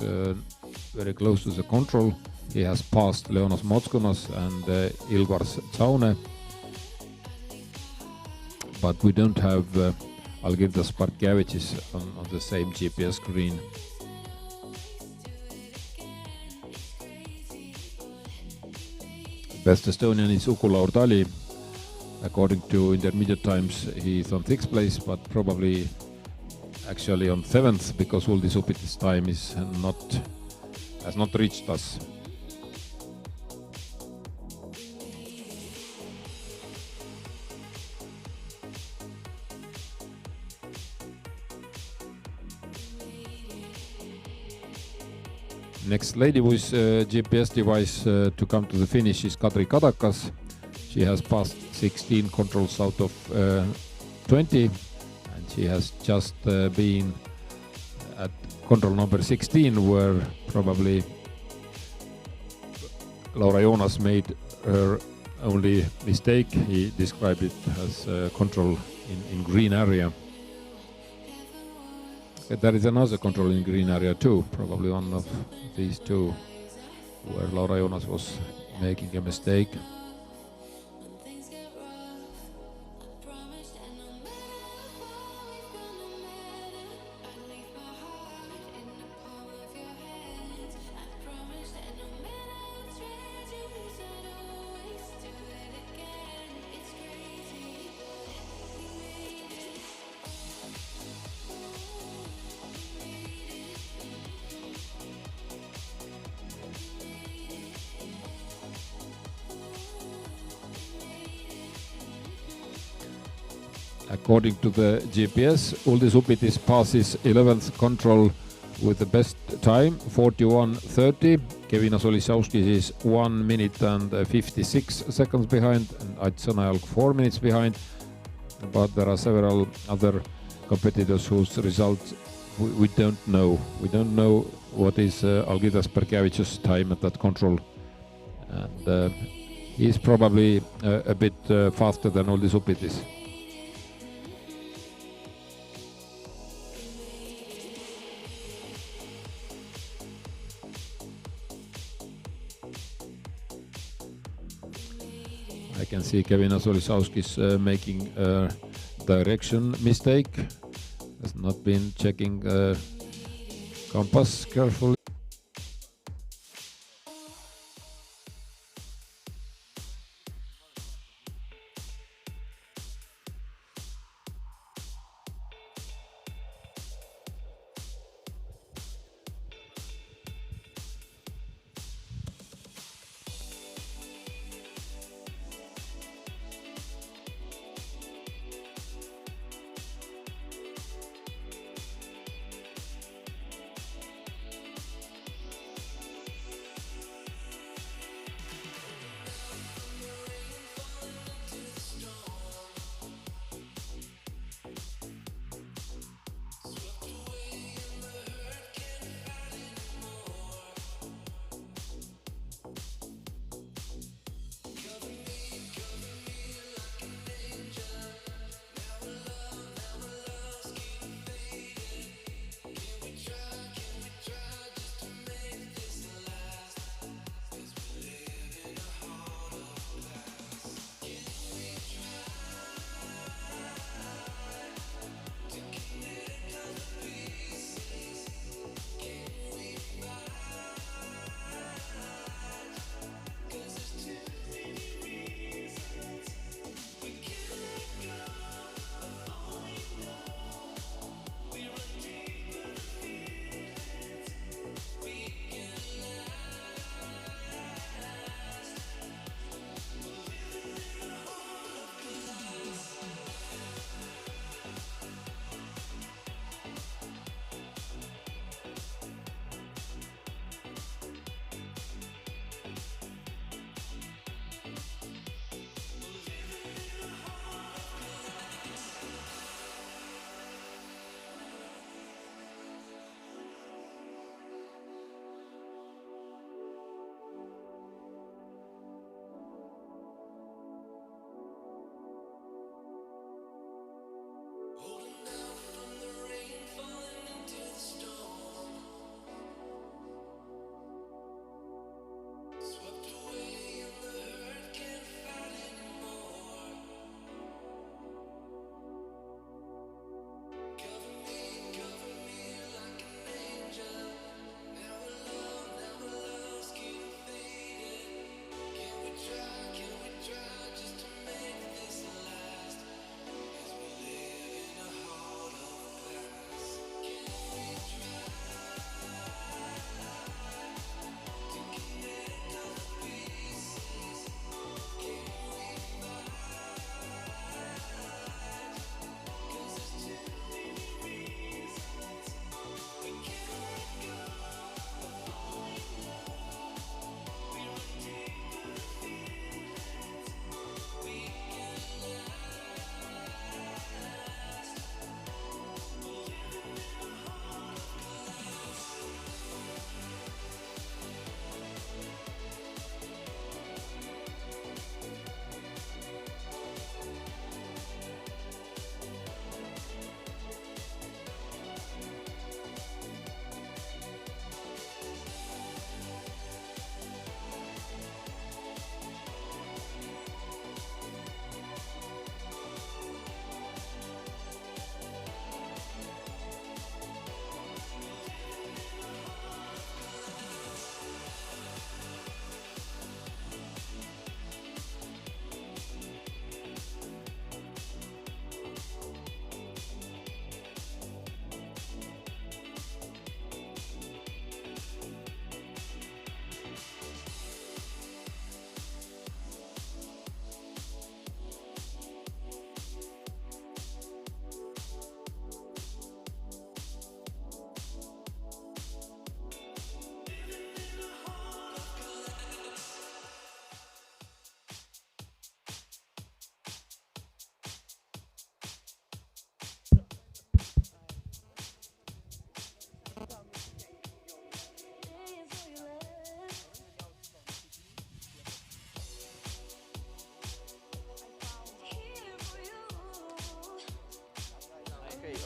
A: very close to the control. He has passed Leonas Motskunas and Ilgars Tsaune, but we don't have Algirdas Bartkevicius on the same GPS screen. Best Estonian is Uku-Laur Tali. According to intermediate times, he is on 6th place, but probably actually on 7th, because Uldis Upitis time has not reached us. Next lady with GPS device to come to the finish is Kadri Kadakas. She has passed 16 controls out of 20, and she has just been at control number 16, where probably Laura Joonas made her only mistake. He described it as control in green area. There is another control in green area too, probably one of these two, where Laura Joonas was making a mistake. According to the GPS, Uldis Upitis passes 11th control with the best time, 41:30. Kevina Solisauskis is 1 minute and 56 seconds behind, and Ats Sõnajalg 4 minutes behind. But there are several other competitors whose results we don't know. We don't know what is Algirdas Perkevicius' time at that control. And he's probably a bit faster than Uldis Upitis. I can see Kevina Solisauskis making a direction mistake. Has not been checking compass carefully.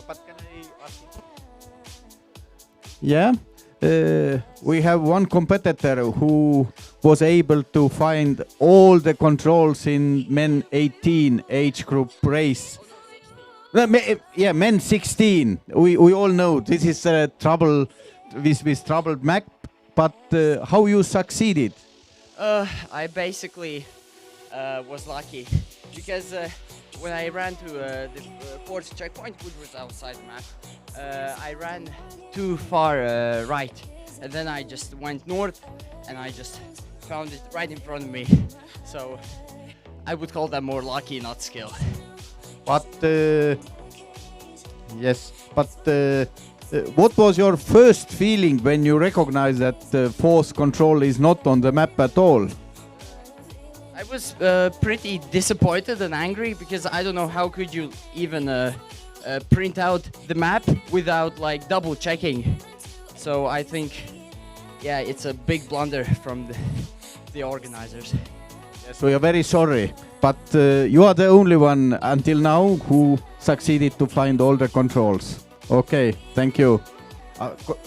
E: but can I ask? Yeah, we have one competitor who was able to find all the controls in men 18 age group race. Yeah, men 16. We all know this is trouble with troubled map, but how you succeeded?
L: I basically was lucky because when I ran to the fourth checkpoint, which was outside the map, I ran too far right, and then I just went north, and I just found it right in front of me. So I would call that more lucky, not skill.
E: But yes, but what was your first feeling when you recognized that force control is not on the map at all?
L: I was pretty disappointed and angry because I don't know how could you even print out the map without like double checking. So I think, yeah, it's a big blunder from the organizers.
E: Yes, we are very sorry, but you are the only one until now who succeeded to find all the controls. Okay, thank you.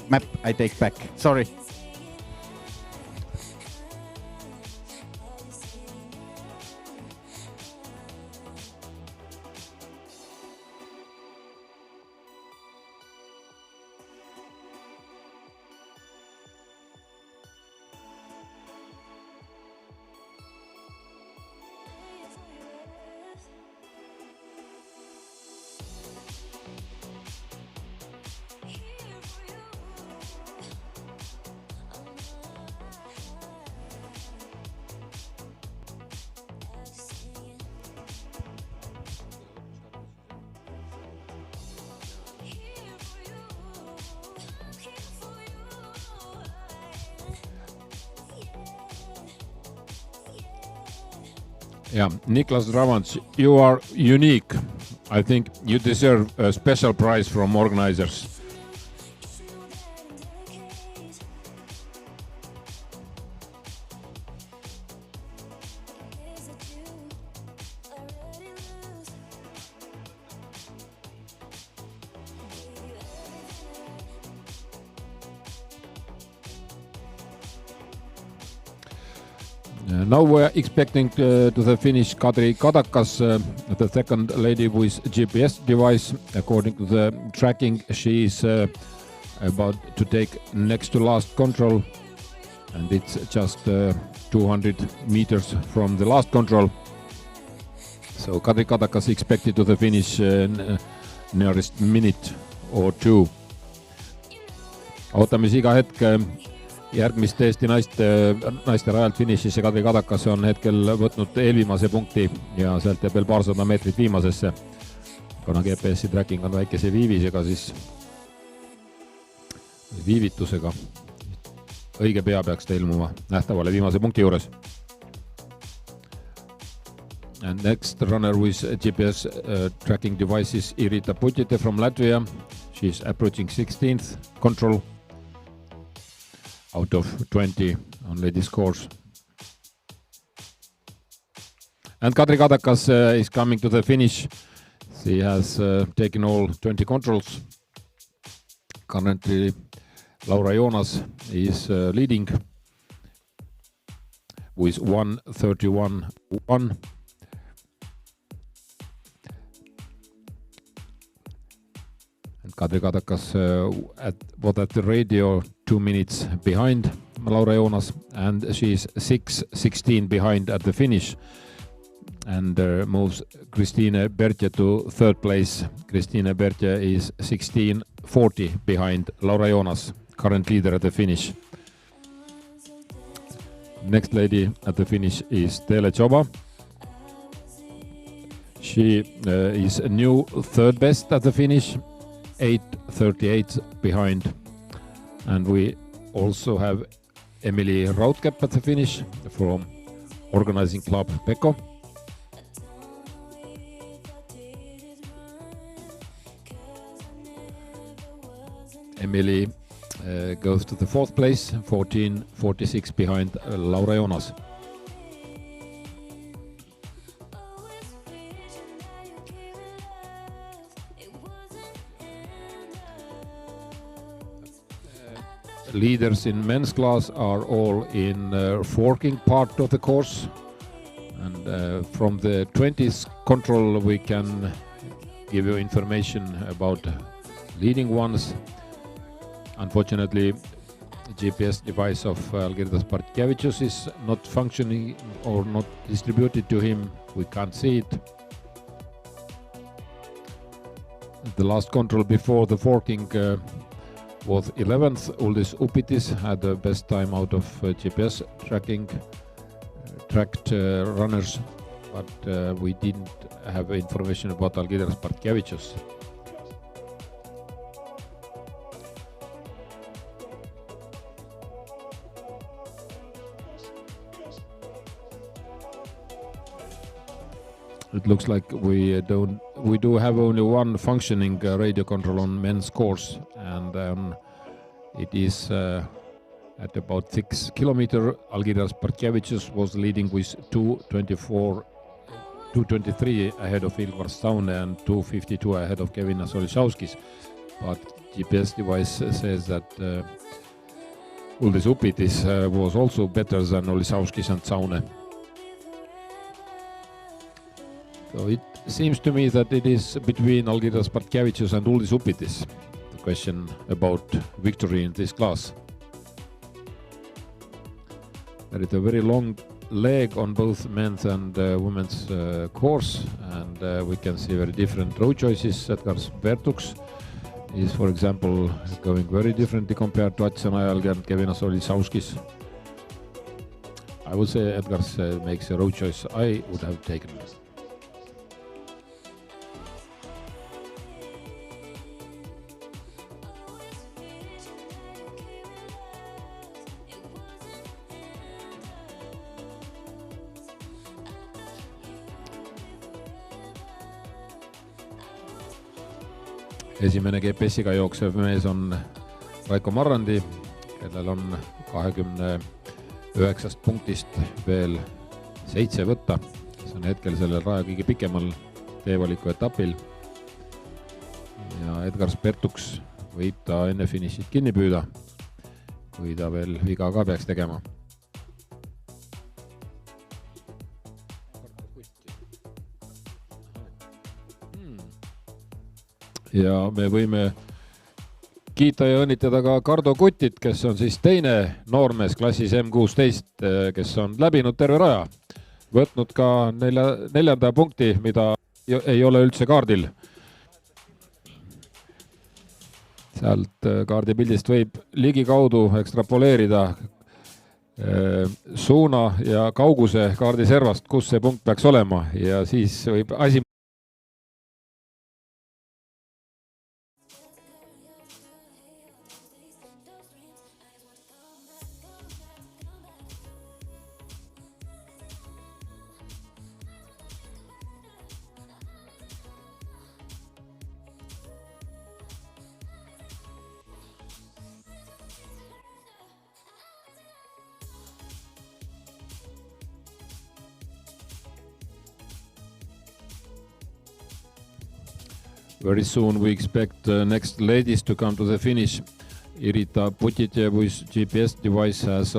E: Map, I take back. Sorry.
A: Yeah, Niklas Ravants, you are unique. I think you deserve a special prize from organizers. Now we're expecting to the Finnish Kadri Kadakas, the second lady with GPS device. According to the tracking, she is about to take next to last control, and it's just 200 meters from the last control. So Kadri Kadakas expected to the finish nearest minute or two. ootame siis iga hetk järgmist Eesti naiste rajalt finišisse. Kadri Kadakas on hetkel võtnud eelviimase punkti ja sealt jääb veel paarsada meetrit viimasesse. Kuna GPS-i tracking on väikese viivisega, siis viivitusega õige pea peaks ta ilmuma nähtavale viimase punkti juures. And next runner with GPS tracking device is Irita Putite from Latvia. She's approaching 16th control out of 20 on ladies course. And Kadri Kadakas is coming to the finish. She has taken all 20 controls. Currently Laura Joonas is leading with 1:31.1. And Kadri Kadakas at the radio 2 minutes behind Laura Joonas, and she's 6:16 behind at the finish, and moves Christine Bertje to third place. Christine Bertje is 16:40 behind Laura Joonas, current leader at the finish. Next lady at the finish is Tele Choba. She is a new third best at the finish, 8:38 behind. And we also have Emily Rautkepp at the finish from organizing club Pekko. Emily goes to the fourth place, 14:46 behind Laura Joonas.
B: leaders in men's class are all in forking part of the course. And from the 20th control we can give you information about leading ones. Unfortunately, the GPS device of Algirdas Bartkevičius is not functioning or not distributed to him. We can't see it. The last control before the forking was 11th. Uldis Upitis had the best time out of GPS tracked runners, but we didn't have information about Algirdas Bartkevičius. It looks like we do have only one functioning radio control on men's course, and it is at about 6 kilometers. Algirdas Bartkevičius was leading with 2:23 ahead of Ilvar Staune and 2:52 ahead of Kevinas Olisauskis. But GPS device says that Uldis Upitis was also better than Olisauskis and Staune. So it seems to me that it is between Algirdas Bartkevičius and Uldis Upitis, the question about victory in this class. There is a very long leg on both men's and women's course, and we can see very different road choices. Edgars Bertuks is, for example, going very differently compared to Atsenajalg and Kevinas Olisauskis. I would say Edgars makes a road choice I would have taken. Esimene GPS-iga jooksev mees on Raiko Marrandi, kellel on 29 punktist veel 7 võtta, kes on hetkel sellel raja kõige pikemal teevaliku etapil. Ja Edgars Bertuks võib ta enne finišit kinni püüda, kui ta veel viga ka peaks tegema. Ja me võime kiita ja õnnitleda ka Kardo Kutit, kes on siis teine noormees klassis M16, kes on läbinud terve raja. Võtnud ka neljanda punkti, mida ei ole üldse kaardil. Sealt kaardipildist võib ligikaudu ekstrapoleerida suuna ja kauguse kaardiservast, kus see punkt peaks olema, ja siis võib asi Very soon we expect next ladies to come to the finish. Irita Putitje with GPS device has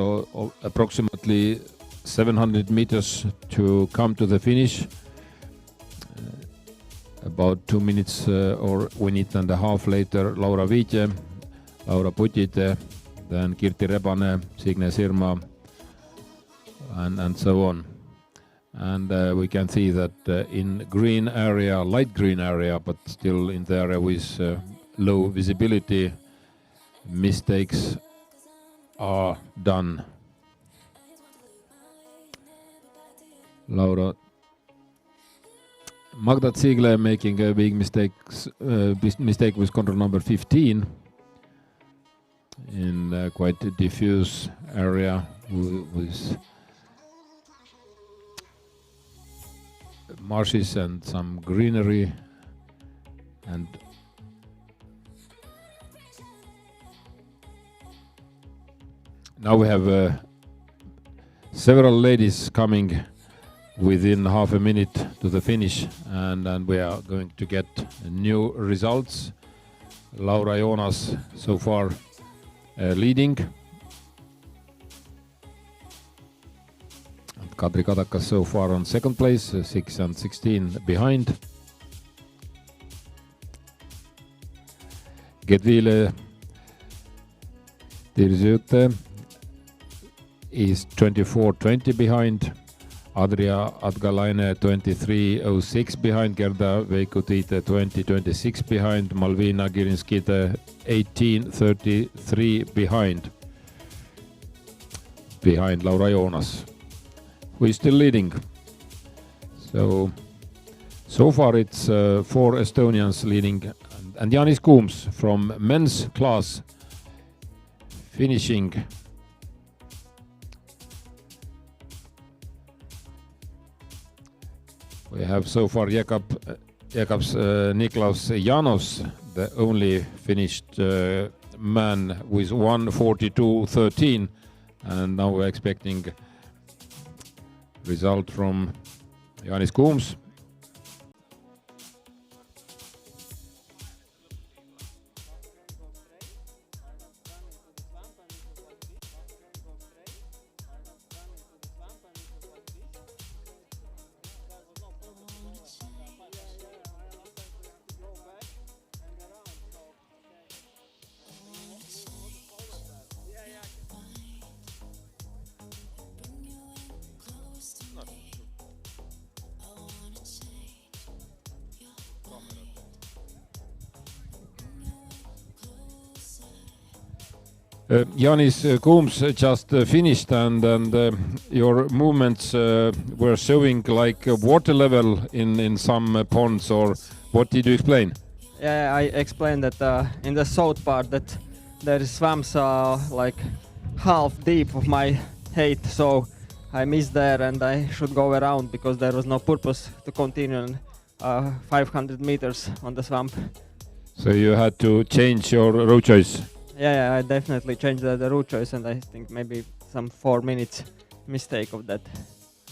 B: approximately 700 meters to come to the finish. About 2 minutes or 1 minute and a half later, Laura Viitje, Laura Putitje, then Kirti Rebane, Signe Sirma, and so on. And we can see that in green area, light green area, but still in the area with low visibility, mistakes are done. Laura Magda Ziegler making a big mistake with control number 15 in quite a diffuse area with marshes and some greenery, and now we have several ladies coming within half a minute to the finish, and we are going to get new results. Laura Joonas so far
A: leading. And Kadri Kadakas so far on second place, 6 and 16 behind. Gedvile Tirsjute is 24.20 behind. Adria Adgalaine 23.06 behind. Gerda Veikutite 20.26 behind. Malvina Girinskite 18.33 behind. Behind Laura Joonas, who is still leading. So far it's 4 Estonians leading, and Janis Kuums from men's class finishing. We have so far Jakobs Niklaus Janos, the only finished man with 1:42.13, and now we're expecting result from Janis Kuums. Janis Kuums just finished, and your movements were showing like water level in some ponds, or what did you explain?
M: Yeah, I explained that in the south part that there is swamps like half deep of my height, so I missed there and I should go around because there was no purpose to continue 500 meters on the swamp.
A: So you had to change your road choice?
M: Yeah, I definitely changed the route choice, and I think maybe some 4 minutes mistake of that.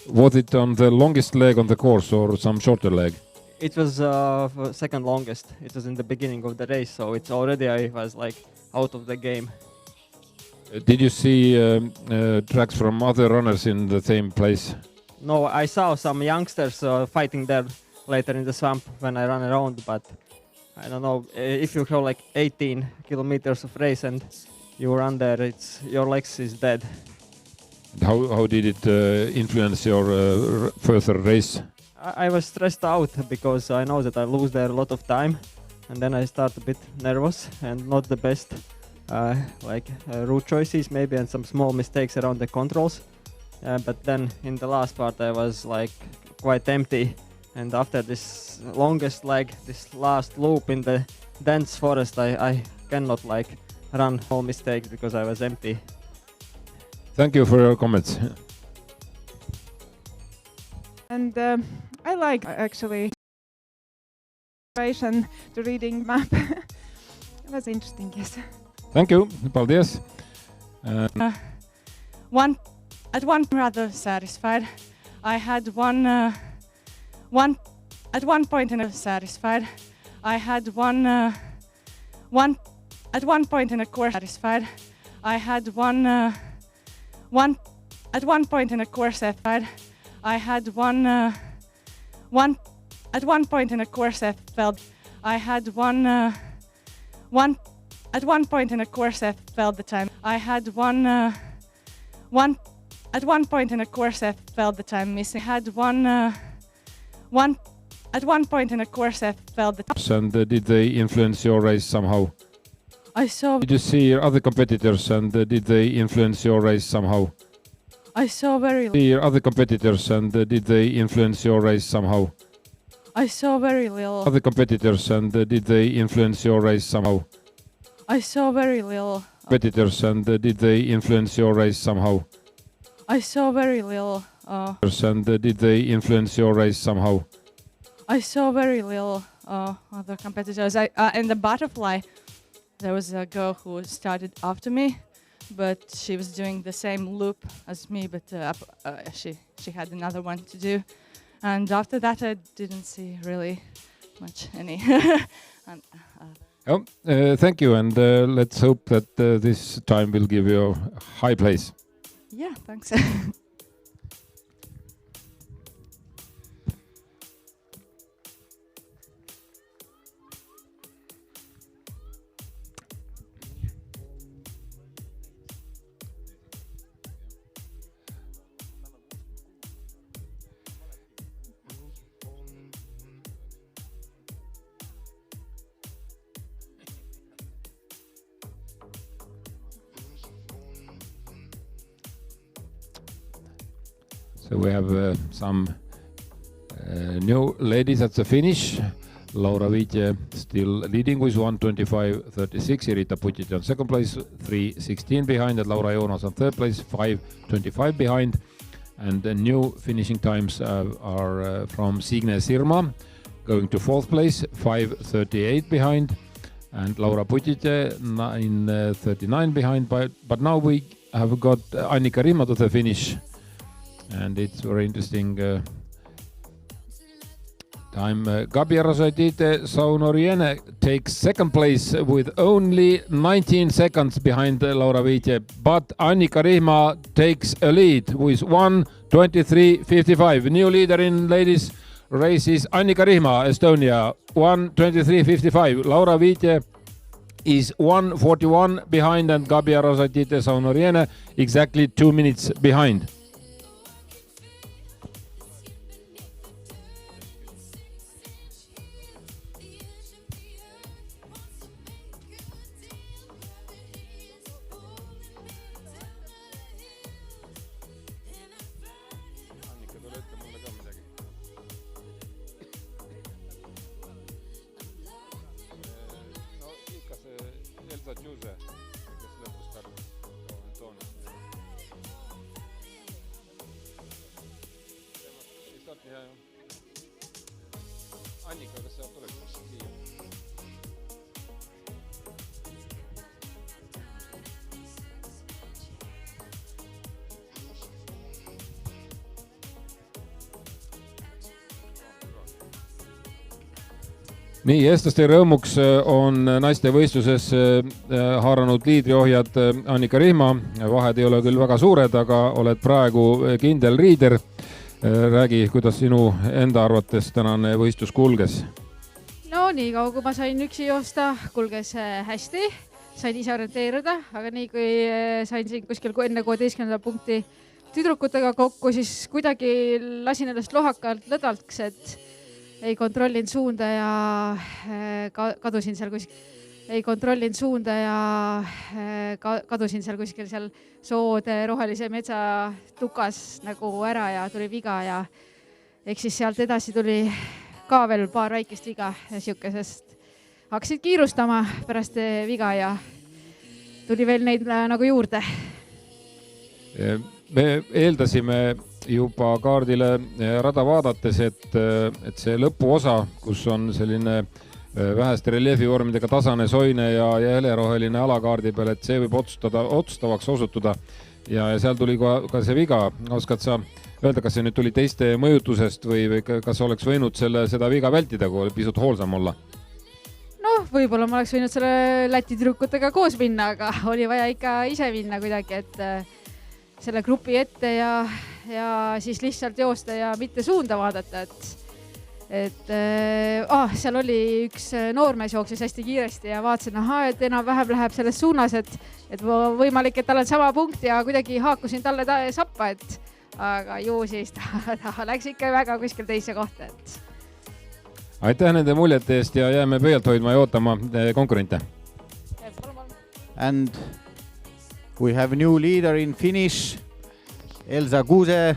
A: Was it on the longest leg on the course or some shorter leg?
M: It was second longest. It was in the beginning of the race, so it's already I was like out of the game.
A: Did you see tracks from other runners in the same place?
M: No, I saw some youngsters fighting there later in the swamp when I ran around, but I don't know, if you have like 18 kilometers of race and you run there, it's your legs is dead.
A: How did it influence your further race?
M: I was stressed out because I know that I lose there a lot of time, and then I start a bit nervous and not the best route choices maybe, and some small mistakes around the controls. But then in the last part I was like quite empty. And after this longest leg, this last loop in the dense forest, I cannot like run all mistakes because I was empty.
A: Thank you for your comments.
N: And I like actually inspiration to reading map. It was interesting, yes.
A: Thank you, paldies.
O: At one rather satisfied. I had at one point in a satisfied. I had at one point in a course satisfied. I had at one point in a course satisfied. I had at one point in a course that felt. I had at one point in a course that felt the time. I had at one point in a course that felt the time missing. I had at one point in a course that felt the time.
A: And did they influence your race somehow?
O: I saw.
A: Did you see other competitors, and did they influence your race somehow?
O: I saw very little.
A: See other competitors, and did they influence your race somehow?
O: I saw very little.
A: Other competitors, and did they influence your race somehow?
O: I saw very little.
A: Competitors, and did they influence your race somehow?
O: I saw very little.
A: And did they influence your race somehow?
O: I saw very little other competitors. In the butterfly, there was a girl who started after me, but she was doing the same loop as me, but she had another one to do. And after that, I didn't see really much any.
A: Oh, thank you, and let's hope that this time will give you a high place.
O: Yeah, thanks.
A: So we have some new ladies at the finish. Laura Viitje still leading with 1:25.36. Irita Putiti on second place, 3:16 behind, and Laura Joonas on third place, 5:25 behind. And the new finishing times are from Signe Sirma, going to fourth place, 5:38 behind, and Laura Putiti 9:39 behind. But now we have got Annika Rihma to the finish. And it's very interesting time. Gabi Rosodite Saunoriene takes second place with only 19 seconds behind Laura Viitje, but Annika Rihma takes a lead with 1:23.55. New leader in ladies races, Annika Rihma, Estonia, 1:23.55. Laura Viitje is 1:41 behind, and Gabi Rosodite Saunoriene exactly 2 minutes behind. Nii, eestlaste rõõmuks on naistevõistluses haaranud liidriohjad Annika Rihma. Vahed ei ole küll väga suured, aga oled praegu kindel riider. Räägi, kuidas sinu enda arvates tänane võistlus kulges?
P: No nii kaua, kui ma sain üksi joosta, kulges hästi. Sain ise orienteeruda, aga nii kui sain siin kuskil enne 16. punkti tüdrukutega kokku, siis kuidagi lasin ennast lohakalt lõdalks, et ei kontrollinud suunda ja kadusin seal kuskil seal soode rohelise metsa tukas nagu ära ja tuli viga ja eks siis sealt edasi tuli ka veel paar väikest viga ja siukesest hakkasid kiirustama pärast viga ja tuli veel neid nagu juurde.
A: Me eeldasime juba kaardile rada vaadates, et see lõpuosa, kus on selline väheste reljeefivormidega tasane soine ja heleroheline alakaardi peal, et see võib otsustavaks osutuda ja seal tuli ka see viga. Oskad sa öelda, kas see nüüd tuli teiste mõjutusest või kas oleks võinud seda viga vältida, kui pisut hoolsam olla?
P: No, võib-olla ma oleks võinud selle Läti tüdrukutega koos minna, aga oli vaja ikka ise minna kuidagi, et selle grupi ette ja siis lihtsalt joosta ja mitte suunda vaadata, et seal oli üks noormees jooksis hästi kiiresti ja vaatasin, et enam-vähem läheb selles suunas, et võimalik, et tal on sama punkt ja kuidagi haakusin talle sappa, aga ju siis ta läks ikka väga kuskil teise kohta.
A: Aitäh nende muljete eest ja jääme pöialt hoidma ja ootama konkurente.
C: And we have a new leader in finish, Elsa Kuuse,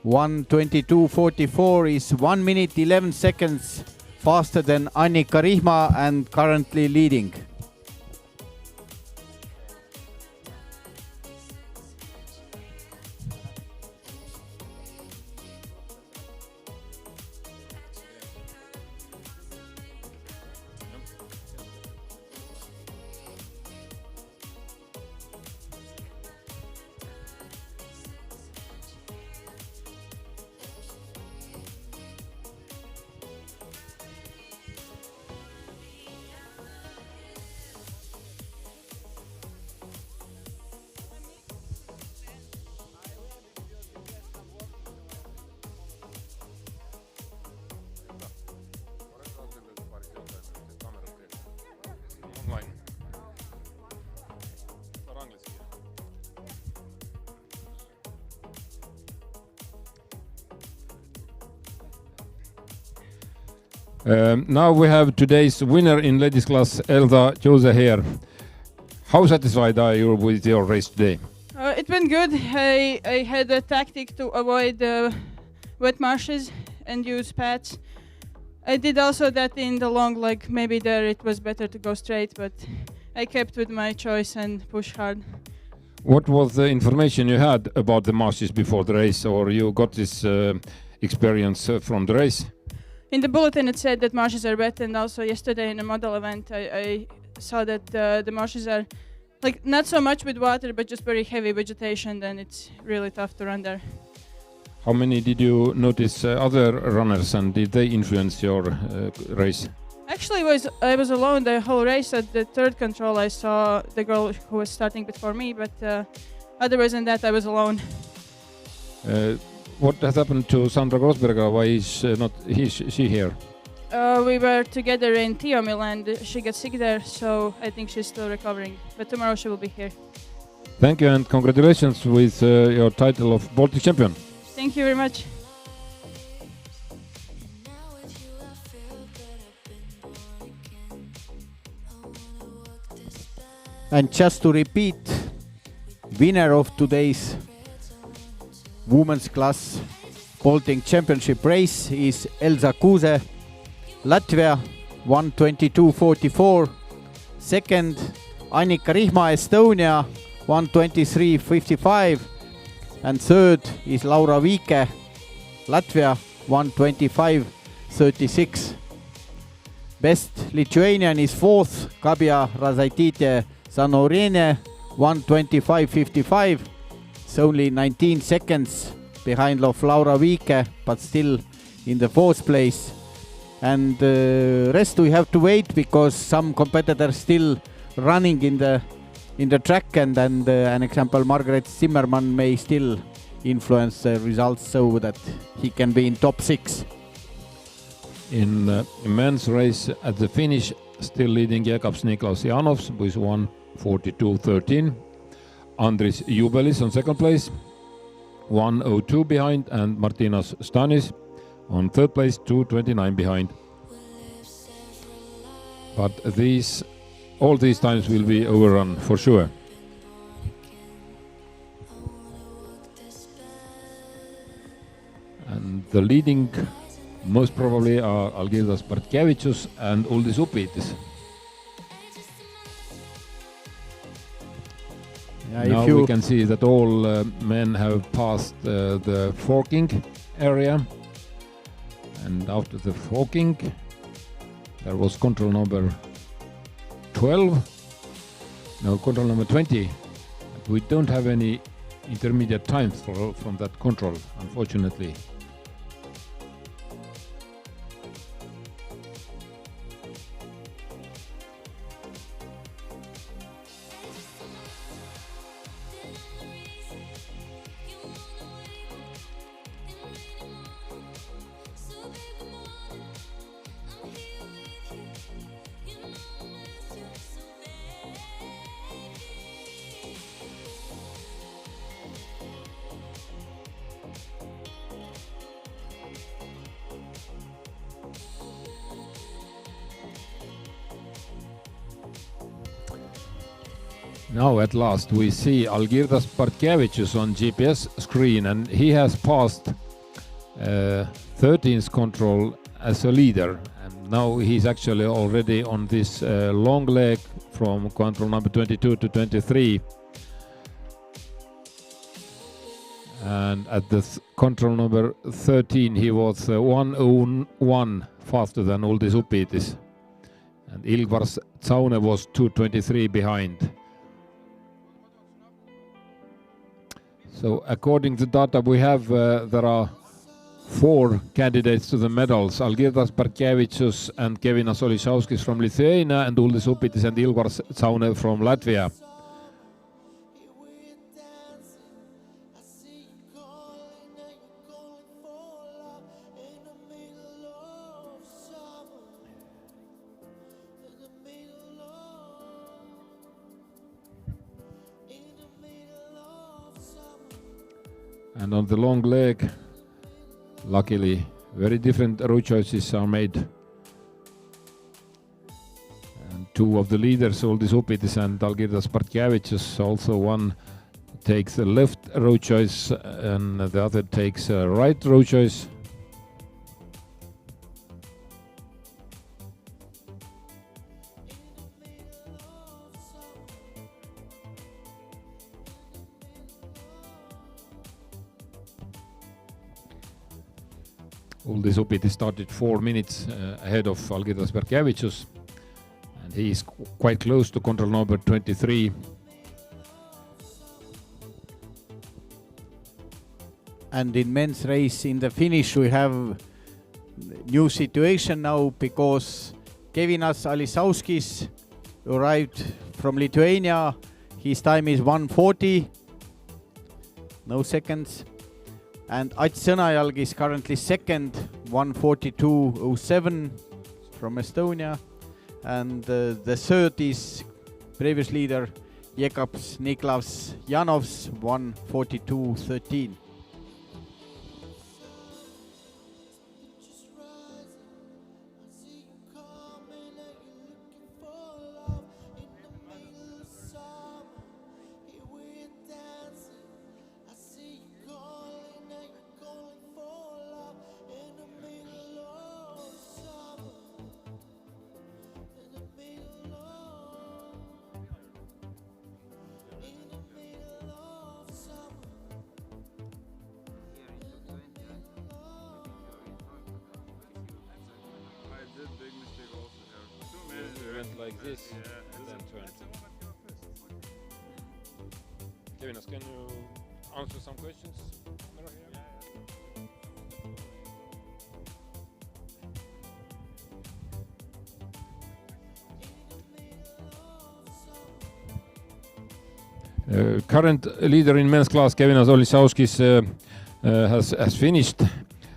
C: 1:22.44 is 1 minute 11 seconds faster than Annika Rihma and currently leading.
A: Now we have today's winner in ladies class, Elsa Jose here. How satisfied are you with your race today?
O: It went good. I had a tactic to avoid wet marshes and use pads. I did also that in the long leg. Maybe there it was better to go straight, but I kept with my choice and push hard.
A: What was the information you had about the marshes before the race, or you got this experience from the race?
O: In the bulletin it said that marshes are wet, and also yesterday in a model event I saw that the marshes are like not so much with water but just very heavy vegetation, then it's really tough to run there.
A: How many did you notice other runners, and did they influence your race?
O: Actually I was alone the whole race. At the third control I saw the girl who was starting before me, but otherwise than that I was alone.
A: What has happened to Sandra Grossberger? Why is not she here?
O: We were together in Tiomil and she got sick there, so I think she's still recovering. But tomorrow she will be here.
A: Thank you and congratulations with your title of Baltic champion.
O: Thank you very much.
B: And just to repeat, winner of today's women's class Baltic Championship race is Elsa Kuuse, Latvia, 1:22.44. Second, Annika Rihma, Estonia, 1:23.55. And third is Laura Viike, Latvia, 1:25.36. Best Lithuanian is fourth, Gabija Razaitytė Zanorene, 1:25.55. It's only 19 seconds behind of Laura Viike, but still in the fourth place. And the rest we have to wait because some competitors still running in the track, and an example, Margaret Zimmermann may still influence the results so that he can be in top 6.
A: In men's race at the finish, still leading Jakobs Niklaus Janovs with 1:42.13. Andris Jubelis on second place, 1:02 behind, and Martinas Stanis on third place, 2:29 behind. But all these times will be overrun for sure. And the leading most probably are Algirdas Bartkevičius and Uldis Upītis. Now we can see that all men have passed the forking area, and after the forking there was control number 12, no, control number 20. We don't have any intermediate times from that control, unfortunately. Now at last we see Algirdas Bartkevičius on GPS screen, and he has passed 13th control as a leader, and now he's actually already on this long leg from control number 22 to 23. And at the control number 13 he was 1:01 faster than Uldis Upītis, and Ilgvar Tsaune was 2:23 behind. So according to data we have, there are 4 candidates to the medals: Algirdas Bartkevičius and Kevinas Olišauskis from Lithuania, and Uldis Upītis and Ilgvar Tsaune from Latvia. And on the long leg, luckily, very different route choices are made.
B: two of the leaders, Uldis Upitis and Algirdas Bartkiewicz, also one takes a left road choice and the other takes a right road choice. Uldis Upitis started 4 minutes ahead of Algirdas Bartkiewicz, and he is quite close to control number 23.
Q: And in men's race, in the finish, we have new situation now because Kevinas Alisauskis arrived from Lithuania. His time is 1:40, no seconds. And Ats Sõnajalg is currently second, 1:42.07 from Estonia. And the third is previous leader Jekabs Niklas Janovs, 1:42.13.
B: Like this, and then turn. Kevinas, can you answer some questions? Current leader in men's class, Kevinas Alisauskis, has finished.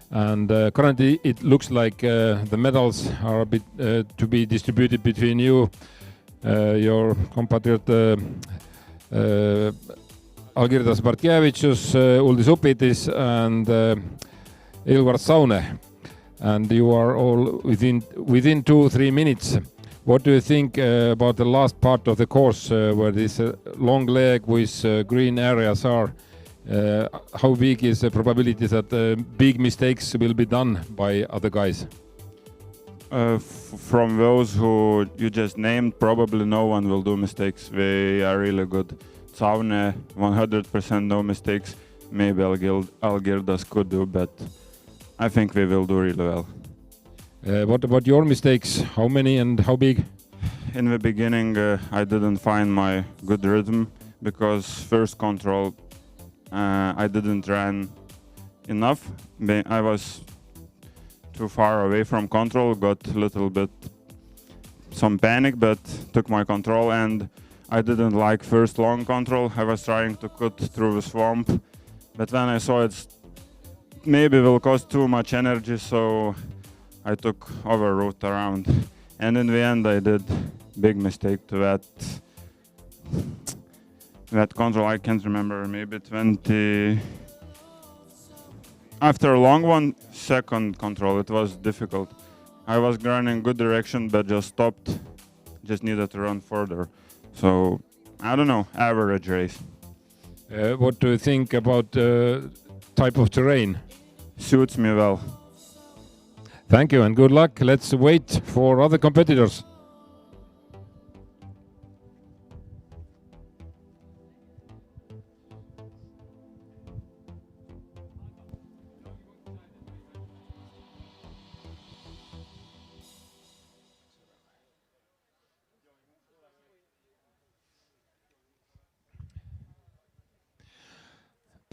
B: And currently it looks like the medals are a bit to be distributed between you, your compatriot Algirdas Bartkiewicz, Uldis Upitis and Ilvar Saune. And you are all within 2-3 minutes. What do you think about the last part of the course where this long leg with green areas are? How big is the probability that big mistakes will be done by other guys?
R: From those who you just named, probably no one will do mistakes. They are really good. Saune, 100% no mistakes. Maybe Algirdas could do, but I think they will do really well.
B: What about your mistakes? How many and how big?
R: In the beginning, I didn't find my good rhythm because first control I didn't run enough. I was too far away from control, got a little bit some panic, but took my control, and I didn't like first long control. I was trying to cut through the swamp, but then I saw it maybe will cost too much energy, so I took other route around. And in the end I did big mistake to that control. I can't remember, maybe 20. After a long one, second control, it was difficult. I was running good direction, but just stopped, just needed to run further. So, I don't know, average race.
B: What do you think about type of terrain?
R: Suits me well.
B: Thank you and good luck. Let's wait for other competitors.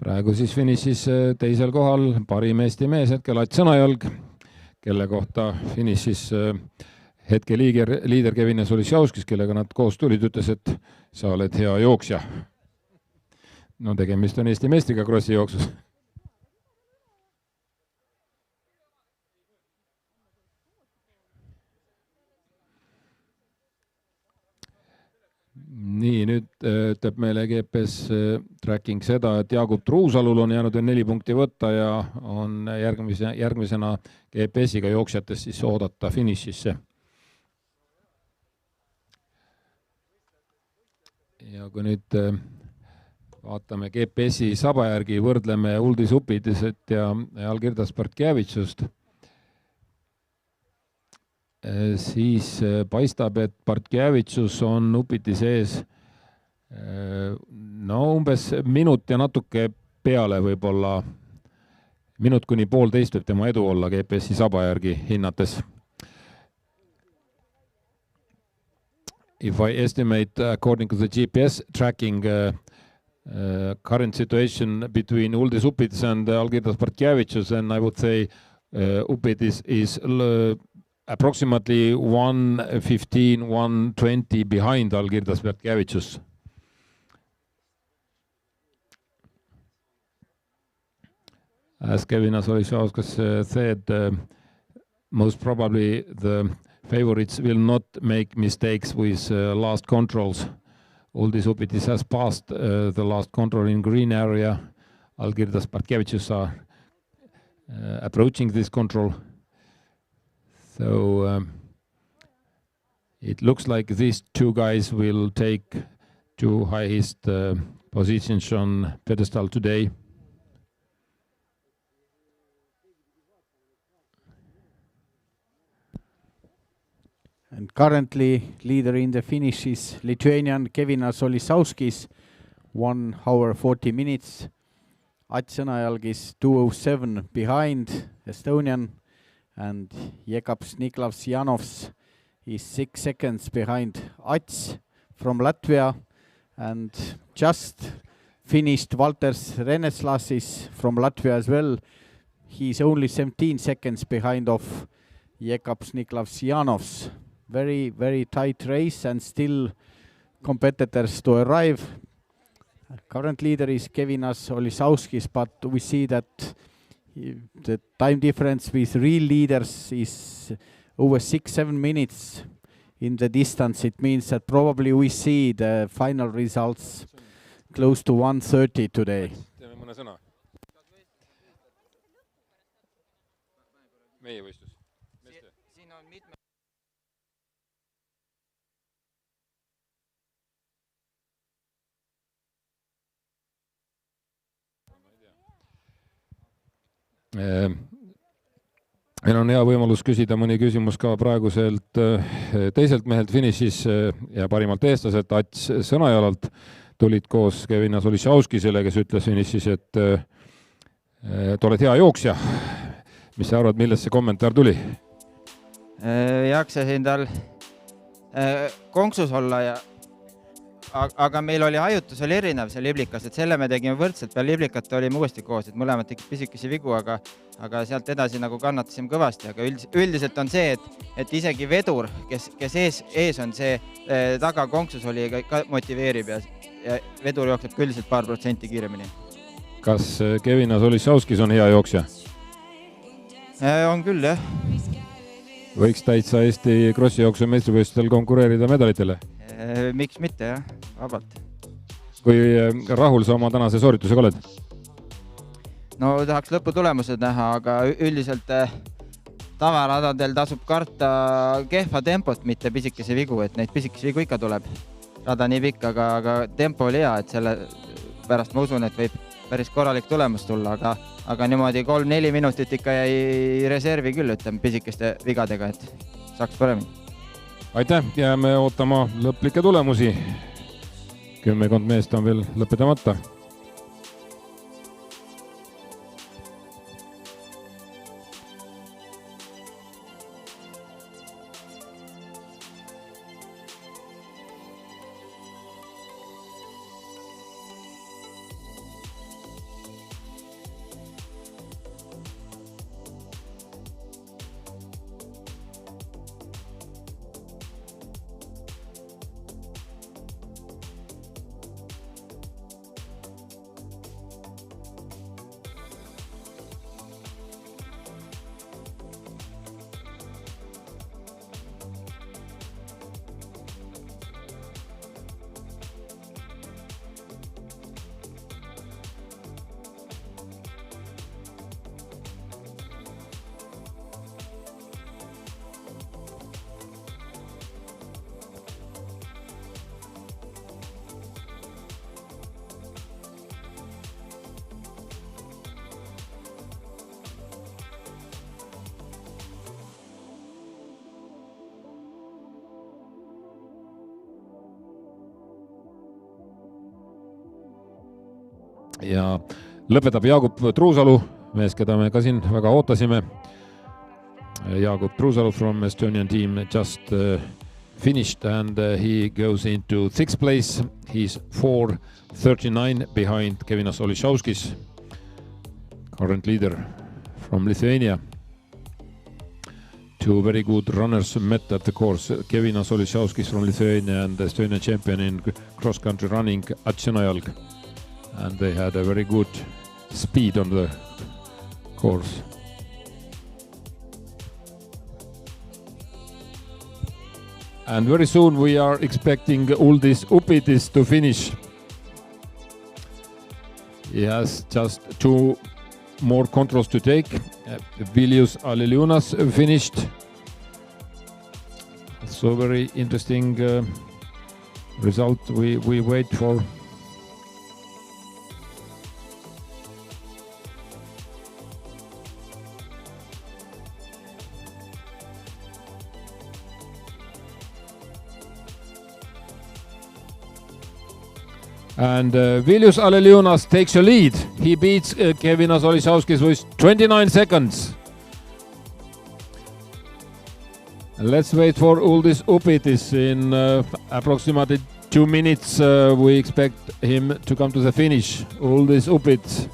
B: Praegu siis finišis teisel kohal parim Eesti mees hetkel Ats Sõnajalg, kelle kohta finišis hetke liider Kevinas Alisauskis, kellega nad koos tulid, ütles, et sa oled hea jooksja. No tegemist on Eesti meistriga krossi jooksus. Nii, nüüd ütleb meile GPS tracking seda, et Jaagup Truusalul on jäänud 4 punkti võtta ja on järgmisena GPS-iga jooksjatest siis oodata finišisse. ja kui nüüd vaatame GPS-i saba järgi, võrdleme Uldis Upidiset ja Algirdas Bartkevitšust, siis paistab, et Bartkevitšus on Upiti sees no umbes minut ja natuke peale, võib-olla minut kuni 1,5 võib tema edu olla GPS-i saba järgi hinnates. If I estimate according to the GPS tracking current situation between Uldis Upitis and Algirdas Bartkevitšus, then I would say Upitis is approximately 1:15, 1:20 behind Algirdas Bartkevitšus. As Kevin Asolišauskas said, most probably the favorites will not make mistakes with last controls. Uldis Upitis has passed the last control in green area. Algirdas Bartkevitšus are approaching this control. So it looks like these two guys will take two highest positions on pedestal today.
Q: And currently leader in the finish is Lithuanian Kevin Asolišauskas, 1 hour 40 minutes. Ats Sõnajalg is 2:07 behind Estonian, and Jekaps Niklavs Janovs is 6 seconds behind Ats from Latvia, and just finished Valters Reneslasis from Latvia as well. He's only 17 seconds behind of Jekaps Niklavs Janovs. Very, very tight race and still competitors to arrive. Current leader is Kevin Asolišauskas, but we see that the time difference with real leaders is over 6-7 minutes in the distance. It means that probably we see the final results close to 1:30 today.
B: Teeme mõne sõna. Meie võistlus.
S: Siin on mitme
B: Meil on hea võimalus küsida mõni küsimus ka praeguselt teiselt mehelt finišis ja parimalt eestlaselt Ats Sõnajalalt. Tulid koos Kevin Asolišauskasele, kes ütles finišis, et oled hea jooksja. Mis sa arvad, millest see kommentaar tuli?
S: Jaksasin tal konksus olla ja aga meil oli hajutus oli erinev see liblikas, et selle me tegime võrdselt, peal liblikat olime uuesti koos, et mõlemad tegid pisikesi vigu, aga sealt edasi nagu kannatasime kõvasti, aga üldiselt on see, et isegi vedur, kes ees on, see taga konksus oli, ka motiveerib ja vedur jookseb üldiselt paar protsenti kiiremini.
B: Kas Kevin Asolišauskas on hea jooksja?
S: On küll, jah.
B: Võiks täitsa Eesti krossijooksu meistrivõistlustel konkureerida medalitele?
S: Miks mitte, jah, vabalt.
B: Kui rahul sa oma tänase sooritusega oled?
S: No tahaks lõputulemused näha, aga üldiselt tavaradadel tasub karta kehva tempot, mitte pisikesi vigu, et neid pisikesi vigu ikka tuleb. Rada nii pikk, aga tempo oli hea, et selle pärast ma usun, et võib päris korralik tulemus tulla, aga niimoodi 3-4 minutit ikka jäi reservi küll, ütleme, pisikeste vigadega, et saaks paremini.
B: Aitäh, jääme ootama lõplikke tulemusi. 10 meest on veel lõpetamata. ja lõpetab Jaagup Truusalu, mees, keda me ka siin väga ootasime. Jaagup Truusalu from Estonian team just finished and he goes into 6th place. He's 4:39 behind Kevinas Olišauskis, current leader from Lithuania. Two very good runners met at the course. Kevinas Olišauskis from Lithuania and the Estonian champion in cross-country running, Atšenajalg. And they had a very good speed on the course. And very soon we are expecting Uldis Upitis to finish. He has just 2 more controls to take. Vilius Aleliunas finished. So very interesting result we wait for. And Vilius Aleliunas takes a lead. He beats Kevinas Olišauskis with 29 seconds. And let's wait for Uldis Upitis. In approximately 2 minutes we expect him to come to the finish. Uldis Upit.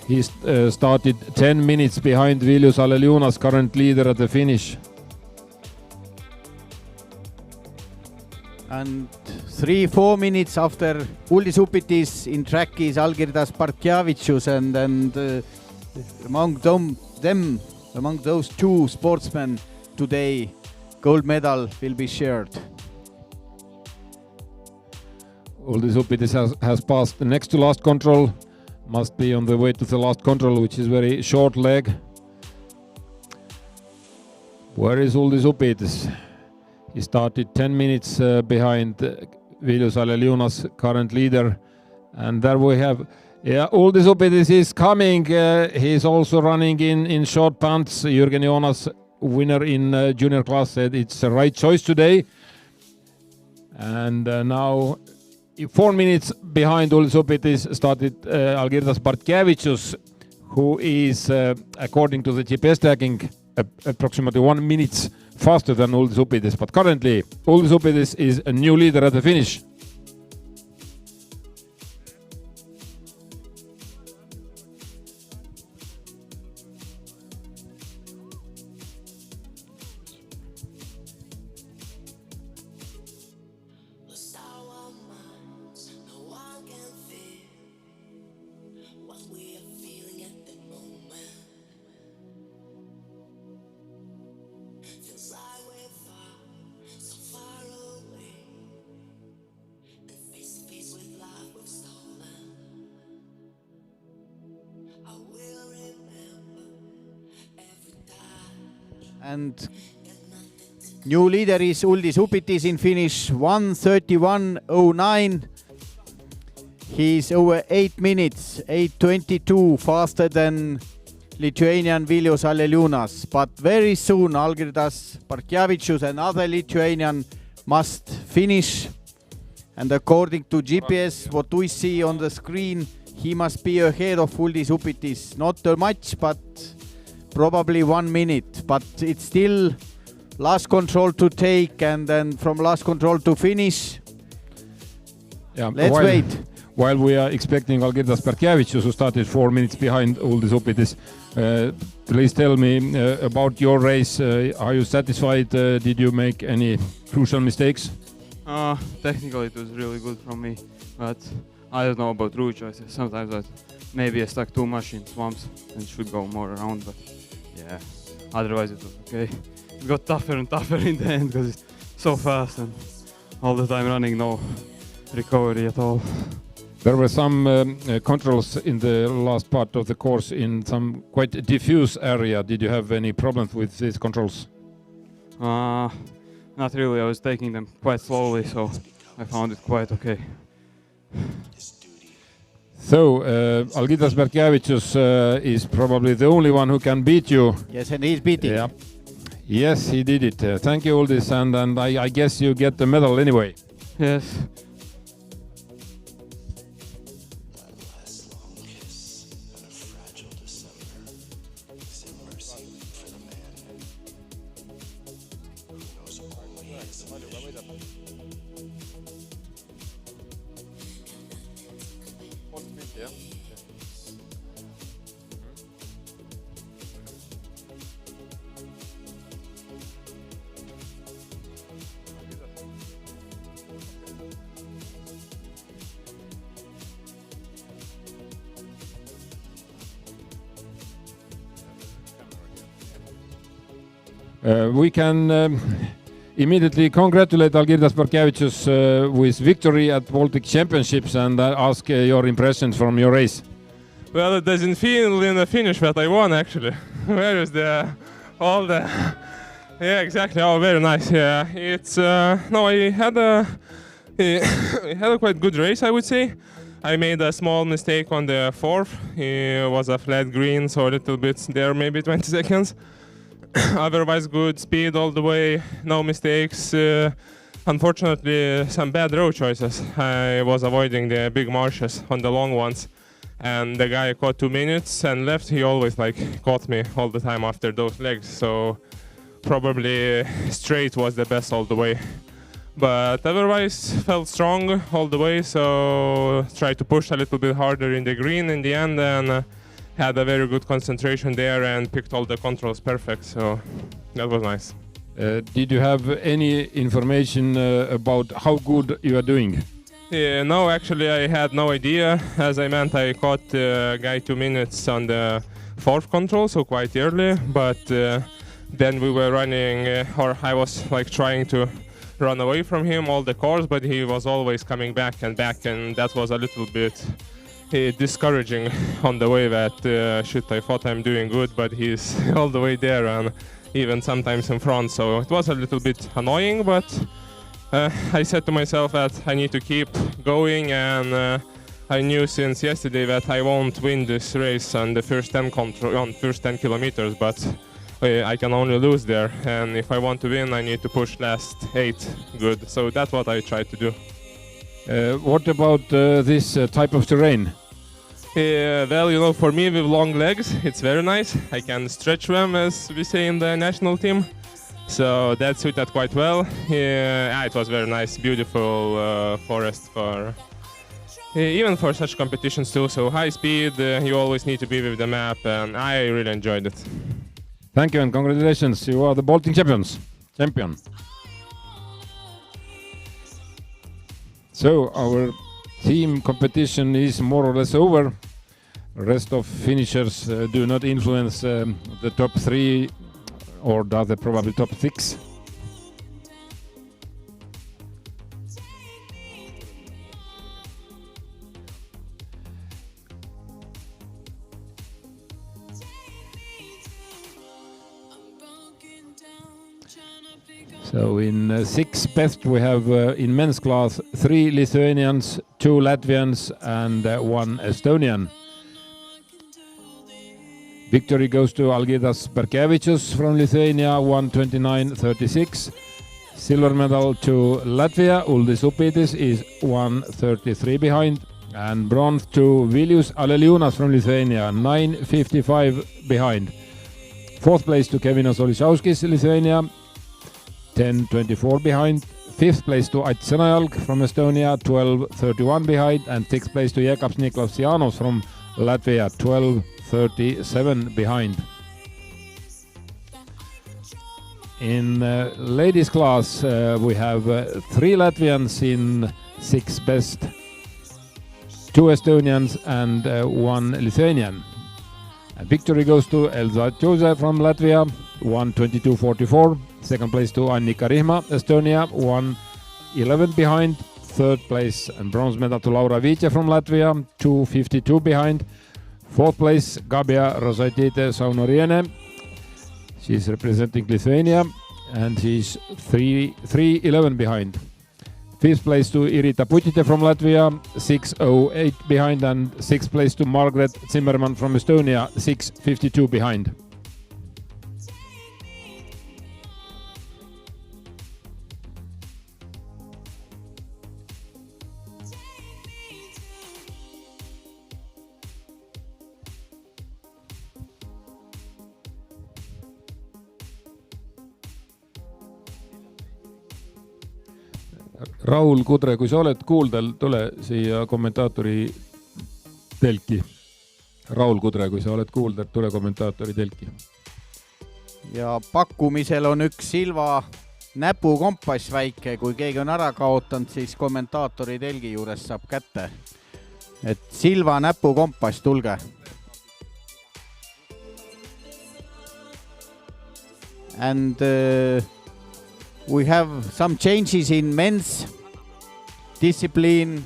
B: He started 10 minutes behind Vilius Aleliunas, current leader at the finish.
Q: And 3-4 minutes after Uldis Upitis in track is Algirdas Bartkevičius, and among those 2 sportsmen today, gold medal will be shared.
B: Uldis Upitis has passed the next to last control, must be on the way to the last control, which is very short leg. Where is Uldis Upitis? He started 10 minutes behind Vilius Aleliunas, current leader. And there we have, Uldis Upitis is coming. He's also running in short pants. Jürgen Jonas, winner in junior class, said it's the right choice today. And now 4 minutes behind Uldis Upitis started Algirdas Bartkevičius, who is, according to the GPS tagging, approximately 1 minute faster than Uldis Upitis, but currently Uldis Upitis is a new leader at the finish.
Q: And new leader is Uldis Upitis in finish 1:31.09. He's over 8 minutes, 8:22 faster than Lithuanian Vilius Aleliunas. But very soon Algirdas Bartkevičius, another Lithuanian, must finish. And according to GPS, what we see on the screen, he must be ahead of Uldis Upitis. Not too much, but probably 1 minute, but it's still last control to take, and then from last control to finish.
B: Yeah,
Q: let's wait.
B: While we are expecting Algirdas Bartkevičius, who started 4 minutes behind Uldis Upitis, please tell me about your race. Are you satisfied? Did you make any crucial mistakes?
J: Technically it was really good from me, but I don't know about route choices. Sometimes maybe I stuck too much in swamps and should go more around, but yeah, otherwise it was okay. It got tougher and tougher in the end because it's so fast and all the time running, no recovery at all.
B: There were some controls in the last part of the course in some quite diffuse area. Did you have any problems with these controls?
J: Not really. I was taking them quite slowly, so I found it quite okay.
B: So, Algirdas Bartkevičius is probably the only one who can beat you.
Q: Yes, and he's beating.
B: Yeah. Yes, he did it. Thank you, Uldis, and I guess you get the medal anyway.
J: Yes.
A: We can immediately congratulate Algirdas Barkevicius with victory at Baltic Championships and ask your impressions from your race.
T: Well, it doesn't feel in the finish that I won actually. Where is all the... Yeah, exactly. Oh, very nice. Yeah, it's no, I had a quite good race, I would say. I made a small mistake on the fourth. It was a flat green, so a little bit there, maybe 20 seconds. Otherwise, good speed all the way, no mistakes. Unfortunately, some bad road choices. I was avoiding the big marshes on the long ones, and the guy caught 2 minutes and left. He always caught me all the time after those legs. So probably straight was the best all the way. But otherwise, felt strong all the way. So tried to push a little bit harder in the green in the end, and had a very good concentration there and picked all the controls perfect, so that was nice.
A: Did you have any information about how good you are doing?
T: No, actually I had no idea. As I meant, I caught the guy 2 minutes on the fourth control, so quite early, but then we were running, or I was trying to run away from him all the course, but he was always coming back, and that was a little bit discouraging on the way that I thought I'm doing good, but he's all the way there and even sometimes in front, so it was a little bit annoying, but I said to myself that I need to keep going, and I knew since yesterday that I won't win this race on the first 10 kilometers, but I can only lose there, and if I want to win I need to push last 8 good, so that's what I tried to do.
A: What about this type of terrain?
T: Well, for me with long legs, it's very nice. I can stretch them, as we say in the national team. So that suited quite well. It was very nice, beautiful forest even for such competitions too. So high speed, you always need to be with the map, and I really enjoyed it.
A: Thank you and congratulations. You are the Baltic champion. So our team competition is more or less over. Rest of finishers do not influence the top 3, or rather probably top 6. So in 6 best we have in men's class 3 Lithuanians, 2 Latvians and 1 Estonian. Victory goes to Algirdas Barkevicius from Lithuania, 1:29.36. Silver medal to Latvia, Uldis Upidis is 1:33 behind. And bronze to Vilius Aleliūnas from Lithuania, 9:55 behind. 4th place to Kevinas Olišauskis, Lithuania, 10:24 behind. 5th place to Ait Sõnajalg from Estonia, 12:31 behind. And 6th place to Jekabs Niklas Janos from Latvia, 12:37 behind. In ladies class we have 3 Latvians in 6 best, 2 Estonians and 1 Lithuanian. And victory goes to Elza Tjose from Latvia, 1:22.44. 2nd place to Annika Rihma, Estonia, 1:11 behind. 3rd place and bronze medal to Laura Viitja from Latvia, 2:52 behind. 4th place Gabija Rosaitytė Saunorienė. She's representing Lithuania and she's 3:11 behind. 5th place to Irita Putite from Latvia, 6:08 behind, and 6th place to Margaret Zimmermann from Estonia, 6:52 behind.
B: Raul Kudre, kui sa oled kuuldel, tule siia kommentaatori telki. Raul Kudre, kui sa oled kuuldel, tule kommentaatori telki.
Q: Ja pakkumisel on üks Silva näpukompass väike, kui keegi on ära kaotanud, siis kommentaatori telgi juures saab kätte. Et Silva näpukompass, tulge. And we have some changes in men's discipline.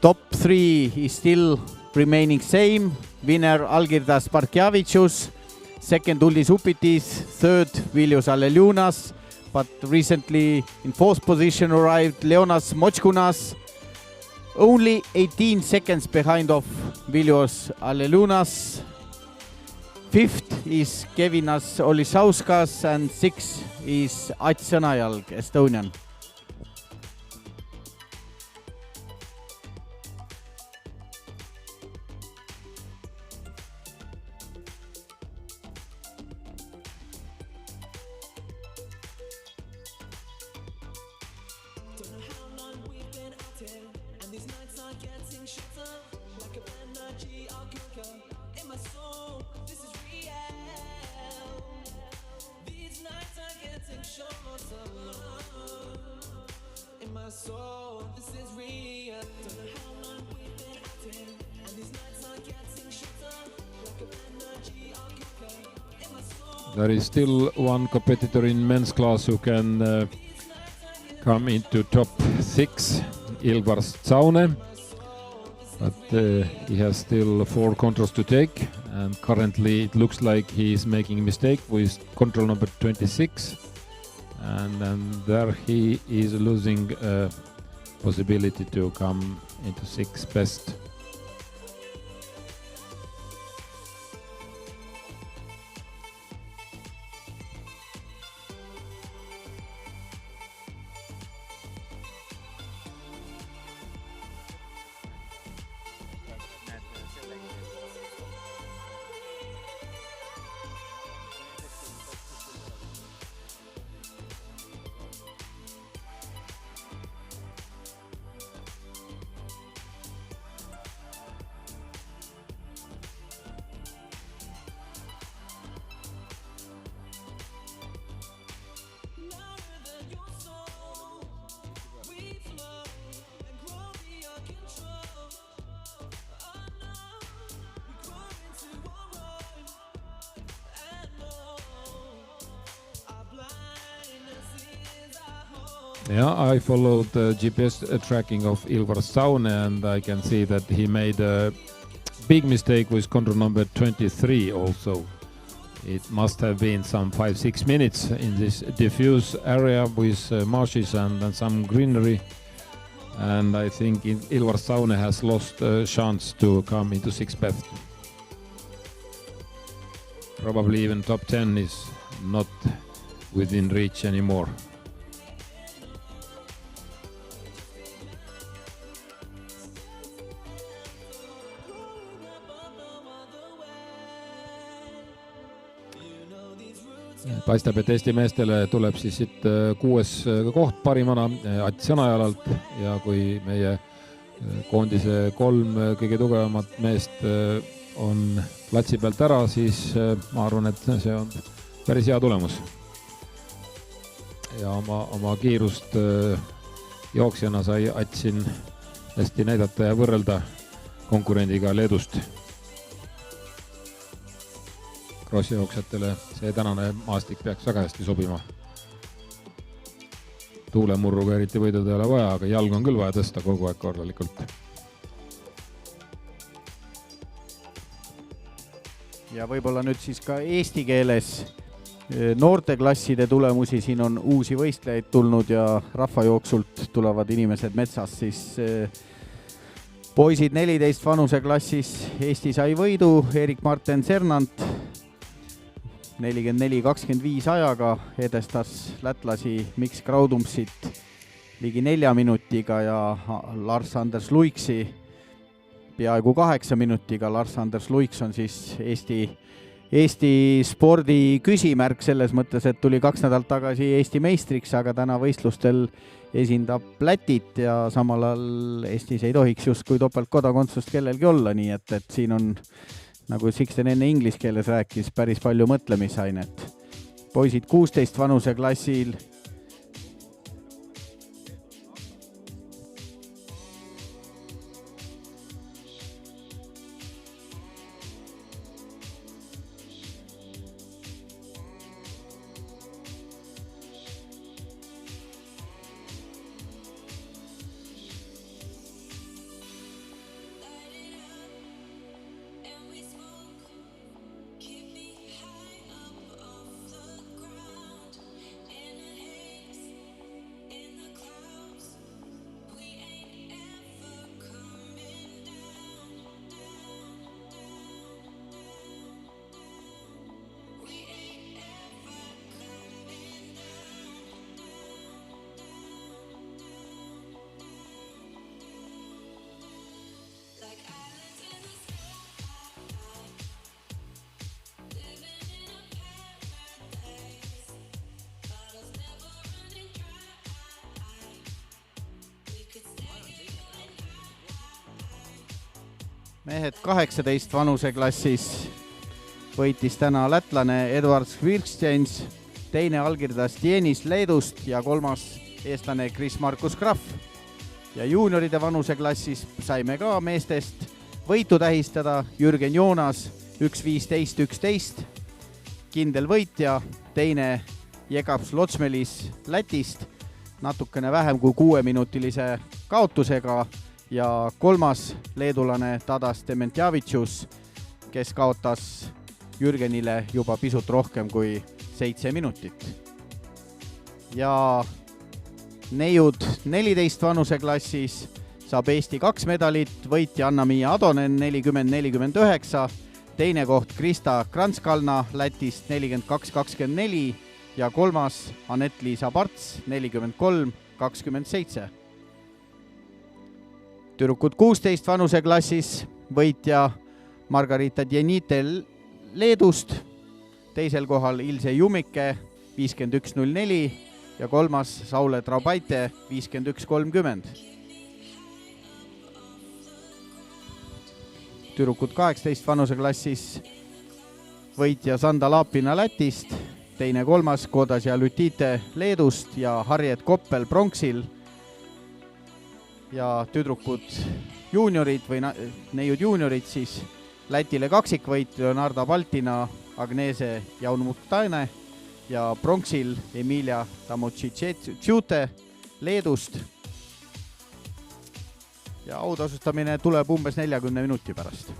Q: Top 3 is still remaining same. Winner Algirdas Barkjavicius, second Uldis Upitis, third Viljus Aleliunas, but recently in fourth position arrived Leonas Močkunas, only 18 seconds behind of Viljus Aleliunas. Fifth is Kevinas Olisauskas and sixth is Ats Sõnajalg, Estonian.
B: There is still one competitor in men's class who can come into top 6, Ilvar Tsaune, but he has still 4 controls to take, and currently it looks like he is making a mistake with control number 26, and there he is losing a possibility to come into 6 best. Yeah, I followed the GPS tracking of Ilvar Tsaune, and I can see that he made a big mistake with control number 23 also. It must have been some 5-6 minutes in this diffuse area with marshes and some greenery. And I think Ilvar Tsaune has lost a chance to come into 6th best. Probably even top 10 is not within reach anymore. Paistab, et Eesti meestele tuleb siis siit 6. koht parimana Ats Sõnajalalt, ja kui meie koondise 3 kõige tugevamat meest on platsi pealt ära, siis ma arvan, et see on päris hea tulemus. Ja oma kiirust jooksjana sai Atsin hästi näidata ja võrrelda konkurendiga Leedust. Krossijooksjatele see tänane maastik peaks väga hästi sobima. Tuulemurruga eriti võidud ei ole vaja, aga jalg on küll vaja tõsta kogu aeg korralikult.
Q: Ja võib-olla nüüd siis ka eesti keeles noorteklasside tulemusi, siin on uusi võistlejaid tulnud ja rahvajooksult tulevad inimesed metsas, siis poisid 14 vanuseklassis Eesti sai võidu, Erik-Marten Sernant 44-25 ajaga edestas lätlasi Miks Kraudumsit ligi 4 minutiga ja Lars-Anders Luiksi peaaegu 8 minutiga. Lars-Anders Luiks on siis Eesti Eesti spordi küsimärk selles mõttes, et tuli 2 nädalat tagasi Eesti meistriks, aga täna võistlustel esindab Lätit ja samal ajal Eestis ei tohiks justkui topeltkodakondsust kellelgi olla, nii et siin on, nagu Sixten enne inglise keeles rääkis, päris palju mõtlemisainet. Poisid 16 vanuseklassil mehed 18 vanuseklassis võitis täna lätlane Edward Skvirstjens, teine allkirjas Tienis Leedust ja 3. eestlane Chris-Markus Graf. Ja juunioride vanuseklassis saime ka meestest võitu tähistada Jürgen Joonas 1.15.11, kindel võitja, teine Jekaps Lotsmelis Lätist natukene vähem kui 6-minutilise kaotusega ja 3. leedulane Tadas Dementjavitšus, kes kaotas Jürgenile juba pisut rohkem kui 7 minutit. Ja neiud 14 vanuseklassis saab Eesti 2 medalit, võitja Anna-Miia Adonen 40-49, teine koht Krista Kranskalna Lätist 42-24 ja 3. Anett-Liisa Parts 43-27. Tüdrukud 16 vanuseklassis võitja Margarita Djenite Leedust, teisel kohal Ilse Jumike 51.04 ja 3. Saule Trabaite 51.30. Tüdrukud 18 vanuseklassis võitja Sanda Laapina Lätist, teine 3. Kodasja Lütite Leedust ja Harriet Koppel pronksil. Ja tüdrukud juuniorid või neiud juuniorid siis Lätile kaksikvõit Leonarda Baltina, Agnese Jaunmutaine ja pronksil Emilia Tamucicete Leedust. Ja autasustamine tuleb umbes 40 minuti pärast.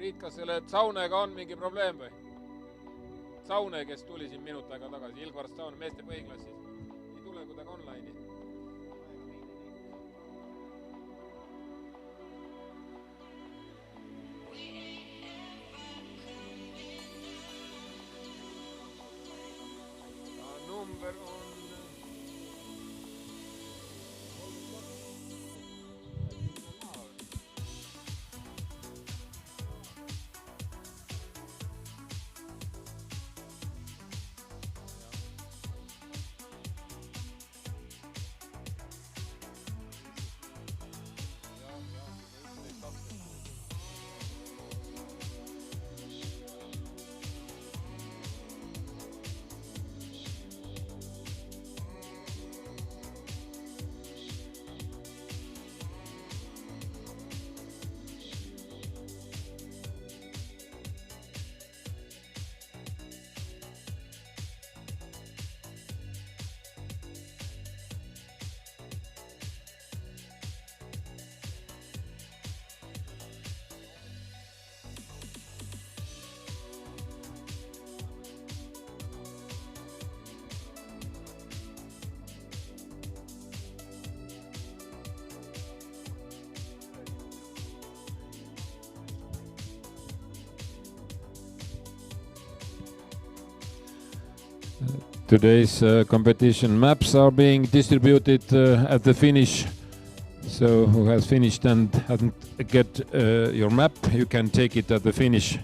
A: Priit, kas selle Saunega on mingi probleem või? Saune, kes tuli siin minut aega tagasi, Ilgvar Saun meeste põhiklassis. Ei tule kuidagi online'i. Number on... Today's competition maps are being distributed at the finish. So who has finished and hasn't get your map, you can take it at the finish.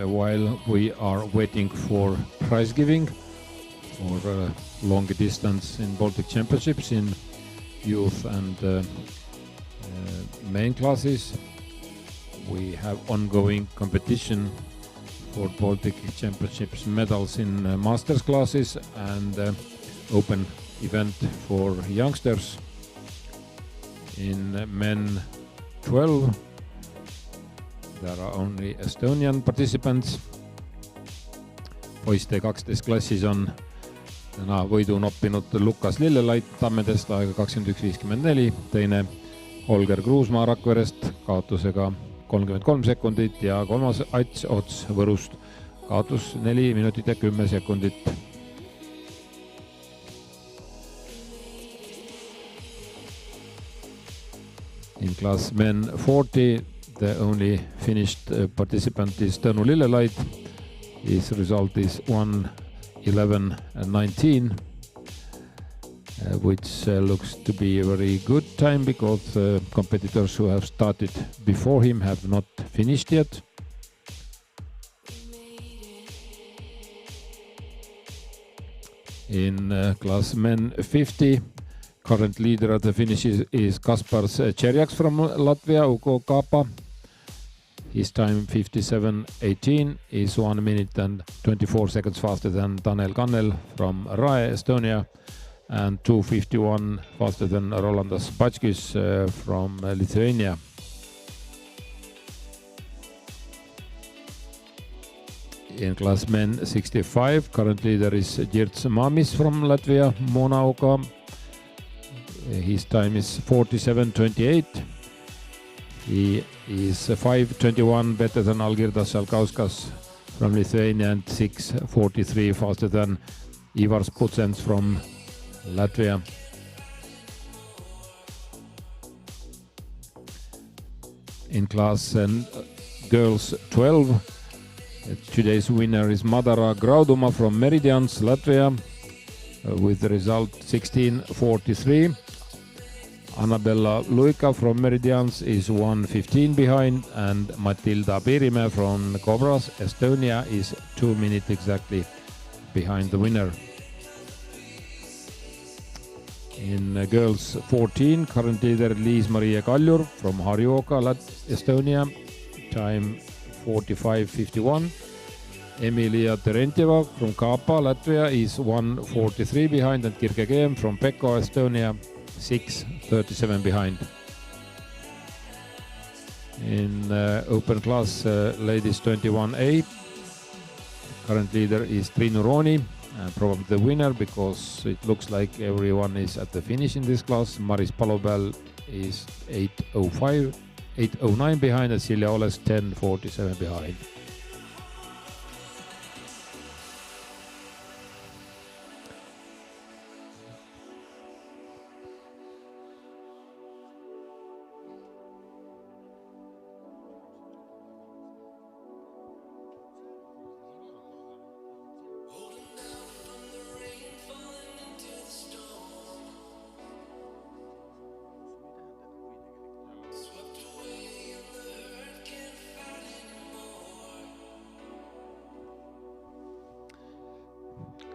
B: while we are waiting for prize giving for longer distance in Baltic Championships in youth and main classes, we have ongoing competition for Baltic Championships medals in masters classes and open event for youngsters. In men 12, there are only Estonian participants. Poiste 12 klassis on täna võidu noppinud Lukas Lillelaid Tammedest aega 21.54, teine Holger Kruusmaa Rakverest kaotusega 33 sekundit ja kolmas Ats Ots Võrust kaotus 4 minutit ja 10 sekundit. In class men 40, the only finished participant is Tõnu Lillelaid. His result is 1:11.19, which looks to be a very good time because competitors who have started before him have not finished yet. In class men 50, current leader at the finish is Kaspars Tšerjaks from Latvia, Ugo Kapa. His time 57.18 is 1 minute and 24 seconds faster than Tanel Kannel from Rae, Estonia, and 2:51 faster than Rolandas Batskis from Lithuania. In class men 65, current leader is Girts Mamis from Latvia, Mona Oka. His time is 47.28. He is 5.21 better than Algirdas Alkauskas from Lithuania and 6.43 faster than Ivars Putsens from Latvia. In class girls 12, today's winner is Madara Grauduma from Meridians, Latvia, with the result 16.43. Annabella Luika from Meridians is 1:15 behind, and Matilda Piirimäe from Cobras, Estonia, is 2 minutes exactly behind the winner. In girls 14, current leader Liis-Marie Kaljur from Harjuoka, Estonia, time 45.51. Emilia Terentjeva from Kaapa, Latvia, is 1:43 behind, and Kirke Keem from Pekko, Estonia, 6:37 behind. In open class ladies 21A, current leader is Triinu Rooni, probably the winner because it looks like everyone is at the finish in this class. Maris Palobel is 8:09 behind, and Silja Oles 10:47 behind.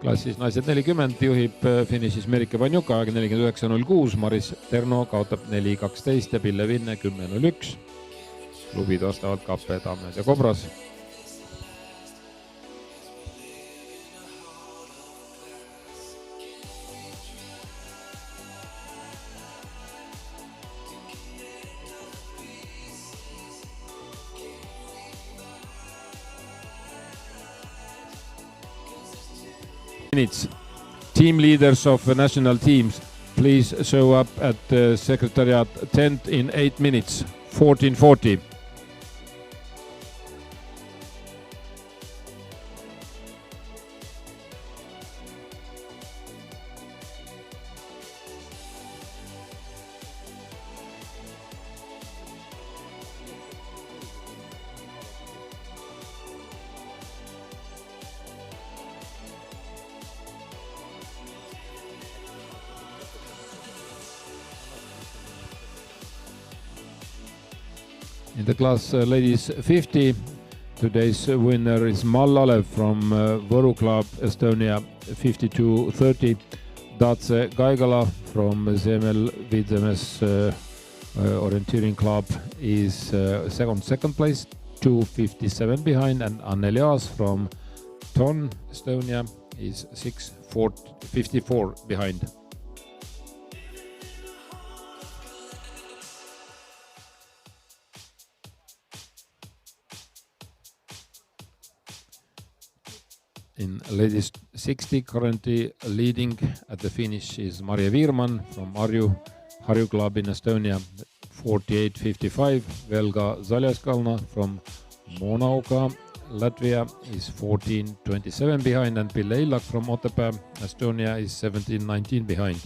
B: Klassis naised 40 juhib finišis Merike Vanjuka aeg 49.06, Maris Terno kaotab 4.12 ja Pille Vinne 10.01. Klubid vastavad Kappe, Tammes ja Kobras. Minutes. Team leaders of national teams, please show up at the Secretariat tent in 8 minutes, 14:40. In the class ladies 50, Today's winner is Mallalev from Võru Club, Estonia, 52-30. Dace Gaigala from Zemel Videmes Orienteering Club is second place, 2:57 behind, and Anneli Aas from Ton, Estonia is 6:54 behind. In ladies 60, currently leading at the finish is Marje Viirmann from Harju Club in Estonia, 48:55. Velga Zaljaskalna from Monauga, Latvia is 14:27 behind, and Pille Illak from Otepää, Estonia is 17:19 behind.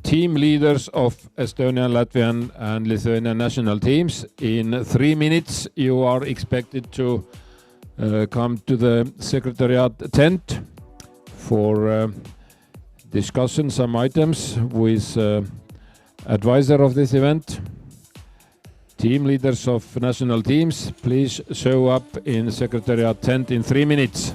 B: Team leaders of Estonian, Latvian and Lithuanian national teams. In 3 minutes you are expected to come to the Secretariat tent for discussion some items with advisor of this event.
A: Team leaders of national teams, please show up in Secretariat tent in 3 minutes.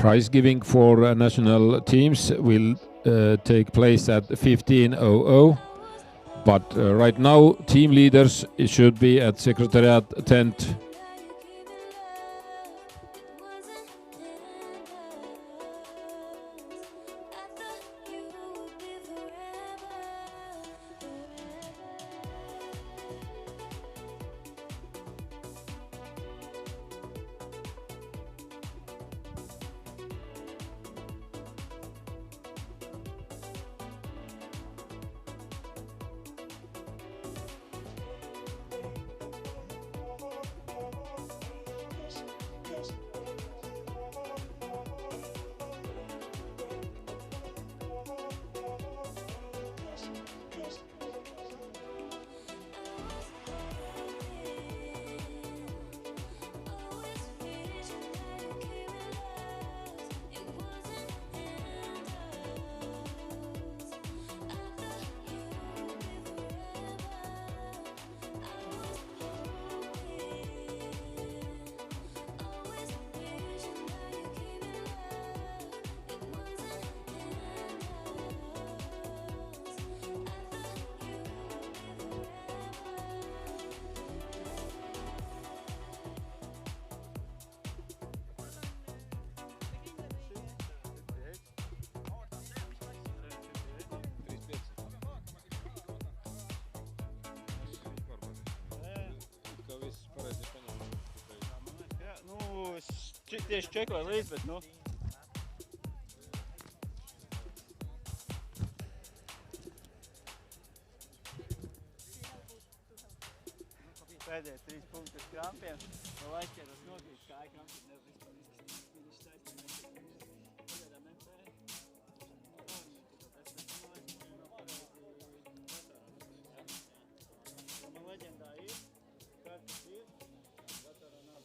A: Prize giving for national teams will take place at 15:00, but right now team leaders should be at Secretariat tent.
C: Tieši čekoju līdz, bet nu. Pēdējie 3 punkti uz krampiem. Vēl aizķēros nogrīt kāju krampiem. Viņš man leģendā ir, kartas ir, datorā nav.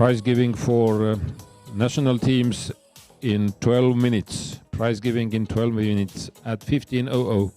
A: Prize giving for national teams in 12 minutes. Prize giving in 12 minutes at 15:00.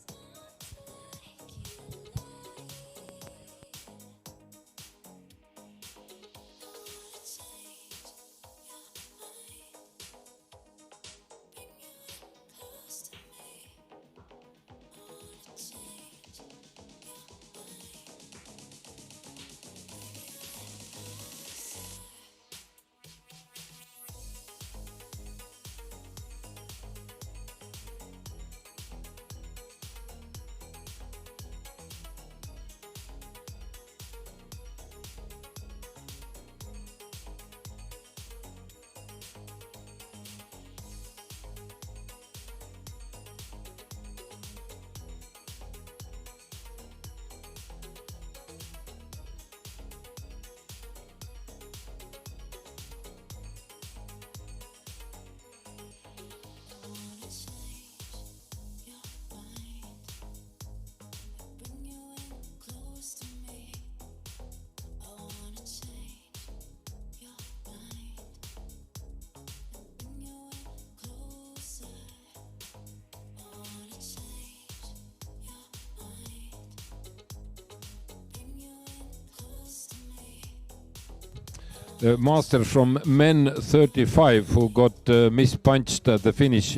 A: The master from men 35 who got mispunched at the finish,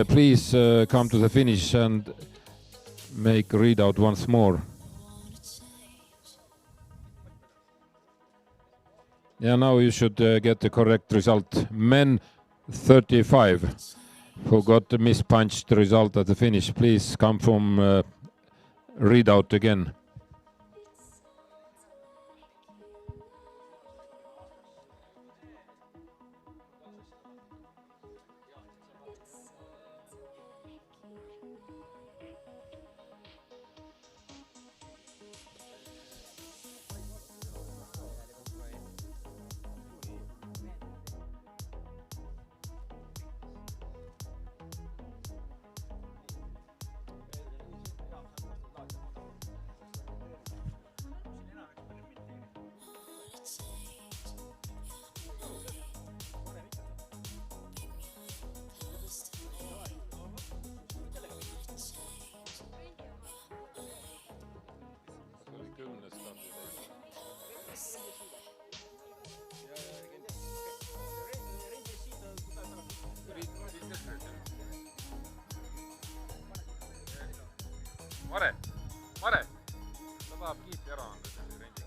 A: please come to the finish and make readout once more. Yeah, now you should get the correct result. Men 35 who got the mispunched result at the finish, please come from readout again.
B: Mare, ta tahab kiiti ära anda selle rendi.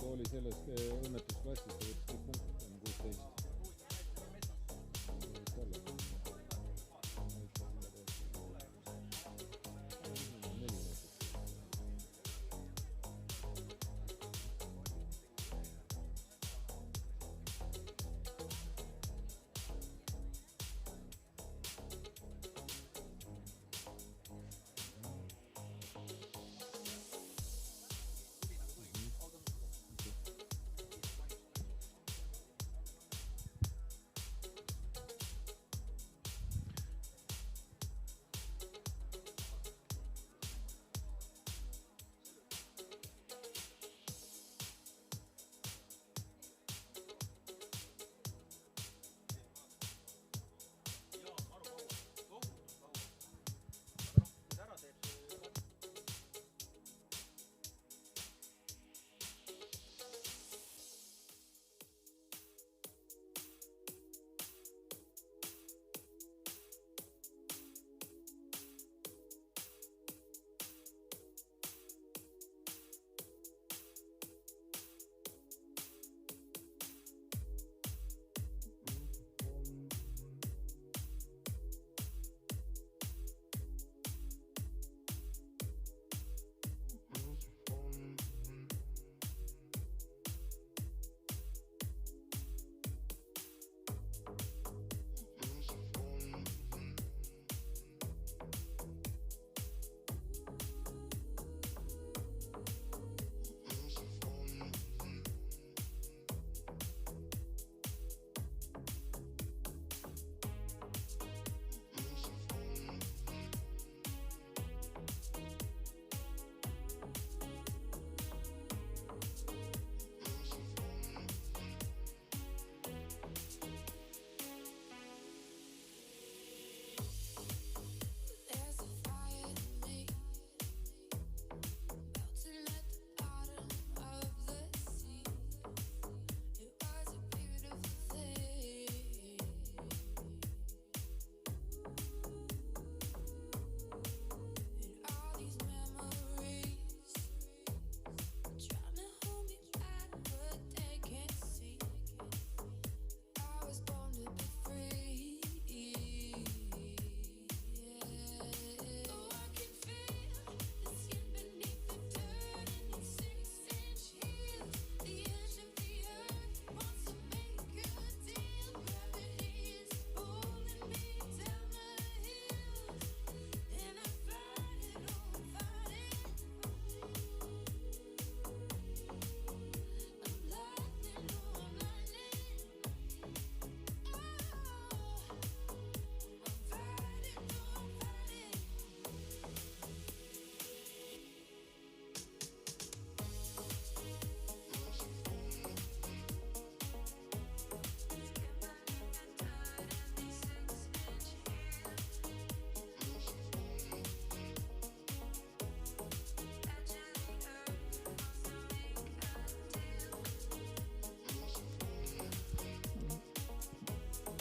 B: Oli selles õnnetusklassis, ta võttis kõik punktid, on 16.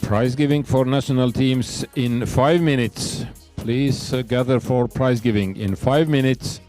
A: Prize giving for national teams in 5 minutes. Please gather for prize giving in 5 minutes.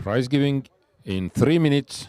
A: Prize giving in 3 minutes.